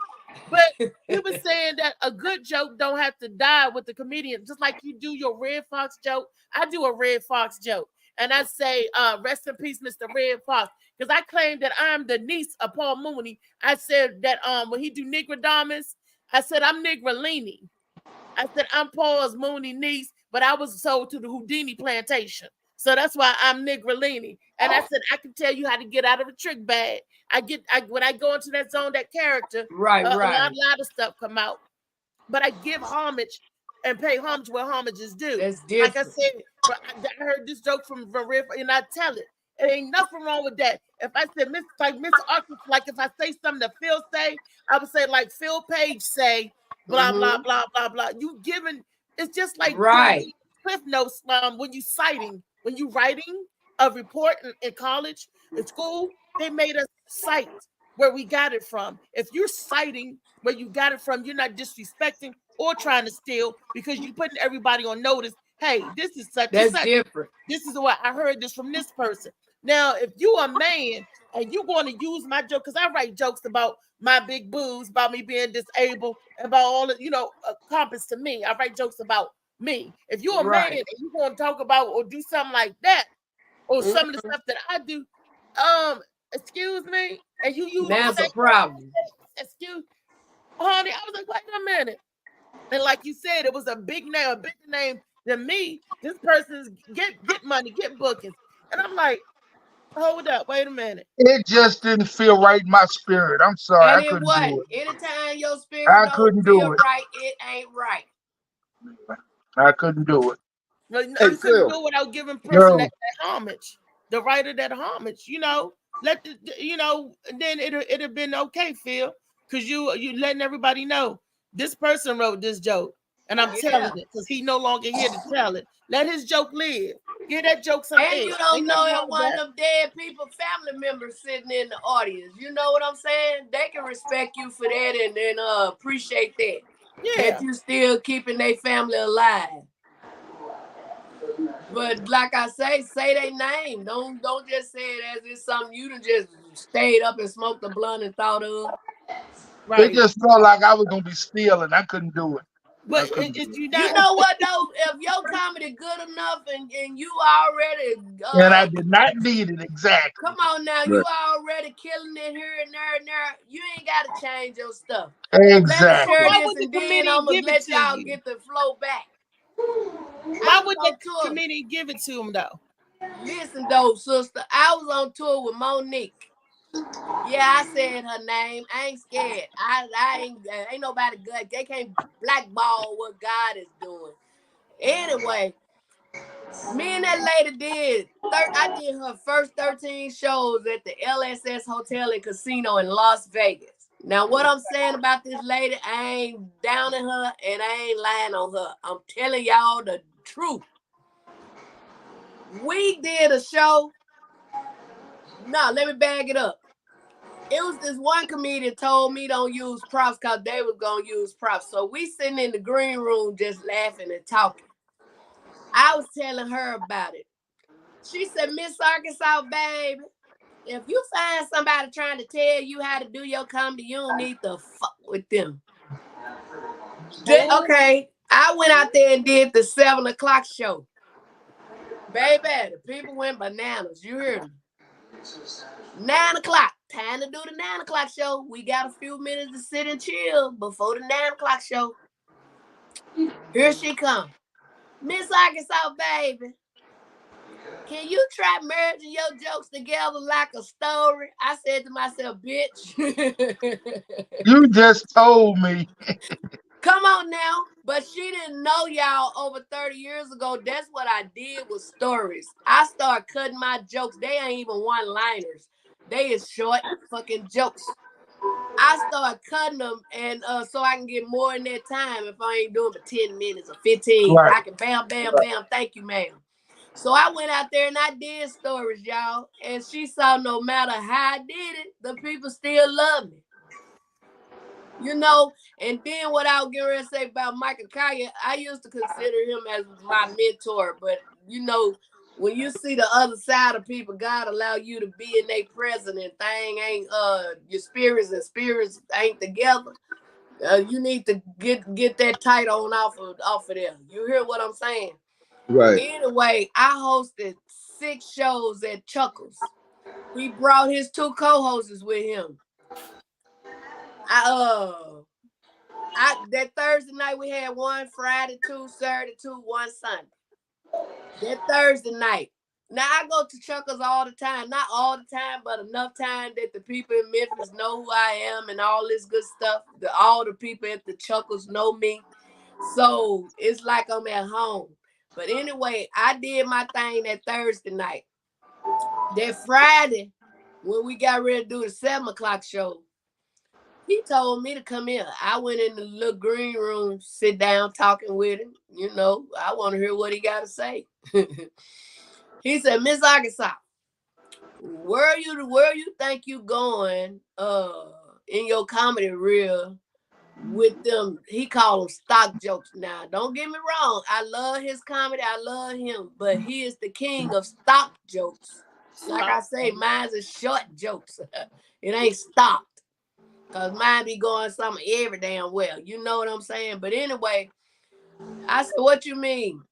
But he was saying that a good joke don't have to die with the comedian, just like you do your Red Fox joke. I do a Red Fox joke, and I say, "Rest in peace, Mr. Red Fox," because I claim that I'm the niece of Paul Mooney. I said that when he do Negrodamus, I said I'm Negrolini. I said I'm Paul's Mooney niece, but I was sold to the Houdini plantation. So that's why I'm Negrolini. And I said, I can tell you how to get out of a trick bag. When I go into that zone, that character, a lot of stuff come out. But I give homage and pay homage where homage is due. Like I said, I heard this joke from Riff, and I tell it. It ain't nothing wrong with that. If I said, Mr. Arkansas, like if I say something that Phil say, I would say like Phil Page say, blah, blah, blah, blah, blah. You giving, it's just like Cliff Notes when you citing. When you writing a report in college, in school, they made us cite where we got it from. If you're citing where you got it from, you're not disrespecting or trying to steal, because you're putting everybody on notice. Hey, this is such and such. Different. This is what I heard this from this person. Now, if you a man and you want to use my joke, because I write jokes about my big boobs, about me being disabled, about all of, compass to me. I write jokes about me. If you're a man Right. and you want to talk about or do something like that, or some of the stuff that I do, excuse me, and you use the That's same a problem. excuse, honey. I was like, wait a minute. And like you said, it was a bigger name than me. This person's get money, get bookings. And I'm like, hold up, wait a minute. It just didn't feel right in my spirit. I'm sorry, And I it couldn't do wasn't. it. Anytime your spirit I don't couldn't feel do it. right, it ain't right. I couldn't do it. No, Hey, you couldn't Phil. do it without giving person Yo, that homage, the writer that homage. Let then it'd have been okay, Phil, because you letting everybody know this person wrote this joke, and I'm Yeah. telling it because he no longer here to tell it. Let his joke live. Give that joke some And air. you don't Ain't know nothing if wrong with one of that. them dead people, family members sitting in the audience. You know what I'm saying? They can respect you for that and appreciate that. Yeah. That you still keeping their family alive. But like I say their name. Don't just say it as it's something you done just stayed up and smoked a blunt and thought of. it Right. just felt like I was gonna be stealing. I couldn't do it. I But couldn't if do you You not, know what though? If your comedy good enough and you already it. And I did not need it exactly. come on now, Right. you already killing it here and there. You ain't gotta change your stuff. Let me Exactly. share why this would the and then comedian I'm gonna give it let to y'all you? get the flow back. Why I was would on the tour. comedian give it to him though? Listen though, sister, I was on tour with Monique. Yeah, I said her name. I ain't scared. I ain't nobody good. They can't blackball what God is doing. Anyway, me and that lady did. I did her first 13 shows at the LSS Hotel and Casino in Las Vegas. Now, what I'm saying about this lady, I ain't downing her and I ain't lying on her. I'm telling y'all the truth. We did a show. No, let me bag it up. It was this one comedian told me don't use props because they was gonna use props. So we sitting in the green room just laughing and talking. I was telling her about it. She said, Miss Arkansas, baby, if you find somebody trying to tell you how to do your comedy, you don't need to fuck with them. Okay, I went out there and did the 7 o'clock show. Baby, the people went bananas. You heard me. 9 o'clock. Time to do the 9 o'clock show. We got a few minutes to sit and chill before the 9 o'clock show. Here she come. Miss Arkansas, baby. Can you try merging your jokes together like a story? I said to myself, bitch. You just told me. Come on now. But she didn't know y'all over 30 years ago. That's what I did with stories. I started cutting my jokes. They ain't even one-liners. They is short fucking jokes. I started cutting them and so I can get more in that time if I ain't doing for 10 minutes or 15. Right. I can bam, bam, bam. Thank you, ma'am. So I went out there and I did stories, y'all. And she saw no matter how I did it, the people still love me. You know, and then what I was getting ready to say about Michael Kaya, I used to consider him as my mentor, but you know, when you see the other side of people, God allow you to be in their presence and thing ain't your spirits and spirits ain't together. You need to get that tight on off of there. You hear what I'm saying? Right. Anyway, I hosted 6 shows at Chuckles. He brought his 2 co-hosts with him. That Thursday night we had 1, Friday 2, Saturday 2, 1 Sunday. That Thursday night. Now I go to Chuckles all the time. Not all the time, but enough time that the people in Memphis know who I am and all this good stuff. All the people at the Chuckles know me. So it's like I'm at home. But anyway, I did my thing that Thursday night. That Friday, when we got ready to do the 7 o'clock show, he told me to come here. I went in the little green room, sit down, talking with him. You know, I want to hear what he got to say. He said, Miss Arkansas, where you think you going in your comedy reel with them? He called them stock jokes. Now, don't get me wrong. I love his comedy. I love him. But he is the king of stock jokes. Like I say, mine's is short jokes. It ain't stopped. Because mine be going something every damn well. You know what I'm saying? But anyway, I said, what you mean?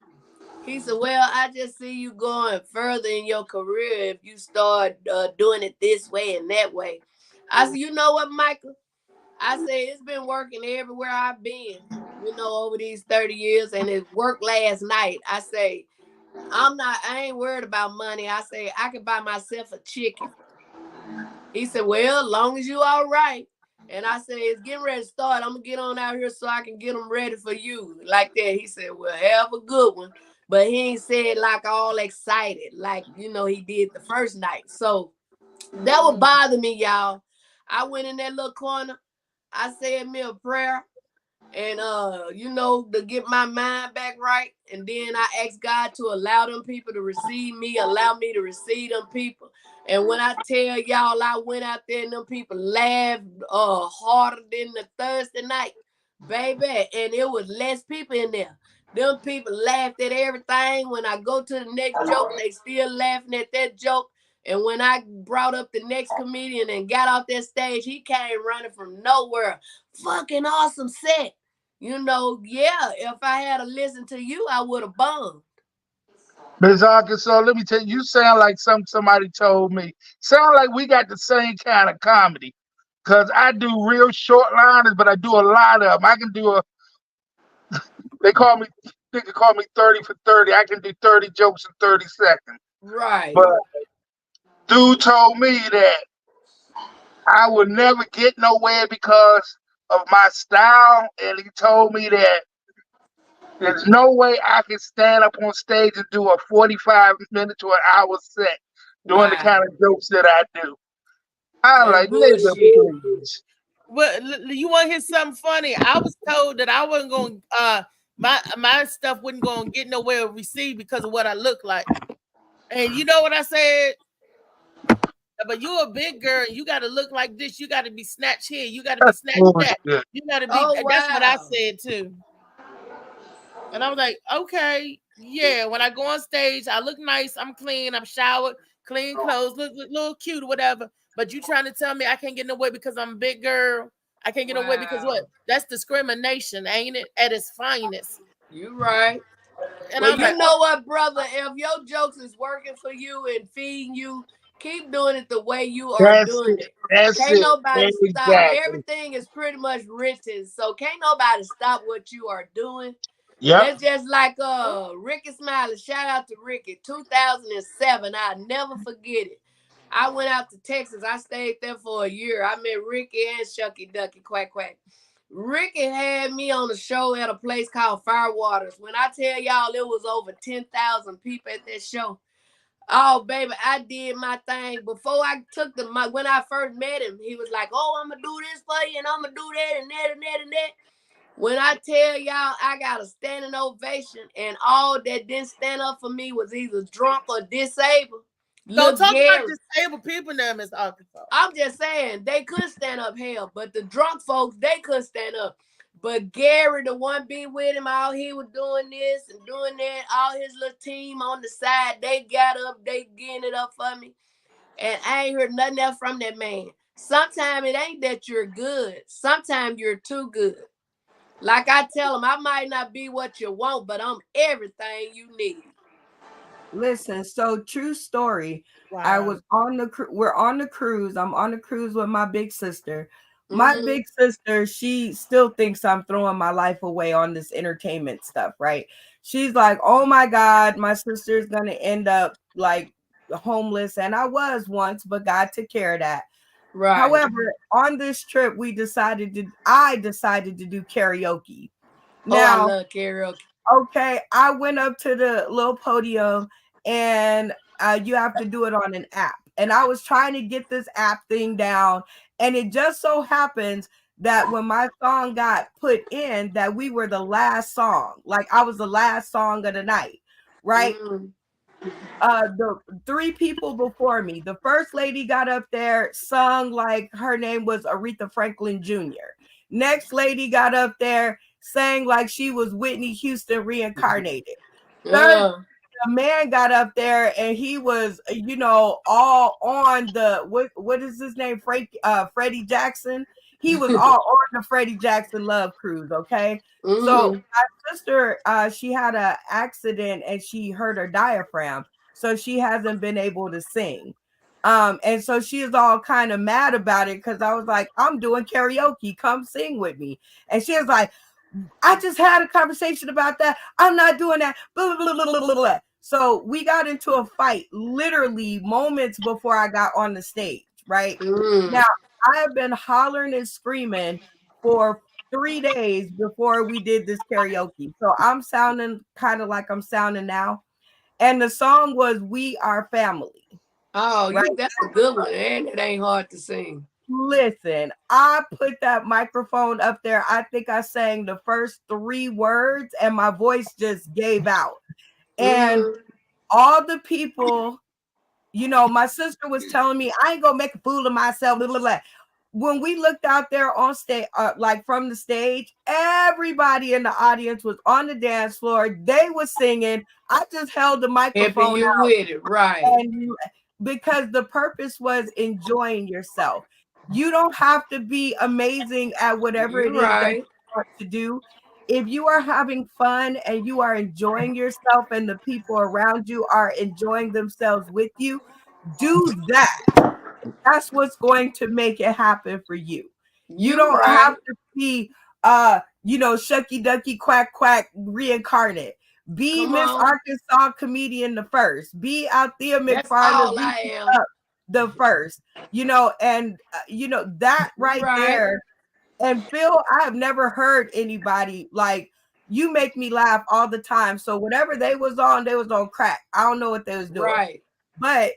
He said, well, I just see you going further in your career if you start doing it this way and that way. I said, you know what, Michael? I said, it's been working everywhere I've been, over these 30 years, and it worked last night. I say, I ain't worried about money. I say, I can buy myself a chicken. He said, well, as long as you all right. And I said, it's getting ready to start. I'm going to get on out here so I can get them ready for you. Like that. He said, well, have a good one. But he ain't said like all excited, like, he did the first night. So that would bother me, y'all. I went in that little corner. I said me a prayer. And, to get my mind back right. And then I asked God to allow them people to receive me, allow me to receive them people. And when I tell y'all, I went out there and them people laughed harder than the Thursday night, baby. And it was less people in there. Them people laughed at everything. When I go to the next joke, they still laughing at that joke. And when I brought up the next comedian and got off that stage, he came running from nowhere. Fucking awesome set. If I had to listen to you, I would have bombed. Ms. Arkansas, let me tell you, you sound like somebody told me. Sound like we got the same kind of comedy. Because I do real short liners, but I do a lot of them. I can do they call me 30 for 30. I can do 30 jokes in 30 seconds. Right. But dude told me that I would never get nowhere because of my style. And he told me that there's no way I can stand up on stage and do a 45-minute to an hour set doing the kind of jokes that I do. I'm like, nigga, please. Well, you want to hear something funny? I was told that I wasn't going my stuff wasn't going to get nowhere received because of what I look like. And you know what I said? But you're a big girl and you got to look like this. You got to be snatched here. You got to be snatched that. You got to be. Oh, wow. That's what I said too. And I was like, okay, yeah. When I go on stage, I look nice. I'm clean. I'm showered, clean clothes, look a little cute or whatever. But you trying to tell me I can't get no way because I'm a big girl? I can't get no way because what? That's discrimination, ain't it? At its finest. You're right. And well, you know what, brother? If your jokes is working for you and feeding you, keep doing it the way you are doing it. Can't nobody stop. Everything is pretty much written, so can't nobody stop what you are doing. Yeah. That's just like Ricky Smiley. Shout out to Ricky. 2007. I'll never forget it. I went out to Texas. I stayed there for a year. I met Ricky and Shucky Ducky Quack Quack. Ricky had me on a show at a place called Firewaters. When I tell y'all it was over 10,000 people at that show. Oh, baby, I did my thing. Before I took when I first met him, he was like, oh, I'm going to do this for you, and I'm going to do that and that and that and that. When I tell y'all I got a standing ovation, and all that didn't stand up for me was either drunk or disabled. Don't talk about disabled people now, Ms. Arkansas. I'm just saying, they could stand up, hell, but the drunk folks, they could stand up. But Gary, the one be with him, all he was doing this and doing that, all his little team on the side, they got up, they getting it up for me. And I ain't heard nothing else from that man. Sometimes it ain't that you're good. Sometimes you're too good. Like I tell him, I might not be what you want, but I'm everything you need. Listen, so true story. Wow. I was on we're on the cruise. I'm on the cruise with my big sister. My big sister, she still thinks I'm throwing my life away on this entertainment stuff, right? She's like, oh my God, my sister's gonna end up like homeless. And I was once, but God took care of that. Right. However, on this trip, I decided to do karaoke. Now, I love karaoke. Okay, I went up to the little podium and you have to do it on an app. And I was trying to get this app thing down. And it just so happens that when my song got put in, that we were the last song. Like I was the last song of the night, right? The three people before me, the first lady got up there, sung like her name was Aretha Franklin Jr. Next lady got up there, sang like she was Whitney Houston reincarnated. Third, the man got up there and he was, all on the what is his name, Freddie Jackson. he was all on the Freddie Jackson Love Cruise. Okay. So Mhm. my sister, she had an accident and she hurt her diaphragm. So she hasn't been able to sing. And so she is all kind of mad about it because I was like, I'm doing karaoke, come sing with me. And she was like, I just had a conversation about that. I'm not doing that. Blah, blah, blah, blah, blah, blah. So we got into a fight literally moments before I got on the stage, right? Now, I have been hollering and screaming for 3 days before we did this karaoke. So I'm sounding kind of like I'm sounding now. And the song was We Are Family. Oh, right? that's a good one, and it ain't hard to sing. Listen, I put that microphone up there. I think I sang the first 3 words and my voice just gave out. And all the people, you know, my sister was telling me, I ain't gonna make a fool of myself. Blah, blah, blah. When we looked out there on stage, like from the stage, everybody in the audience was on the dance floor. They were singing. I just held the microphone you out with it, right? And because the purpose was enjoying yourself. You don't have to be amazing at whatever it is that you want to do. If you are having fun and you are enjoying yourself and the people around you are enjoying themselves with you, do that. That's what's going to make it happen for you. You don't have to be you know, shucky ducky quack quack reincarnate. Be Miss Arkansas comedian the first. Be Althea McFarland the first. You know, and you know that right there. And Phil, I have never heard anybody like you make me laugh all the time. So whatever they was on crack. I don't know what they was doing. Right. But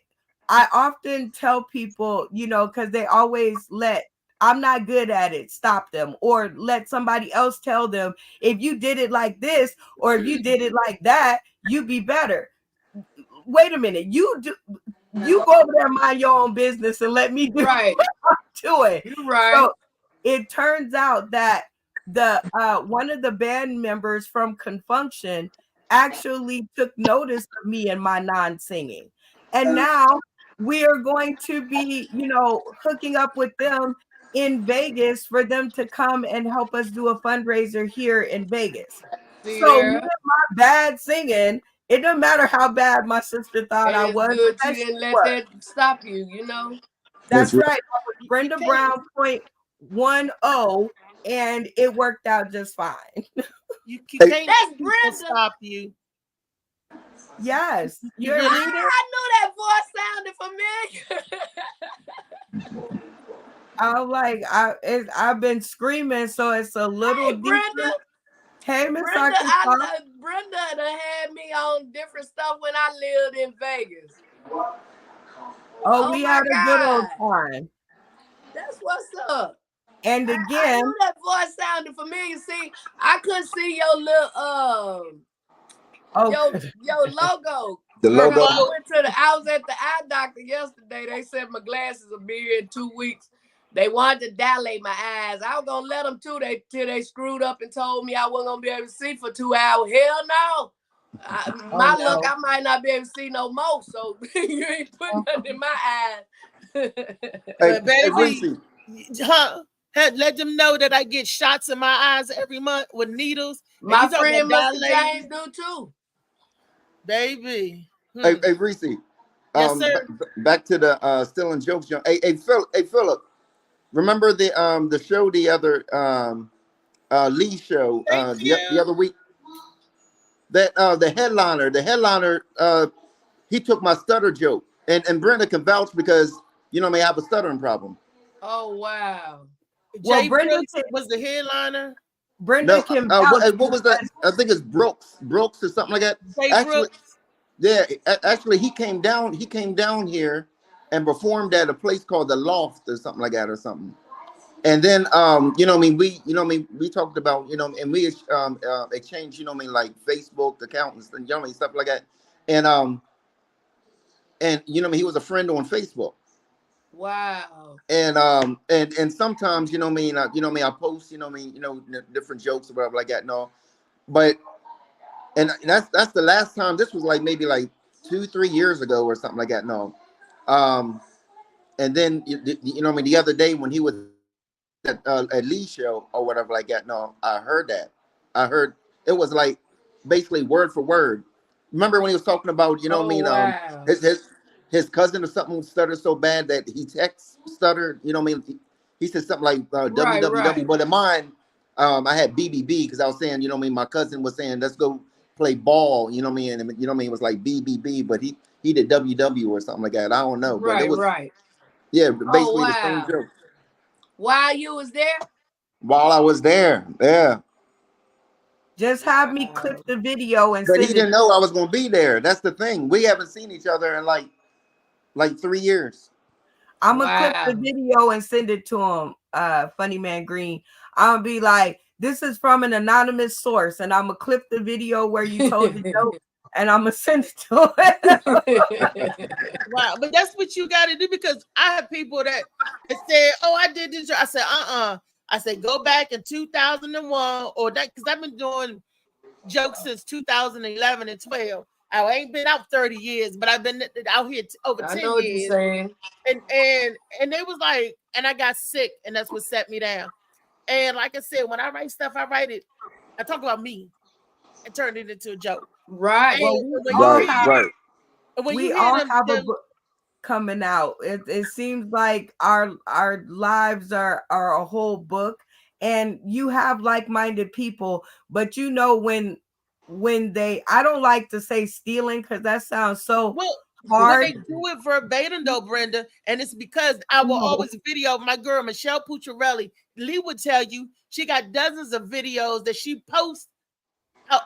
I often tell people, you know, because they always let I'm not good at it, stop them, or let somebody else tell them if you did it like this or if you did it like that, you'd be better. Wait a minute, you go over there and mind your own business and let me do it. You're right. So it turns out that the one of the band members from Confunction actually took notice of me and my non-singing. And now we are going to be, you know, hooking up with them in Vegas for them to come and help us do a fundraiser here in Vegas. So me and my bad singing, it doesn't matter how bad my sister thought I was. Good you didn't let that stop you, you know. That's right. I was Brenda Brown 0.10 and it worked out just fine. You can't let people stop you. Yes. I knew that voice sounded familiar. I'm like, I've been screaming, so it's a little deeper. Brenda. Hey, Miss Brenda, Arkansas. Brenda done had me on different stuff when I lived in Vegas. Oh, we had a good old time. That's what's up. And again, I knew that voice sounded familiar. See, I couldn't see your little your logo. The logo. I was at the eye doctor yesterday. They said my glasses will be here in 2 weeks. They wanted to dilate my eyes. I was gonna let them till they screwed up and told me I wasn't gonna be able to see for 2 hours. Hell no. Look, I might not be able to see no more. So you ain't putting nothing in my eyes. Baby, let them know that I get shots in my eyes every month with needles. My friend Mr. James do too. Baby. Hey, Reese. Yes, sir. Back to the stealing jokes. Hey, Philip. Remember the show the other Lee show the other week? That the headliner he took my stutter joke. And Brenda can vouch because you know may have a stuttering problem. Oh wow. Well, Brenda was the headliner. Brenda can vouch. What was that? I think it's Brooks or something like that. Actually, he came down here and performed at a place called the Loft or something like that or something. And then we talked about and we exchanged like Facebook accounts and stuff like that. And he was a friend on Facebook. Wow. And sometimes I post different jokes or whatever like that. No, but and that's the last time. This was like maybe like 2-3 years ago or something like that. No, and then the other day when he was that at Lee show or whatever like that. No, I heard that. I heard it was like basically word for word. Remember when he was talking about, you know what I Oh mean? wow. His cousin or something stuttered so bad that he text stuttered. You know what I mean? He said something like Right, www. right. But in mine, I had BBB because I was saying, you know what I mean? My cousin was saying, let's go play ball. You know what I mean? And you know what I mean? It was like BBB, but he did WW or something like that. I don't know, but it Right, was right. yeah, Oh basically the same wow. joke. While you was there? While I was there, yeah. Just have me clip the video and But he send it. didn't know I was gonna be there. That's the thing. We haven't seen each other in like 3 years. I'm gonna clip the Wow. video and send it to him, Funny Man Green. I'm gonna be like, this is from an anonymous source, and I'm gonna clip the video where you told the joke, and I'm gonna send it to him. Wow, but that's what you got to do, because I have people that said, "Oh, I did this." I said, I said, go back in 2001 or that, because I've been doing jokes since 2011 and 12. I ain't been out 30 years, but I've been out here over I 10 know what you're years. saying. And they was like, and I got sick, and that's what set me down. And like I said, when I write stuff, I write it. I talk about me and turn it into a joke. Right. Well, we all have a book coming out. It seems like our lives are a whole book, and you have like-minded people, but you know when they, I don't like to say stealing because that sounds so hard. They do it verbatim though, Brenda, and it's because I will always video my girl Michelle Pucciarelli. Lee would tell you she got dozens of videos that she posts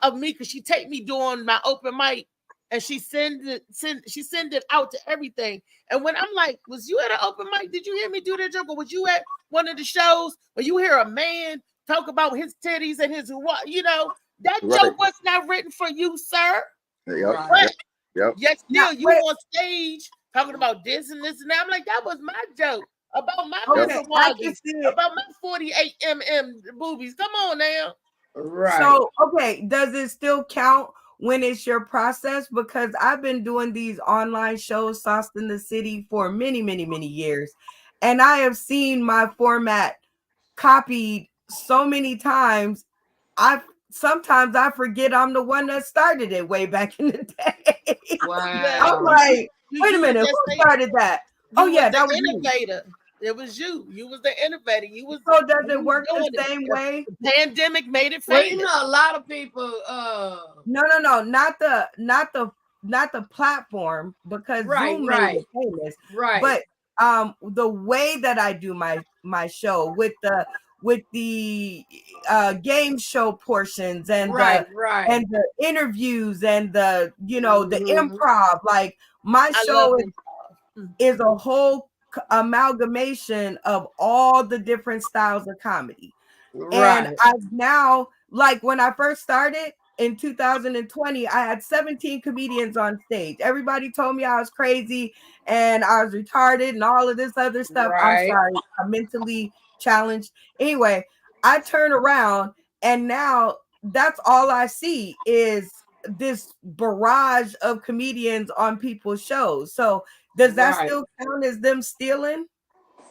of me because she take me doing my open mic, and she send it out to everything. And when I'm like, was you at an open mic? Did you hear me do that joke? Or was you at one of the shows where you hear a man talk about his titties and his what? You know, that joke was not written for you, sir. Yep. Yet still you on stage talking about this and this and that. I'm like, that was my joke about my Mr. about my 48 boobies. Come on now. Right. So, okay, does it still count when it's your process? Because I've been doing these online shows, Sauce in the City, for many, many, many years. And I have seen my format copied so many times. Sometimes I forget I'm the one that started it way back in the day. Wow. I'm like, wait a minute, who started that? Oh yeah, that was innovator. It was you. You was the innovator. You was. So does it work the same way? The pandemic made it famous. Well, you know, a lot of people. No, not the platform, because Zoom made it famous. Right. But the way that I do my show with the game show portions and and the interviews and the the improv, like my show is a whole amalgamation of all the different styles of comedy. And I've now, like when I first started in 2020, I had 17 comedians on stage. Everybody told me I was crazy and I was retarded and all of this other stuff. I'm sorry, I'm mentally challenged. Anyway, I turn around and now that's all I see is this barrage of comedians on people's shows. So does that still count as them stealing?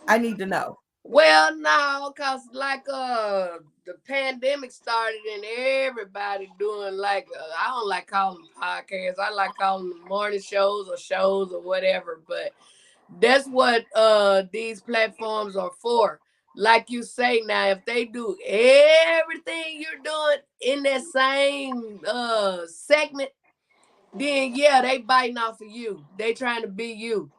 I need to know. Well, no, because like the pandemic started and everybody doing like, I don't like calling them podcasts. I like calling them morning shows or whatever. But that's what these platforms are for. Like you say now, if they do everything you're doing in that same segment, then yeah, they biting off of you. They trying to be you.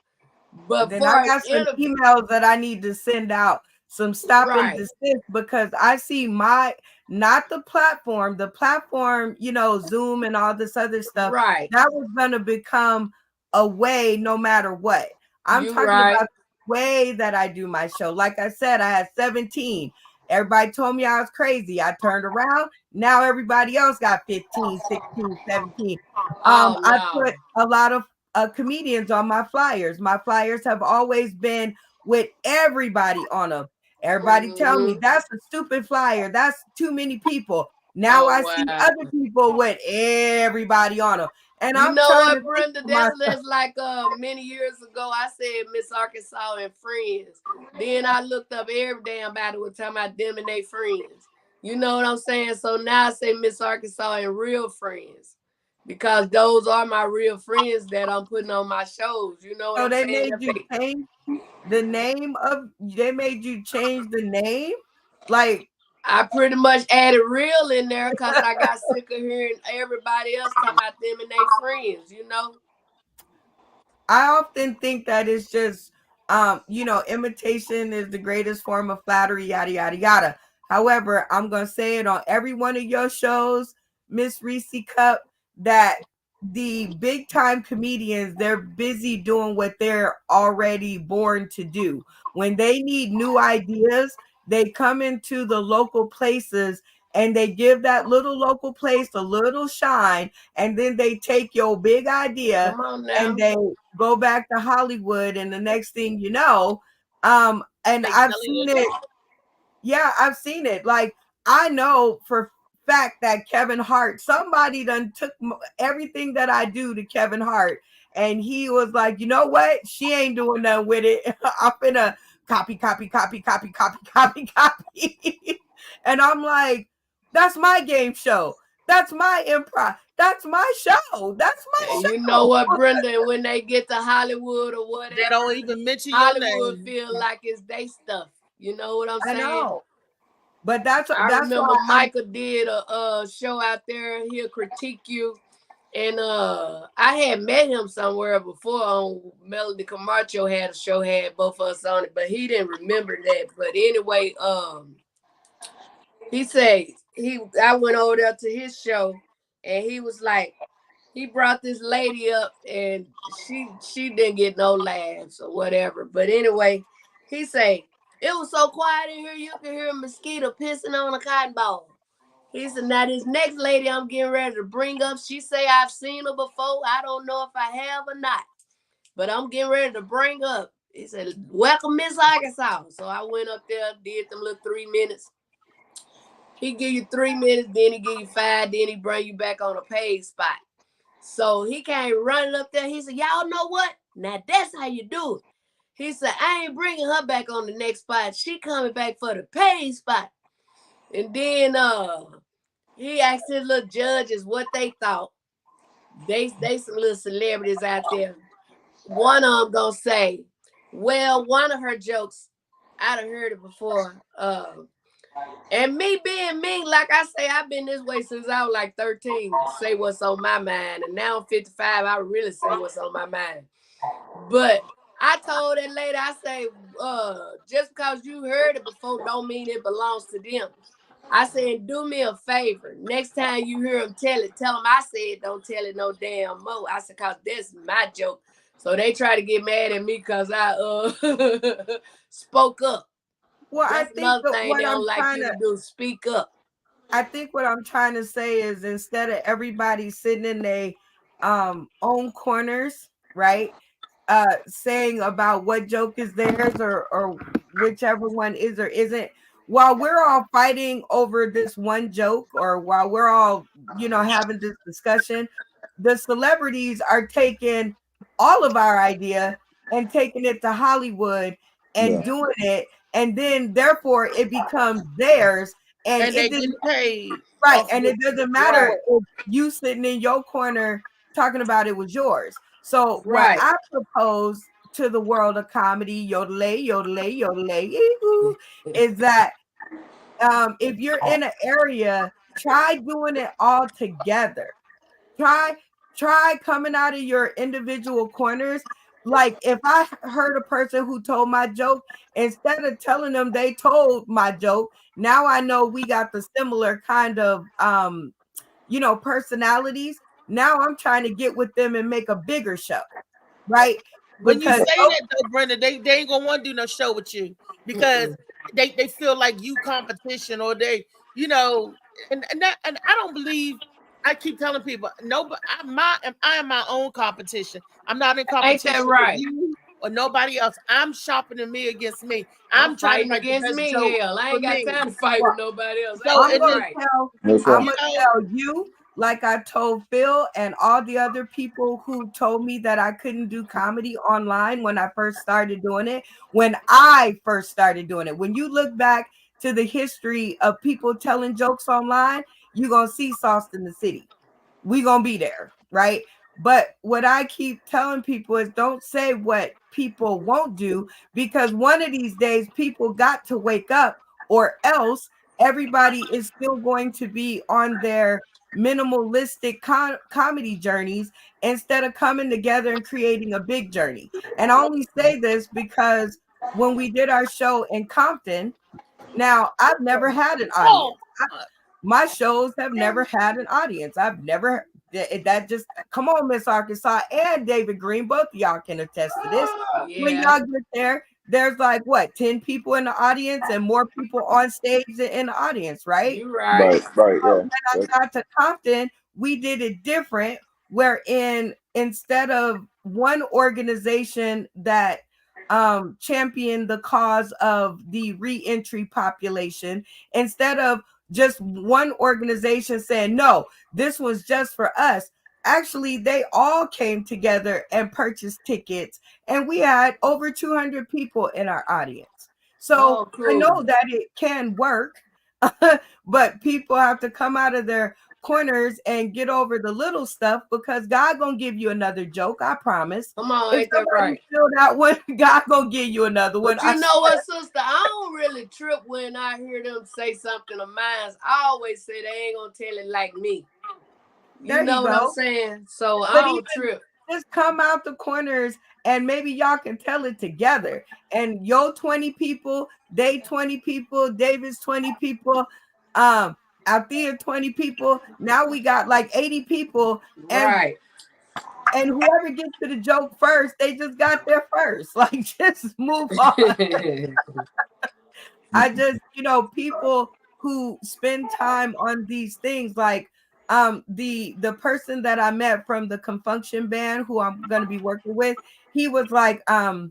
But then I got some emails that I need to send out, some stop and desist, because I see not the platform, Zoom and all this other stuff. Right. That was gonna become a way no matter what. I'm talking about the way that I do my show. Like I said, I had 17. Everybody told me I was crazy. I turned around. Now everybody else got 15, 16, 17. I put a lot of comedians on my flyers. My flyers have always been with everybody on them. Everybody tell me that's a stupid flyer. That's too many people. Now I see other people with everybody on them. And You I'm know trying what, to think Brenda? to myself, That's like many years ago. I said Miss Arkansas and Friends. Then I looked up every damn body was talking about them and they friends. You know what I'm saying? So now I say Miss Arkansas and Real Friends, because those are my real friends that I'm putting on my shows. You know what so I'm they saying? made you change the name of. They made you change the name, like. I pretty much added real in there because I got sick of hearing everybody else talking about them and they friends, you know? I often think that it's just, imitation is the greatest form of flattery, yada, yada, yada. However, I'm going to say it on every one of your shows, Miss Reese Cup, that the big time comedians, they're busy doing what they're already born to do. When they need new ideas, they come into the local places and they give that little local place a little shine, and then they take your big idea Come on now. and they go back to Hollywood, and the next thing you know, and I've seen it. Yeah, I've seen it. Like, I know for fact that Kevin Hart, somebody done took everything that I do to Kevin Hart, and he was like, you know what? She ain't doing nothing with it. I'm gonna copy. And I'm like, that's my game show. That's my improv. That's my show. That's my show. You know what, Brenda? When they get to Hollywood or whatever, they don't even mention Hollywood your name. feel like it's they stuff. You know what I'm saying? I know. But that's I remember why Michael did a show out there. He'll critique you. And I had met him somewhere before on Melody Camacho had a show, had both of us on it, but he didn't remember that. But anyway, he said I went over there to his show, and he was like, he brought this lady up, and she didn't get no laughs or whatever. But anyway, he said, it was so quiet in here, you could hear a mosquito pissing on a cotton ball. He said, now this next lady I'm getting ready to bring up, she say I've seen her before. I don't know if I have or not, but I'm getting ready to bring up. He said, welcome, Miss Arkansas. So I went up there, did them little 3 minutes. He give you 3 minutes, then he give you 5, then he bring you back on a paid spot. So he came running up there. He said, y'all know what? Now that's how you do it. He said, I ain't bringing her back on the next spot. She coming back for the paid spot. And then he asked his little judges what they thought. They some little celebrities out there. One of them gonna say, well, one of her jokes, I'd have heard it before. And me being me, like I say, I've been this way since I was like 13, say what's on my mind. And now I'm 55, I really say what's on my mind. But I told that lady, I say, just because you heard it before don't mean it belongs to them. I said, do me a favor. Next time you hear them tell them I said don't tell it no damn more. I said, because that's my joke. So they try to get mad at me because I spoke up. Well, that's I think another thing what they I'm don't like trying you to to do, speak up. I think what I'm trying to say is, instead of everybody sitting in their own corners, right? Saying about what joke is theirs or whichever one is or isn't, while we're all fighting over this one joke, or while we're all, having this discussion, the celebrities are taking all of our idea and taking it to Hollywood and doing it, and then therefore it becomes theirs, and they it didn't get paid. right, and it doesn't matter if you sitting in your corner talking about it was yours. So what I propose to the world of comedy, yodelay, yodelay, yodelay, is that if you're in an area, try doing it all together. Try coming out of your individual corners. Like, if I heard a person who told my joke, instead of telling them they told my joke, now I know we got the similar kind of personalities. Now I'm trying to get with them and make a bigger show, right? When you say that though, Brenda, they ain't gonna want to do no show with you, because they feel like you competition, or they, and I don't believe. I keep telling people, no, but I am my own competition. I'm not in competition with you or nobody else. I'm sharpening me against me. I'm trying to make against the best me. joke Hell, I ain't got time to fight with nobody else. So I'm gonna tell you, like I told Phil and all the other people who told me that I couldn't do comedy online when I first started doing it, when you look back to the history of people telling jokes online, you're going to see Sauce in the City. We're going to be there, right? But what I keep telling people is don't say what people won't do, because one of these days people got to wake up, or else everybody is still going to be on their minimalistic comedy journeys instead of coming together and creating a big journey. And I only say this because when we did our show in Compton, now I've never had an audience. My shows have never had an audience. I've never, that just, come on, Miss Arkansas and David Green, both of y'all can attest to this. When y'all get there, there's like what, 10 people in the audience and more people on stage in the audience, right? You're right. Right, yeah. When I got to Compton, we did it different, wherein instead of one organization that championed the cause of the reentry population, instead of just one organization saying, no, this was just for us. Actually, they all came together and purchased tickets, and we had over 200 people in our audience. So I know that it can work, but people have to come out of their corners and get over the little stuff, because God gonna give you another joke, I promise. Come on, if ain't that right? Feel that one, God gonna give you another one. But you know what, sister? I don't really trip when I hear them say something of mine. I always say they ain't gonna tell it like me. You know what I'm saying? So I don't trip. Just come out the corners and maybe y'all can tell it together. And yo 20 people, they 20 people, David's 20 people, Althea 20 people. Now we got like 80 people. And, and whoever gets to the joke first, they just got there first. Like, just move on. I just, people who spend time on these things, like the person that I met from the Confunction Band, who I'm going to be working with, he was like, I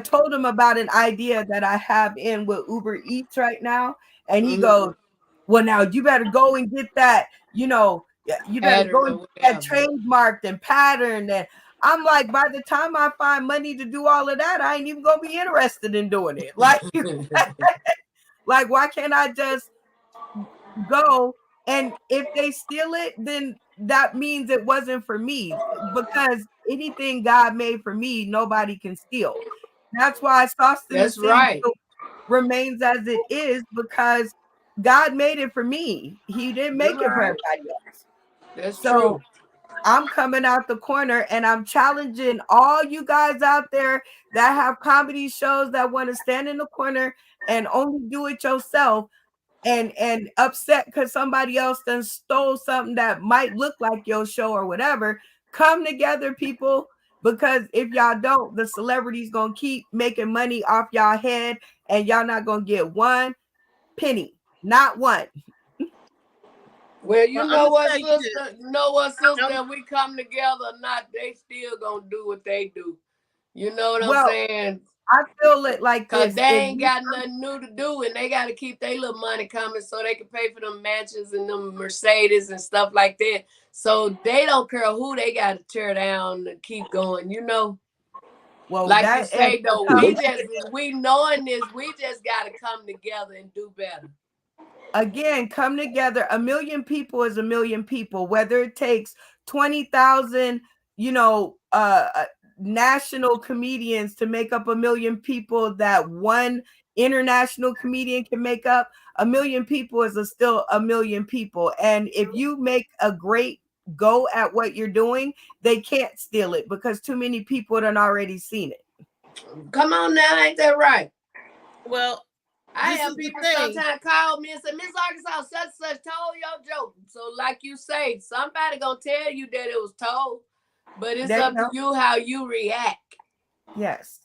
told him about an idea that I have in with Uber Eats right now. And he goes, well, now you better go and get that, you better go and get that trademarked and patterned. And I'm like, by the time I find money to do all of that, I ain't even going to be interested in doing it. Like, like, why can't I just go? And if they steal it, then that means it wasn't for me, because anything God made for me, nobody can steal. That's why Sauce in the City remains as it is, because God made it for me. He didn't make it for everybody else. That's true. I'm coming out the corner and I'm challenging all you guys out there that have comedy shows that want to stand in the corner and only do it yourself and upset because somebody else done stole something that might look like your show or whatever. Come together, people, because if y'all don't, the celebrities gonna keep making money off y'all head and y'all not gonna get one penny, not one. Well, you know what, sister? If we come together or not, they still gonna do what they do. You know what I'm saying? I feel it like this. Because they ain't got nothing new to do, and they got to keep their little money coming so they can pay for them mansions and them Mercedes and stuff like that. So they don't care who they got to tear down to keep going, Well, like you say, though, we knowing this, we just got to come together and do better. Again, come together. 1 million people is 1 million people, whether it takes 20,000, national comedians to make up 1 million people that one international comedian can make up. 1 million people is still 1 million people. And if you make a great go at what you're doing, they can't steal it because too many people done already seen it. Come on now, ain't that right? Well, I have people sometimes call me and say, Miss Arkansas, such told your joke. So like you say, somebody gonna tell you that it was told. But it's up to you how you react. Yes.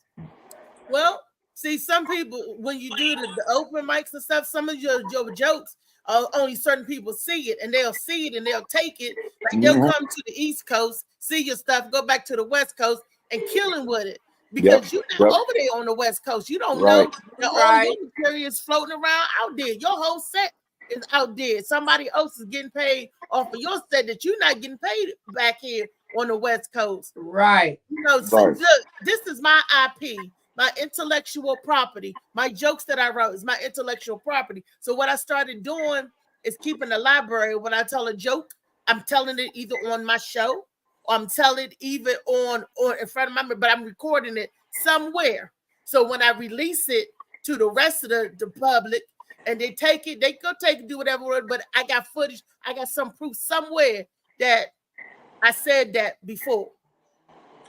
Well, see, some people, when you do the open mics and stuff, some of your jokes, only certain people see it, and they'll see it and they'll take it. Like they'll come to the East Coast, see your stuff, go back to the West Coast, and killing with it. Because you're not over there on the West Coast. You don't know that all your material is floating around out there. Your whole set is out there. Somebody else is getting paid off of your set that you're not getting paid back here on the West Coast. Right. You know, so Right. look, this is my IP, my intellectual property. My jokes that I wrote is my intellectual property. So what I started doing is keeping a library. When I tell a joke, I'm telling it either on my show or I'm telling it even on in front of my, but I'm recording it somewhere. So when I release it to the rest of the public and they take it, they go take it, do whatever, but I got footage, I got some proof somewhere that I said that before.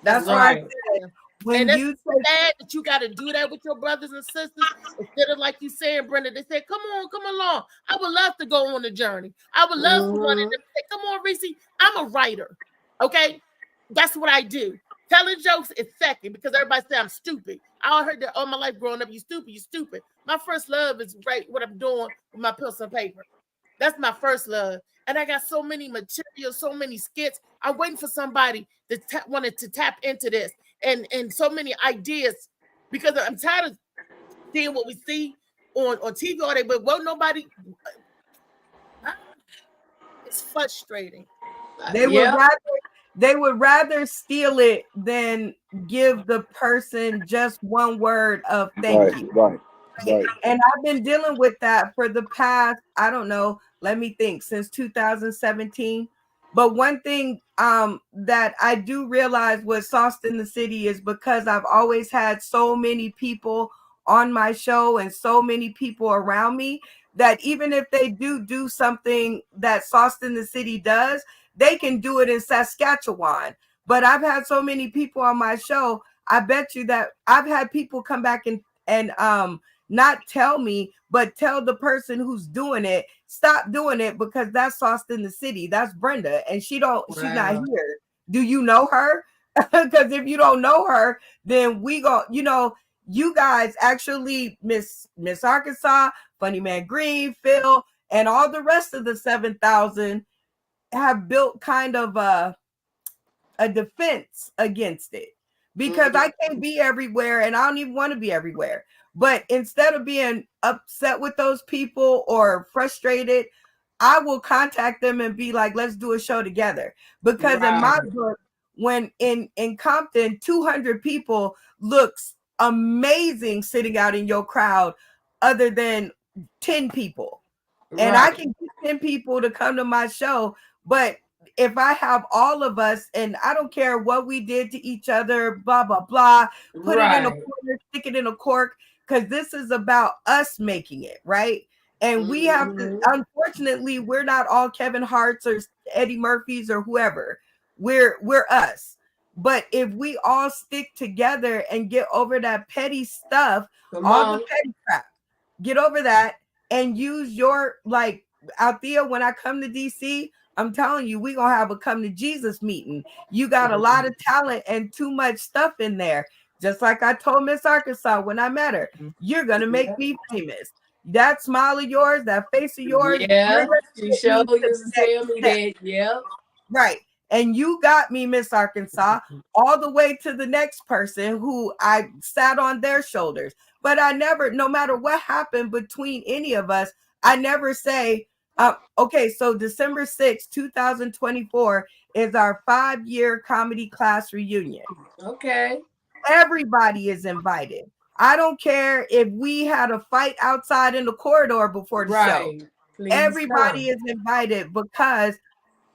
That's why I said, when and it's you sad that you got to do that with your brothers and sisters instead of like you saying, Brenda. They said, "Come on, come along. I would love to go on the journey. I would love for one of them to say, come on, Reese. I'm a writer. Okay, that's what I do. Telling jokes is second because everybody say I'm stupid. I heard that all my life growing up. You stupid. You stupid. My first love is right what I'm doing with my pencil and paper. That's my first love. And I got so many materials, so many skits. I'm waiting for somebody that wanted to tap into this and so many ideas because I'm tired of seeing what we see on TV all day, but won't nobody. It's frustrating. They would rather steal it than give the person just one word of thank you. Right. And I've been dealing with that for the past, I don't know, let me think, since 2017. But one thing that I do realize with Sauced in the City is because I've always had so many people on my show and so many people around me that even if they do something that Sauced in the City does, they can do it in Saskatchewan. But I've had so many people on my show. I bet you that I've had people come back and not tell me, but tell the person who's doing it, stop doing it because that's Sauced in the City. That's Brenda, and she's not here. Do you know her? Because if you don't know her, then we go, you guys actually, Miss Arkansas, Funny Man Green, Phil, and all the rest of the 7,000 have built kind of a defense against it because I can't be everywhere and I don't even want to be everywhere. But instead of being upset with those people or frustrated, I will contact them and be like, let's do a show together. Because in my book, when in Compton, 200 people looks amazing sitting out in your crowd other than 10 people. And I can get 10 people to come to my show, but if I have all of us, and I don't care what we did to each other, blah, blah, blah, put it in a corner, stick it in a cork, because this is about us making it, right? And we have to, unfortunately, we're not all Kevin Hart's or Eddie Murphy's or whoever. We're us. But if we all stick together and get over that petty stuff, the petty crap, get over that and use your, like, Althea, when I come to DC, I'm telling you, we're going to have a come to Jesus meeting. You got a lot of talent and too much stuff in there. Just like I told Miss Arkansas when I met her, you're going to make me famous. That smile of yours, that face of yours. Yeah, she showed you to tell me that. Yeah. Right. And you got me, Miss Arkansas, all the way to the next person who I sat on their shoulders. But I never, no matter what happened between any of us, I never say, okay, so December 6th, 2024 is our 5-year comedy class reunion. Okay. Everybody is invited. I don't care if we had a fight outside in the corridor before the show. Please everybody is invited because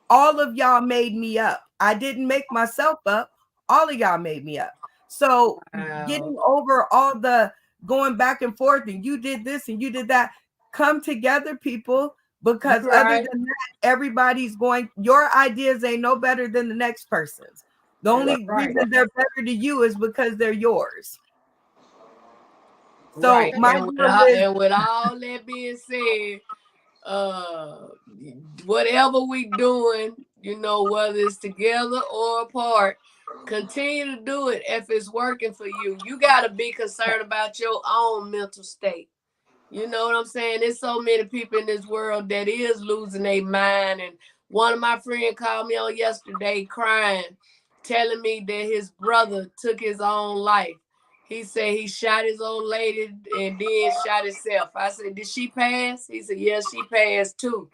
all of y'all made me up. I didn't make myself up. All of y'all made me up. So getting over all the going back and forth and you did this and you did that, come together, people, because other than that, everybody's going, your ideas ain't no better than the next person's. The only reason they're better to you is because they're yours. So and with all that being said, whatever we doing, whether it's together or apart, continue to do it if it's working for you. You got to be concerned about your own mental state. You know what I'm saying? There's so many people in this world that is losing their mind. And one of my friends called me on yesterday crying, telling me that his brother took his own life. He said he shot his old lady and then shot himself. I said, did she pass? He said, yes, she passed too.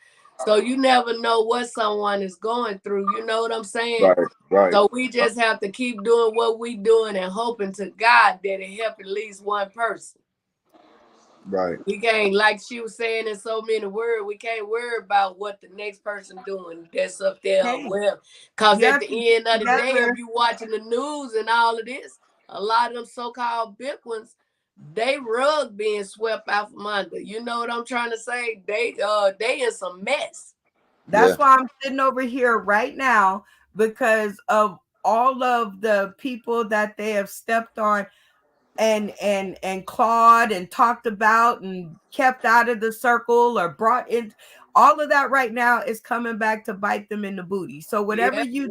So you never know what someone is going through. You know what I'm saying? Right. So we just have to keep doing what we doing and hoping to God that it help at least one person. Right. We can't, like she was saying in so many words, we can't worry about what the next person doing that's up there. Well, because at the end of the day, if you watching the news and all of this, a lot of them so-called big ones, they rug being swept out from under. You know what I'm trying to say? They in some mess. That's why I'm sitting over here right now, because of all of the people that they have stepped on and clawed and talked about and kept out of the circle or brought in. All of that right now is coming back to bite them in the booty. So whatever you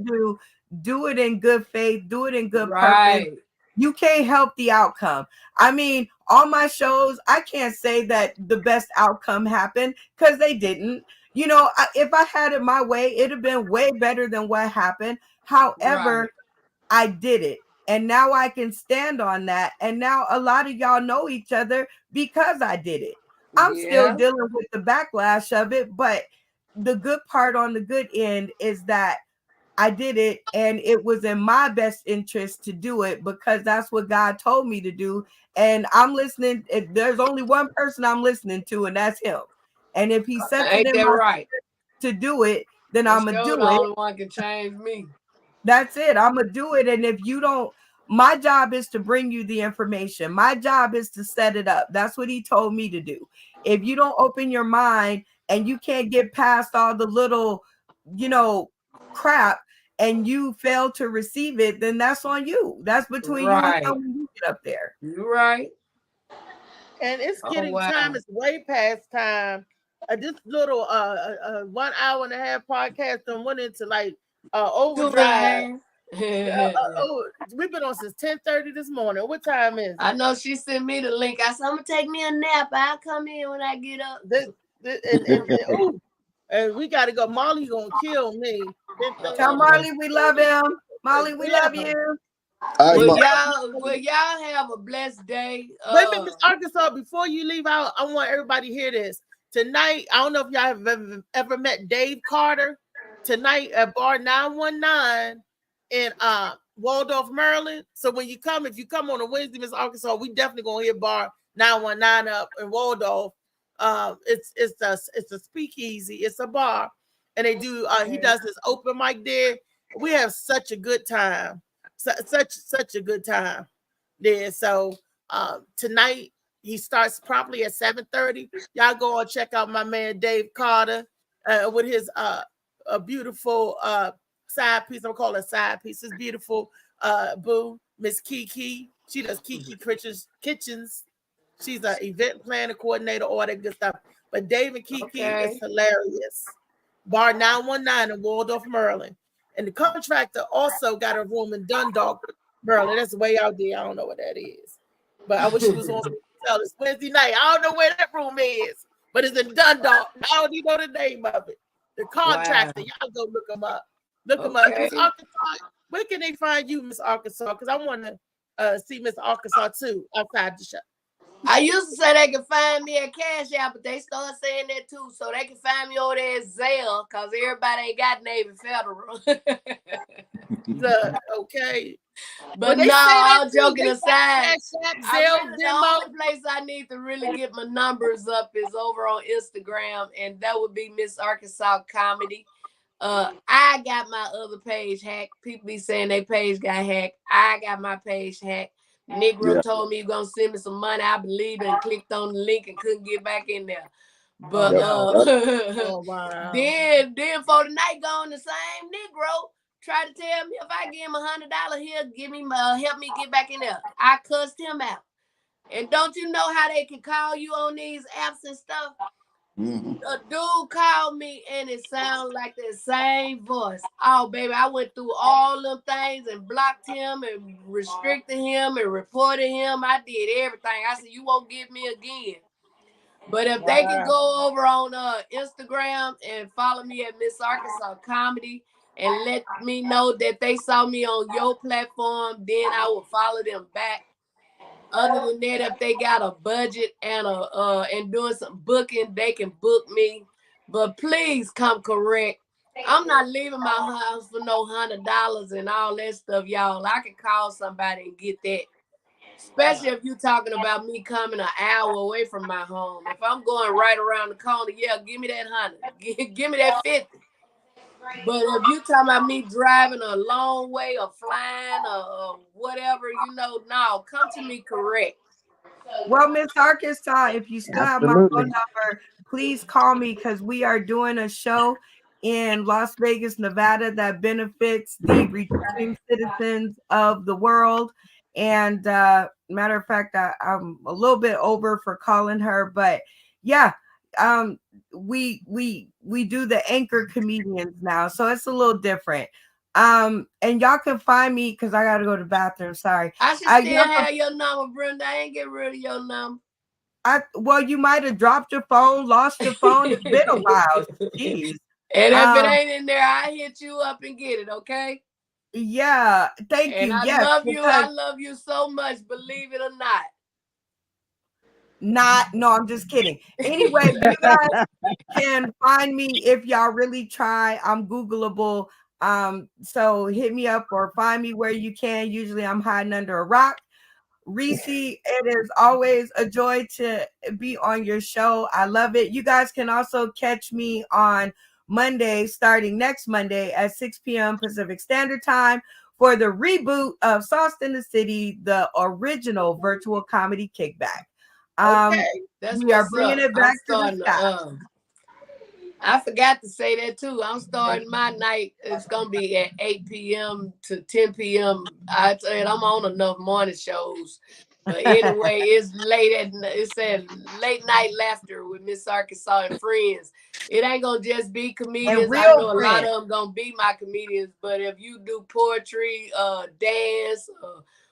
do it in good faith, do it in good purpose. You can't help the outcome. I mean, on my shows, I can't say that the best outcome happened, because they didn't. You know, if I had it my way, it'd have been way better than what happened. However, I did it. And now I can stand on that. And now a lot of y'all know each other because I did it. I'm still dealing with the backlash of it. But the good part on the good end is that I did it, and it was in my best interest to do it because that's what God told me to do. And I'm listening. If there's only one person I'm listening to, and that's him. And if he sets it in my to do it, then I'm gonna do it. The only one can change me. That's it. I'm gonna do it. And if you don't, my job is to bring you the information. My job is to set it up. That's what he told me to do. If you don't open your mind and you can't get past all the little, crap, and you fail to receive it, then that's on you. That's between you and him when you get up there. You're right. And it's getting time. It's way past time. This little 1 hour and a half podcast done went into like overdrive. We've been on since 10:30 this morning. What time is it? I know she sent me the link. I said, I'm gonna take me a nap. I'll come in when I get up. And we gotta go. Molly gonna kill me. Tell Marley we love him. Molly, we love you. Will y'all have a blessed day? Wait a minute, Miss Arkansas, before you leave out, I want everybody to hear this. Tonight, I don't know if y'all have ever met Dave Carter. Tonight at Bar 919 in Waldorf, Maryland. So when you come, if you come on a Wednesday, Miss Arkansas, we definitely gonna hear Bar 919 up in Waldorf. It's a speakeasy, it's a bar, and they do he does this open mic there. We have such a good time. Such a good time there. So tonight he starts promptly at 7:30. Y'all go and check out my man Dave Carter with his a beautiful side piece. I'm calling it side piece. It's beautiful boo, Miss Kiki. She does Kiki Kitchens. She's an event planner, coordinator, all that good stuff. But Dave and Kiki is hilarious. Bar 919 in Waldorf, Maryland. And the contractor also got a room in Dundalk, Maryland. That's way out there. I don't know what that is. But I wish it was on it's Wednesday night. I don't know where that room is, but it's in Dundalk. I don't even know the name of it. The contractor. Y'all go look them up. Look them up. Miss Arkansas, where can they find you, Miss Arkansas? Because I want to see Miss Arkansas too outside the show. I used to say they can find me at Cash App, but they start saying that too. So they can find me over there at Zelle, because everybody ain't got Navy Federal. Okay. But no, all joking aside, the only place I need to really get my numbers up is over on Instagram, and that would be Miss Arkansas Comedy. I got my other page hacked. People be saying their page got hacked. I got my page hacked. Negro told me he was gonna send me some money. I believed and clicked on the link and couldn't get back in there. But then for the night gone, the same Negro tried to tell me if I give him $100, he'll give me help me get back in there. I cussed him out. And don't you know how they can call you on these apps and stuff? A dude called me and it sounded like the same voice. Oh, baby, I went through all them things and blocked him and restricted him and reported him. I did everything. I said, you won't get me again. But if they can go over on Instagram and follow me at Miss Arkansas Comedy and let me know that they saw me on your platform, then I will follow them back. Other than that, if they got a budget and and doing some booking, they can book me. But please come correct. I'm not leaving my house for no $100 and all that stuff, y'all. I can call somebody and get that. Especially if you're talking about me coming an hour away from my home. If I'm going right around the corner, yeah, give me that 100. Give me that 50. But if you talking about me driving a long way or flying or whatever, no, come to me correct. Well, Miss Arkansas, if you still have my phone Absolutely. number, please call me because we are doing a show in Las Vegas, Nevada that benefits the returning citizens of the world. And matter of fact, I'm a little bit over for calling her, but yeah, we do the anchor comedians now, so it's a little different. And y'all can find me because I gotta go to the bathroom. Sorry. I should still have your number, Brenda. I ain't get rid of your number. Well, you might have dropped your phone, lost your phone. It's been a while. Jeez. And if it ain't in there, I hit you up and get it, okay? Yeah, thank you. And I yes, love you. I love you so much, believe it or not. No, I'm just kidding. Anyway, you guys can find me if y'all really try. I'm Googleable. So hit me up or find me where you can. Usually I'm hiding under a rock. Reese, it is always a joy to be on your show. I love it. You guys can also catch me on Monday, starting next Monday at 6 p.m. Pacific Standard Time for the reboot of Sauce in the City, the original virtual comedy kickback. We are bringing it back to the sky. I forgot to say that too. I'm starting my night. It's gonna be at 8 p.m. to 10 p.m. I said I'm on enough morning shows, but anyway, it said late night laughter with Miss Arkansas and friends. It ain't gonna just be comedians. I know a lot of them gonna be my comedians, but if you do poetry, dance,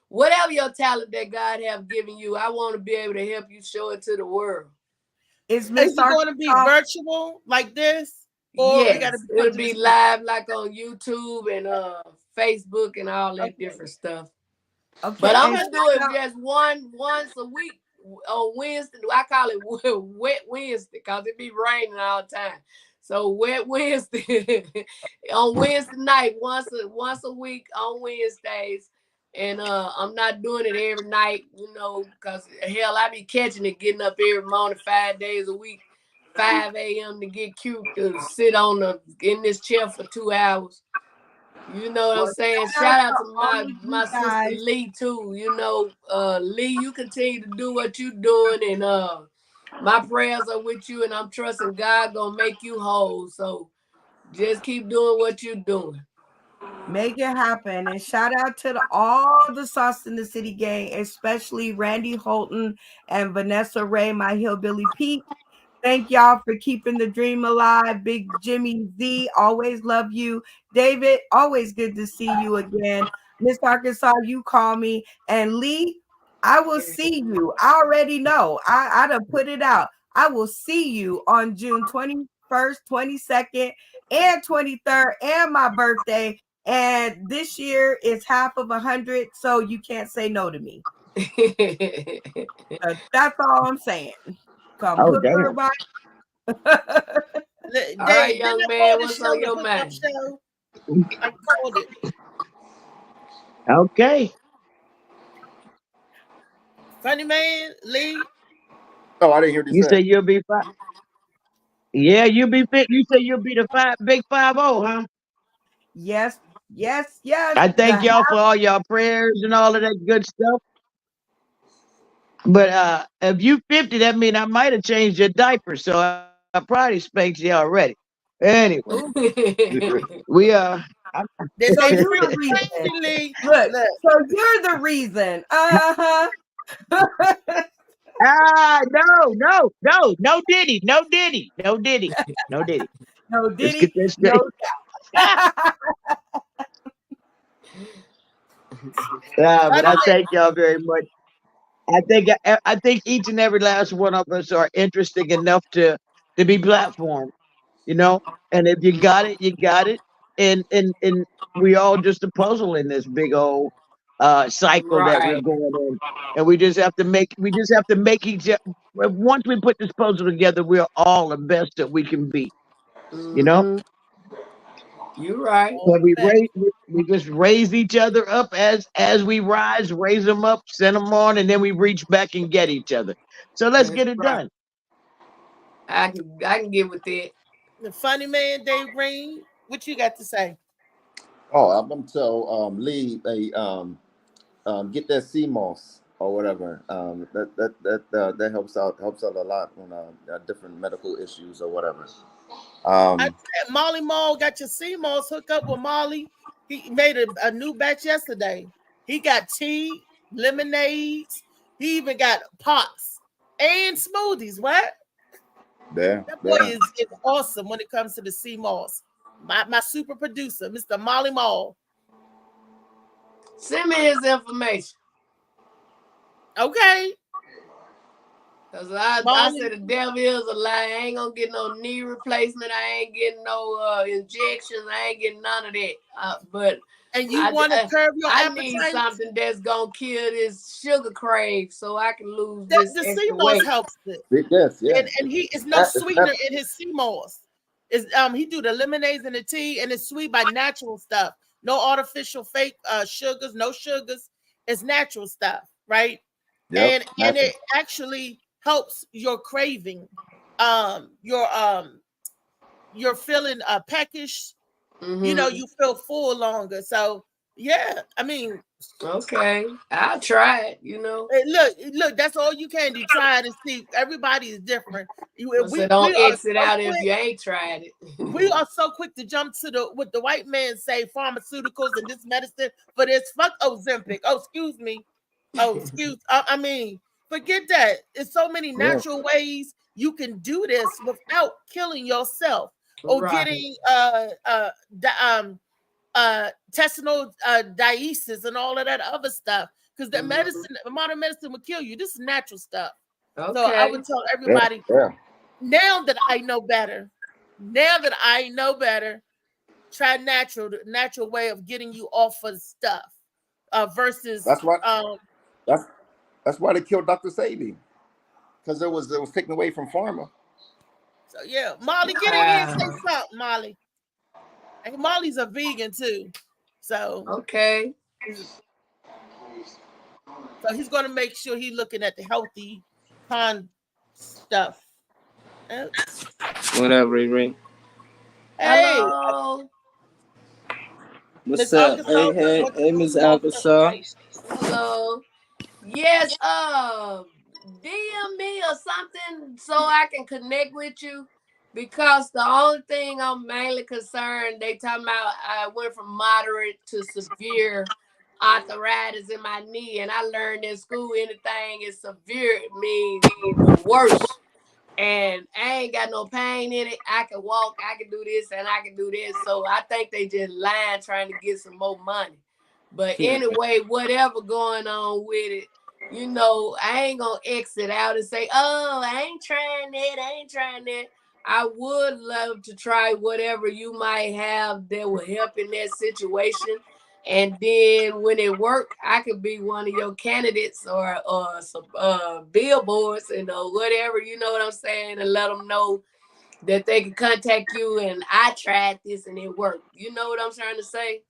whatever your talent that God have given you, I want to be able to help you show it to the world. Is it going to be virtual like this? Or yes, it'll be live like on YouTube and Facebook and all that different stuff. Okay. But I'm gonna do it just once a week on Wednesday. I call it Wet Wednesday because it be raining all the time. So Wet Wednesday on Wednesday night, once a week on Wednesdays. And I'm not doing it every night, because hell, I be catching it, getting up every morning, 5 days a week, 5 a.m. to get cute, to sit in this chair for 2 hours. You know what I'm saying? Shout out to my sister Lee too. Lee, you continue to do what you're doing, and my prayers are with you, and I'm trusting God gonna make you whole. So just keep doing what you're doing. Make it happen. And shout out to all the Sauce in the City gang, especially Randy Holton and Vanessa Ray, my hillbilly Pete. Thank y'all for keeping the dream alive. Big Jimmy Z, always love you. David, always good to see you again. Miss Arkansas, you call me. And Lee, I will see you. I already know. I done put it out. I will see you on June 21st, 22nd, and 23rd, and my birthday. And this year is half of 100, so you can't say no to me. That's all I'm saying. Come oh, hook everybody. All right, young man, what's on your mind? I called it. Okay. Funny man, Lee. Oh, I didn't hear you say you'll be fine. Yeah, you'll be fit. You say you'll be the big 5-0, huh? Yes. I thank y'all for all y'all prayers and all of that good stuff. But if you 50, that means I might have changed your diaper, so I probably spanked you already. Anyway, we So you're the reason. Look, so you're the reason. No Diddy. Let's get this straight. But I thank y'all very much. I think each and every last one of us are interesting enough to be platformed, And if you got it, you got it. And we all just a puzzle in this big old cycle that we're Right. going in, and we just have to make each other. Once we put this puzzle together, we're all the best that we can be. You know, Mhm. You right. All but the best. we just raise each other up as we rise, raise them up, send them on, and then we reach back and get each other. So let's That's get it right. done. I can get with that. The funny man, Dave Green. What you got to say? Oh, I'm gonna tell Lee get that CMOS or whatever. That helps out a lot on different medical issues or whatever. I said Molly Mall got your CMOS hooked up with Molly. He made a new batch yesterday. He got tea, lemonades. He even got pots and smoothies. What? There, That boy there. is awesome when it comes to the CMOS. My super producer, Mr. Molly Mall. Send me his information. Okay. Cause I Molly, said the devil is a lie. I ain't gonna get no knee replacement. I ain't getting no injections. I ain't getting none of that. But and you want to curb your I need appetite? something that's gonna kill this sugar crave so I can lose The this extra CMOS weight. helps it. Yes, yeah. And he is no sweetener in his CMOS. Is he do the lemonades and the tea, and it's sweet by natural stuff. No artificial fake sugars, no sugars. It's natural stuff, right? Yep. And it actually helps your craving. You're feeling peckish. You know, you feel full longer. So yeah, I mean, okay, I'll try it. You know, look, that's all you can do. Try it and see. Everybody is different. So don't exit out if you ain't tried it. We are so quick to jump to what the white man say, pharmaceuticals and this medicine, but it's fuck Ozempic. Oh, excuse me. I mean, forget that. It's so many natural ways you can do this without killing yourself or getting intestinal dialysis and all of that other stuff. Because the modern medicine will kill you. This is natural stuff. Okay. So I would tell everybody, now that I know better, try the natural way of getting you off of stuff versus that's why they killed Dr. Sebi, because it was taken away from pharma. So yeah, Molly, get in here and say something, Molly. And Molly's a vegan too, so okay. So he's gonna make sure he's looking at the healthy stuff. Whatever, Ring. Hey, hello. What's up? Hey, Miss Alcasar. Hello. Yes. DM me or something so I can connect with you. Because the only thing I'm mainly concerned, they talking about I went from moderate to severe arthritis in my knee, and I learned in school anything is severe it means worse. And I ain't got no pain in it. I can walk, I can do this, and I can do this. So I think they just lying trying to get some more money. But anyway, whatever going on with it, you know, I ain't gonna exit out and say, oh, I ain't trying that. I would love to try whatever you might have that will help in that situation. And then when it work, I could be one of your candidates or some billboards and whatever, you know what I'm saying? And let them know that they can contact you and I tried this and it worked. You know what I'm trying to say?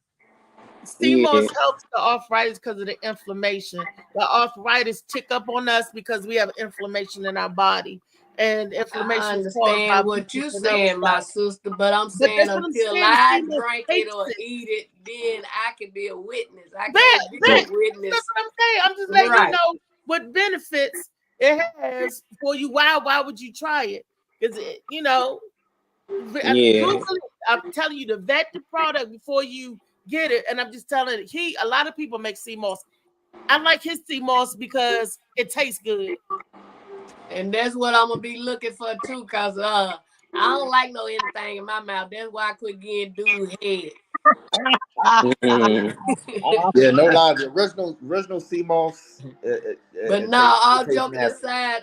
CMOS helps the arthritis because of the inflammation. The arthritis tick up on us because we have inflammation in our body. And inflammation I is caused by what you're saying, my sister, but I'm saying until I drink it or eat it, then I can be a witness. I can't be a witness. That's what I'm saying. I'm just letting you know what benefits it has for you. Why would you try it? Because you know, I'm telling you to vet the product before you get it. And I'm just telling it, a lot of people make CMOS. I like his CMOS because it tastes good. And that's what I'm gonna be looking for too, because I don't like no anything in my mouth. That's why I quit getting dude head. Yeah, no lie. The original CMOS. But now, all joking aside,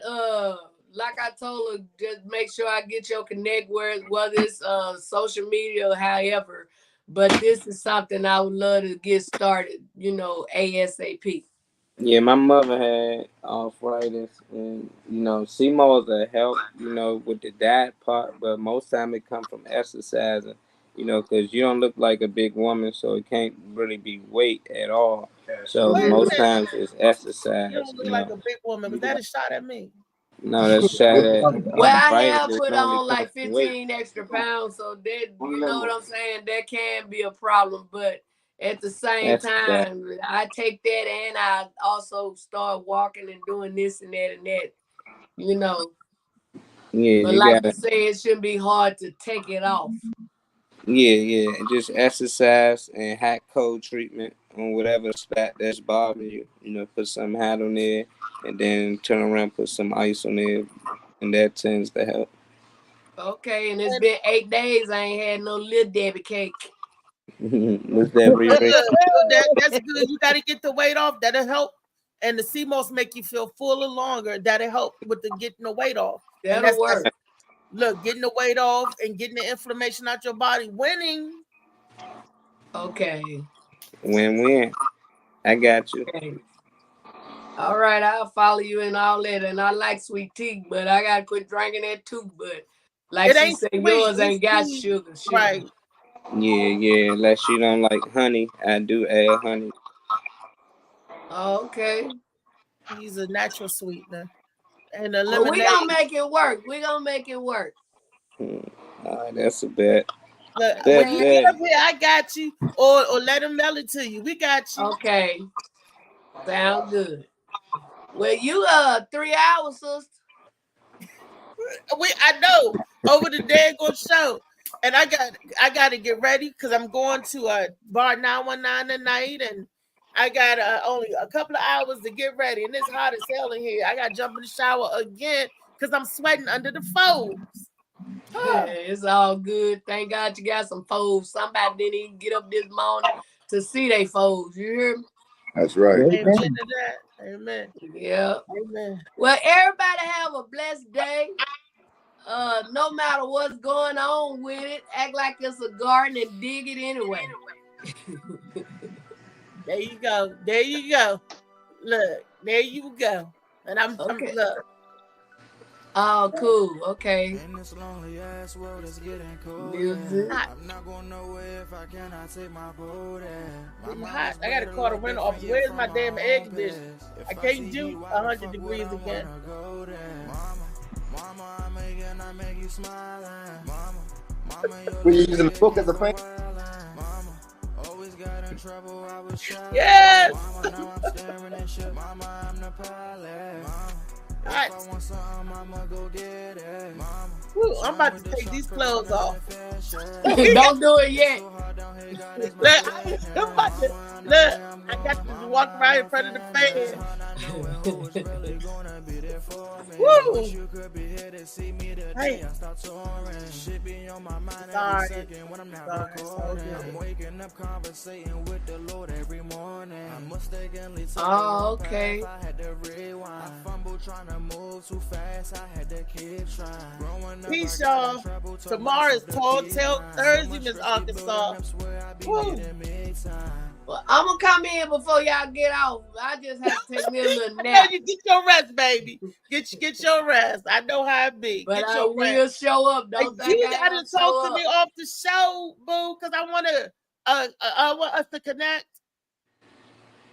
like I told her, just make sure I get your connect whether it's social media or however. but this is something I would love to get started, ASAP. Yeah, my mother had arthritis, and CMOs that help, with the diet part, but most time it come from exercising, because you don't look like a big woman, so it can't really be weight at all. So Wait a most minute. times it's You exercise. don't look like a big woman. Was that a shot at me? No, that's shot at Well, I arthritis have is put normally on like come from weight. 15 extra pounds, so that, you know what I'm saying, that can be a problem. But at the same That's that. time, I take that and I also start walking and doing this and that and that, Yeah, But you like you gotta. say, it shouldn't be hard to take it off. Yeah, and just exercise and hot cold treatment on whatever spot that's bothering you. Put some hot on there, and then turn around, put some ice on there, and that tends to help. Okay, and it's been 8 days. I ain't had no Little Debbie cake. What's that, Riri? Good. That's good. You got to get the weight off. That'll help. And the CMOS make you feel fuller longer. That'll help with the getting the weight off. And That'll work. Look, getting the weight off and getting the inflammation out your body. Winning. Okay. Win-win. I got you. Okay. All right, I'll follow you in all that. And I like sweet tea, but I got to quit drinking that too. But like she said, yours ain't got sugar. Right. Yeah. Unless you don't like honey, I do add honey. Okay. He's a natural sweetener. And well, we gonna make it work. We gonna make it work. That's a bet. Look, when you get up here, I got you. Or let him mail it to you. We got you. Okay. Sound good. Well, you 3 hours, sister. I know over the daggone show. And I got to get ready because I'm going to Bar 919 tonight, and I got only a couple of hours to get ready, and it's hot as hell in here. I got to jump in the shower again because I'm sweating under the folds. Yeah, it's all good. Thank God you got some folds. Somebody didn't even get up this morning to see they folds. You hear me? That's right. Amen to that. Amen. Yeah. Amen. Well, everybody have a blessed day. No matter what's going on with it, act like it's a garden and dig it anyway. There you go. There you go. Look, there you go. And I'm look. Oh, cool. Okay. Music. I'm not going nowhere if I cannot take my boat in. Hot. I gotta call the winter off. Where's my damn air conditioner? I can't do 100 degrees again. Mama, I make you smile. Mama, Were you using the book as a fan? Mama, always got in trouble. I was shy. Yes. Mama, now I'm staring at shit. Mama, I'm the pilot. Mama, if I want something, I'ma go get it. Mama, woo, I'm about to take these clothes off. Don't do it yet. Look, I got to walk right in front of the fan. Woo! Hey. Sorry. Oh, okay. Peace, y'all. Tomorrow is Tall Tale Thursday, Miss Arkansas. Woo. Well, I'm gonna come in before y'all get off. I just have to take me a little nap. You get your rest, baby. Get your rest. I know how it be. But get I your will rest. show up. Don't think You I gotta don't talk show to me up. off the show, boo, because I want us to connect.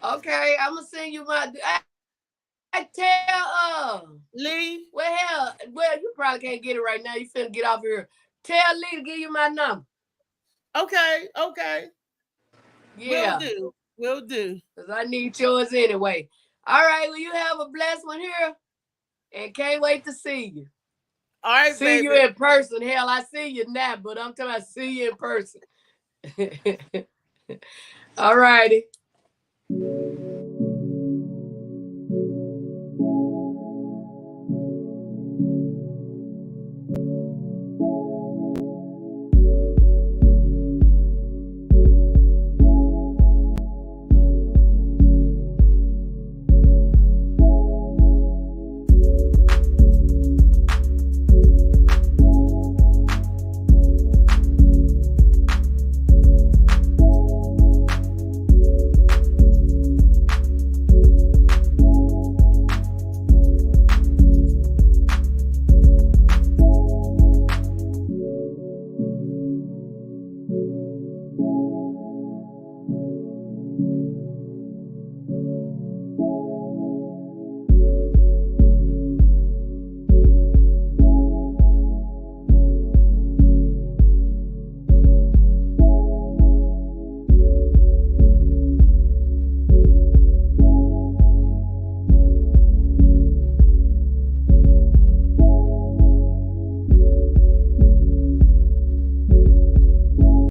Okay, I'm gonna send you my. I tell Lee. Well, you probably can't get it right now. You finna get off here. Tell Lee to give you my number. Okay. Yeah. Will do. Because I need yours anyway. All right, well, you have a blessed one here. And can't wait to see you. All right, see baby. you in person. Hell, I see you now, but I'm talking about see you in person. All righty.